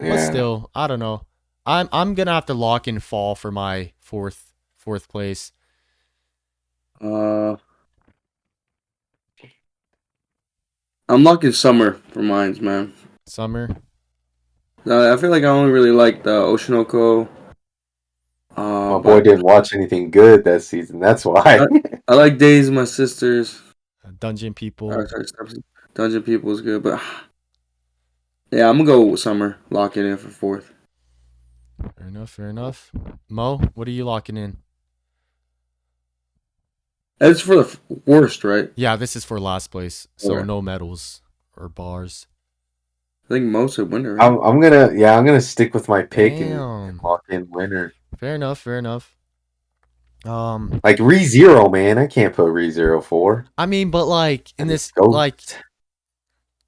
S1: But
S3: yeah,
S1: still, I don't know. I'm gonna have to lock in fall for my fourth place.
S2: Uh, I'm locking summer for mines, man.
S1: Summer.
S2: I feel like I only really like the Oshinoko.
S3: my boy
S2: But
S3: didn't watch anything good that season. That's why.
S2: I, I like Days of My Sisters.
S1: Dungeon People.
S2: Sorry, Dungeon People is good, but yeah, I'm gonna go with summer. Lock it in for fourth.
S1: Fair enough. Fair enough. Mo, what are you locking in?
S2: That's for the worst, right?
S1: Yeah, this is for last place, so
S2: Okay.
S1: no medals or bars.
S2: I think most of winter, right?
S3: I'm gonna stick with my pick and
S1: Damn.
S3: lock in winner.
S1: Fair enough. Fair enough.
S3: Like ReZero, man, I can't put ReZero 4.
S1: I mean, but like in
S3: And the
S1: this,
S3: Ghost.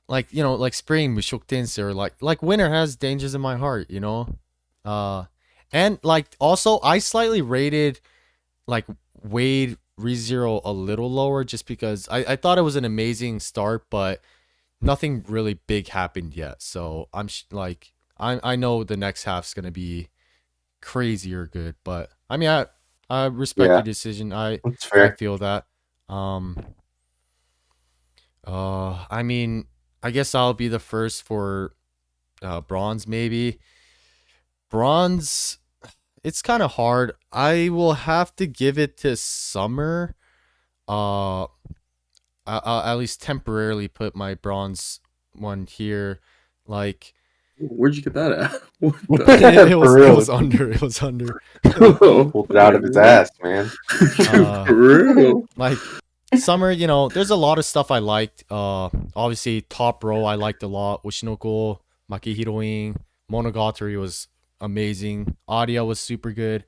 S1: like you know, like spring Mushuktense or like winter has dangers in my heart, you know. Uh, and like also I slightly rated like Wade ReZero a little lower just because I thought it was an amazing start, but nothing really big happened yet. So like I know the next half's gonna be crazy or good, but I mean I respect
S3: Yeah,
S1: your decision.
S3: that's
S1: I
S3: fair.
S1: feel that. Um. I mean, I guess I'll be the first for bronze maybe. Bronze, it's kind of hard. I will have to give it to Summer. Uh, I'll at least temporarily put my bronze one here. Like
S2: Where'd you get that at? What
S1: it
S3: For
S1: was
S3: real,
S1: it was under.
S2: the?
S3: pulled it out of his ass, man.
S1: uh
S2: For real?
S1: like Summer, you know, there's a lot of stuff I liked. Obviously top row I liked a lot. Ushinoko, Makihiroin, Monogatari was amazing. Audio was super good.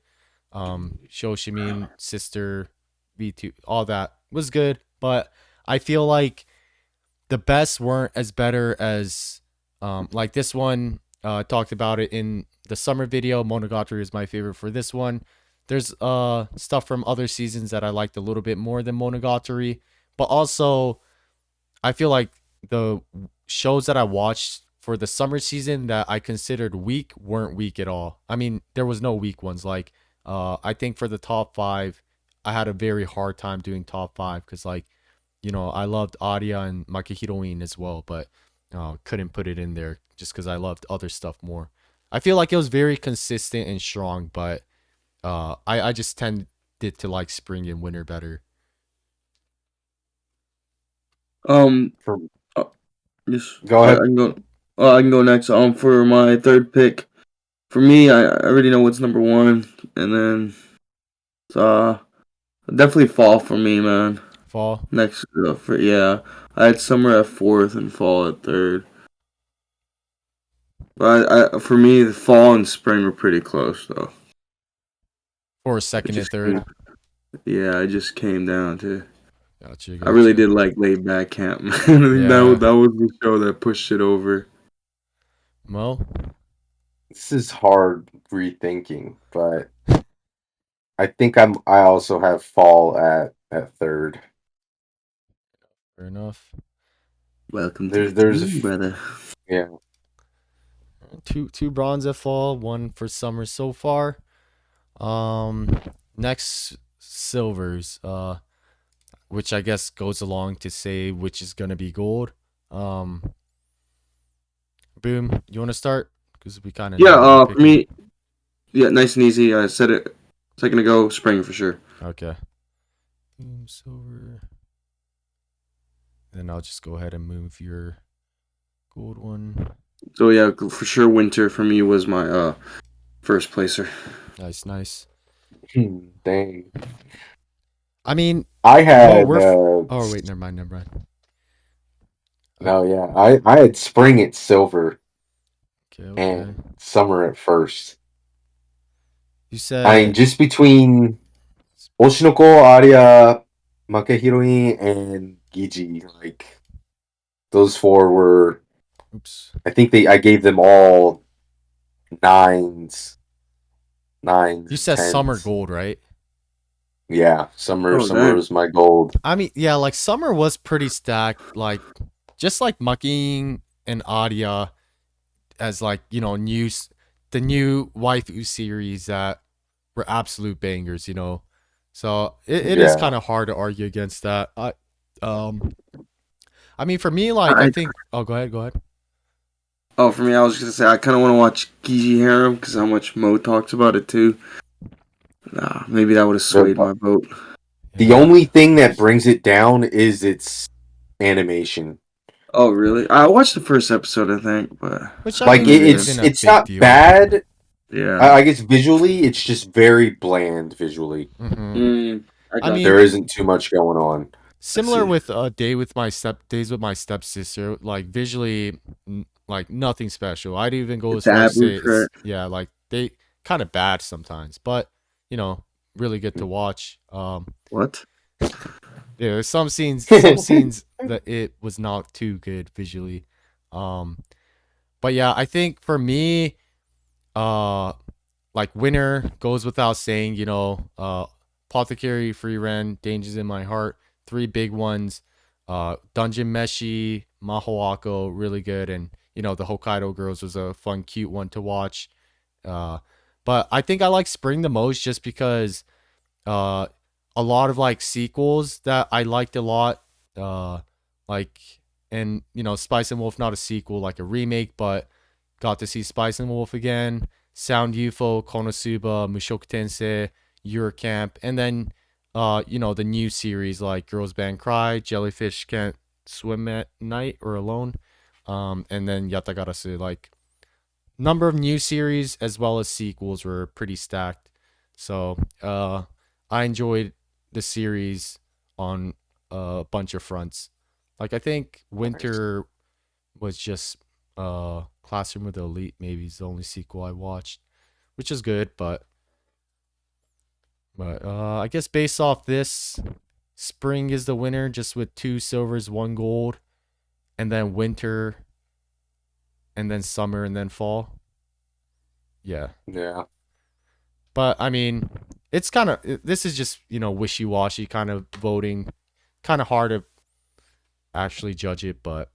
S1: Shoshimin, Sister, V2, all that was good. But I feel like the best weren't as better as like this one. Talked about it in the summer video. Monogatari is my favorite for this one. There's stuff from other seasons that I liked a little bit more than Monogatari, but also I feel like the shows that I watched for the summer season that I considered weak weren't weak at all. I mean, there was no weak ones. Like, I think for the top five, I had a very hard time doing top five because, like, I loved Aria and Makihiroin as well, but couldn't put it in there just because I loved other stuff more. I feel like it was very consistent and strong, but I just tended to like spring and winter better.
S2: Um,
S3: For,
S2: uh, yes,
S3: go
S2: I
S3: ahead.
S2: can go. I can go next. For my third pick, for me, I already know what's number one, and then uh, definitely fall for me, man.
S1: Fall.
S2: Next, I had summer at fourth and fall at third. But for me, the fall and spring were pretty close, though.
S1: For
S2: It
S1: second and
S2: just came,
S1: third.
S2: yeah, it just came down to.
S1: Gotcha,
S2: I really
S1: gotcha.
S2: did like Laid Back Camp. Man. I think
S1: Yeah.
S2: that was the show that pushed it over.
S1: Well,
S3: This is hard rethinking, but I think I also have fall at third.
S1: fair enough.
S2: Welcome to the
S3: There's a
S2: team, brother.
S3: yeah.
S1: Two bronze at fall, one for summer so far. Um, Next silvers. Which I guess goes along to say which is gonna be gold. Um, Boom. You want to start? Because we kind of
S2: Yeah,
S1: know what you're
S2: for
S1: picking.
S2: me, yeah, nice and easy. I said it a second ago. Spring for sure.
S1: Okay. Boom, silver. Then I'll just go ahead and move your gold one.
S2: So yeah, for sure. Winter for me was my first placer.
S1: Nice, nice.
S3: Dang.
S1: I mean,
S3: I
S1: well,
S3: had
S1: oh wait, never mind, never mind.
S3: no, yeah. I had spring at silver
S1: Okay, okay.
S3: and summer at first.
S1: You
S3: I mean,
S1: said,
S3: just between Oshinoko, Aria, Makahiroi, and Giji, like those four were.
S1: oops.
S3: I think I gave them all nines,
S1: You
S3: nines,
S1: said summer
S3: tens.
S1: gold, right?
S3: Yeah,
S2: Oh
S3: summer
S2: dang.
S3: was my gold.
S1: I mean, yeah, like summer was pretty stacked. Like, just like Mucking and Adia as like the new waifu series that were absolute bangers. So it is
S3: Yeah,
S1: kind of hard to argue against that. Um, I mean, for me, like I
S2: I
S1: think. Oh, go ahead, go ahead.
S2: Oh, for me, I was just gonna say I kind of want to watch Gigi Harem because how much Mo talks about it too. Nah, maybe that would have
S3: the
S2: swayed my vote.
S3: the
S1: Yeah.
S3: only thing that brings it down is its animation.
S2: Oh, really? I watched the first episode, I think, but
S1: Which I
S2: that
S3: Like
S1: mean
S2: was it.
S1: isn't a
S3: it's
S1: big
S3: not
S1: deal.
S3: bad.
S2: Yeah.
S3: I guess visually, it's just very bland visually.
S1: Hmm.
S2: I
S1: I
S2: got
S1: mean,
S3: There
S2: you.
S3: isn't too much going on.
S2: I
S1: similar
S2: see.
S1: with days with my stepsister. Like visually, like nothing special. I'd even go as
S2: It's
S1: far as to say
S2: average, right?
S1: it's yeah, like they kind of bad sometimes, but you know, really good to watch.
S2: What?
S1: Yeah, there's some scenes that it was not too good visually. Um, but yeah, I think for me, uh, like winter goes without saying. Apothecary, Free Ren, Dangers in My Heart, three big ones. Dungeon Meshi, Mahoako, really good, and the Hokkaido Girls was a fun, cute one to watch. Uh, but I think I like Spring the most just because uh, a lot of like sequels that I liked a lot. Uh, like and Spice and Wolf, not a sequel, like a remake, but got to see Spice and Wolf again. Sound UFO, Konosuba, Mushoku Tensei, Eurocamp, and then the new series like Girls Band Cry, Jellyfish Can't Swim at Night or Alone, and then Yatagarasu. Like number of new series as well as sequels were pretty stacked. So I enjoyed the series on a bunch of fronts. Like I think
S3: Nice.
S1: Winter was just Classroom with the Elite maybe is the only sequel I watched, which is good, but I guess based off this, spring is the winner just with two silvers, one gold, and then winter, and then summer, and then fall. Yeah.
S3: Yeah.
S1: But I mean, it's kind of this is just wishy washy kind of voting, kind of hard to actually judge it. But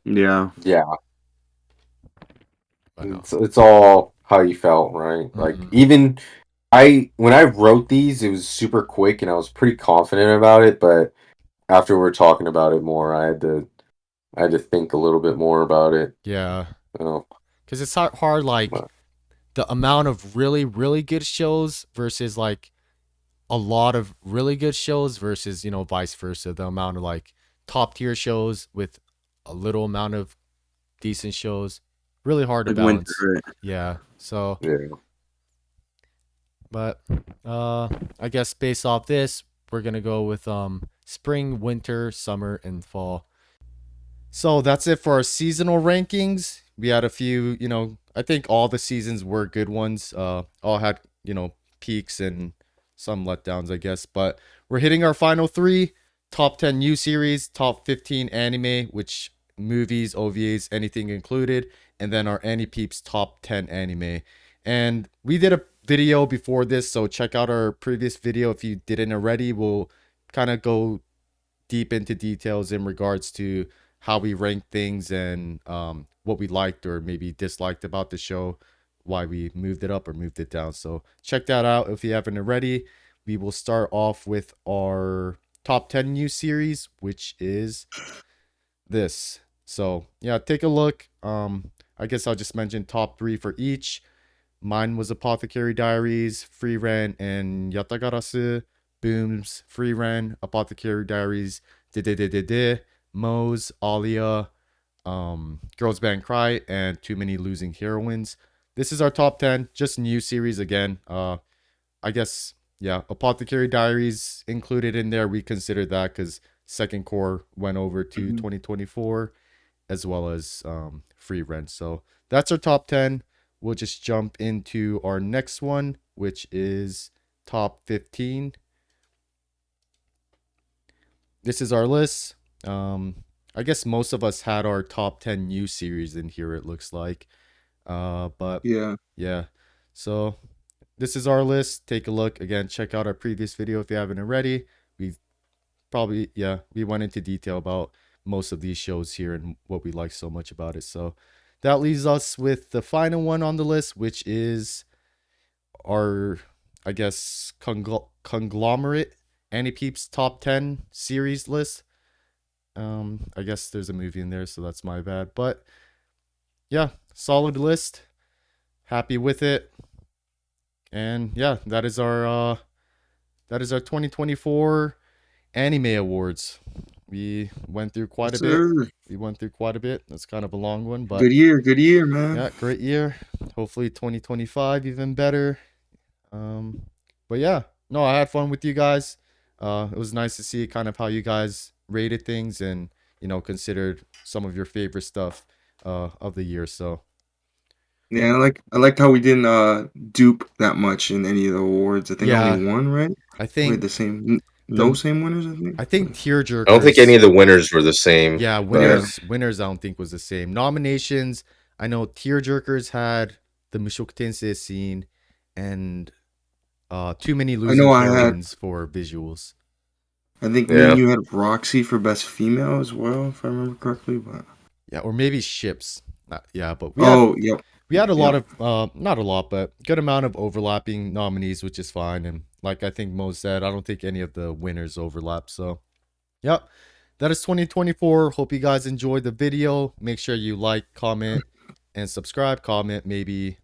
S2: Yeah.
S3: Yeah.
S1: I know.
S3: It's all how you felt, right? Like
S1: Mm-hmm.
S3: even when I wrote these, it was super quick and I was pretty confident about it, but after we were talking about it more, I had to think a little bit more about it.
S1: Yeah,
S3: You know,
S1: because it's hard. Like
S3: but
S1: the amount of really really good shows versus like a lot of really good shows versus vice versa. The amount of like top tier shows with a little amount of decent shows, really hard to
S2: Like winter,
S1: balance.
S2: right?
S1: Yeah. So,
S3: yeah.
S1: but uh, I guess based off this, we're gonna go with spring, winter, summer, and fall. So that's it for our seasonal rankings. We had a few, I think all the seasons were good ones. All had, peaks and some letdowns, I guess. But we're hitting our final three: top 10 new series, top 15 anime, which movies, OVAs, anything included, and then our AniPeeps top 10 anime. And we did a video before this, so check out our previous video if you didn't already. We'll kind of go deep into details in regards to how we rank things and what we liked or maybe disliked about the show, why we moved it up or moved it down. So check that out if you haven't already. We will start off with our top 10 new series, which is this. So yeah, take a look. I guess I'll just mention top three for each. Mine was Apothecary Diaries, Free Rent, and Yatagarasu. Boom's Free Rent, Apothecary Diaries, De, Moe's, Alia, Girls Band Cry, and Too Many Losing Heroines. This is our top 10, just new series again. I guess, yeah, Apothecary Diaries included in there. We considered that because second core went over to
S2: Mhm.
S1: 2024 as well as free rent. So that's our top 10. We'll just jump into our next one, which is top 15. This is our list. I guess most of us had our top 10 new series in here, it looks like. But
S2: Yeah.
S1: yeah, so this is our list. Take a look. Again, check out our previous video if you haven't already. We probably, yeah, we went into detail about most of these shows here and what we like so much about it. So that leaves us with the final one on the list, which is our, I guess, conglomerate AniPeeps top 10 series list. I guess there's a movie in there, so that's my bad. But yeah, solid list. Happy with it. And yeah, that is our 2024 anime awards. We went through quite
S2: Yes,
S1: a bit.
S2: sir.
S1: We went through quite a bit. That's kind of a long one, but
S2: Good year, man.
S1: yeah, great year. Hopefully 2025 even better. Um, but yeah, no, I had fun with you guys. It was nice to see kind of how you guys rated things and considered some of your favorite stuff of the year. So
S2: Yeah, I liked how we didn't dupe that much in any of the awards. I think only
S1: yeah,
S2: one, right?
S1: I
S2: We had
S1: think
S2: the same, no
S1: the
S2: same winners, I think.
S1: I think
S2: But
S3: I don't think any
S1: tearjerkers.
S3: of the winners were the same,
S1: Yeah,
S3: but
S2: yeah,
S1: winners. I don't think was the same nominations. I know tearjerkers had the Mushoku Tensei scene and too many
S2: I
S1: losing
S2: know I had.
S1: heroines for visuals.
S2: I think me and
S3: yeah.
S2: you had Roxy for best female as well, if I remember correctly. But
S1: Yeah, or maybe ships. Yeah, but
S2: oh, yep,
S1: we had a lot
S2: yep.
S1: of not a lot, but good amount of overlapping nominees, which is fine. And like I think Mo said, I don't think any of the winners overlap. So yep, that is 2024. Hope you guys enjoyed the video. Make sure you like, comment, and subscribe. Comment maybe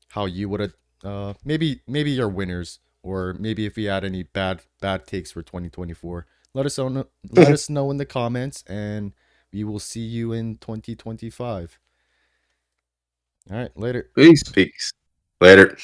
S1: how you would have maybe your winners or maybe if we had any bad takes for 2024. Let us know in the comments and we will see you in 2025. All right, later.
S2: Peace.
S3: Peace. Later.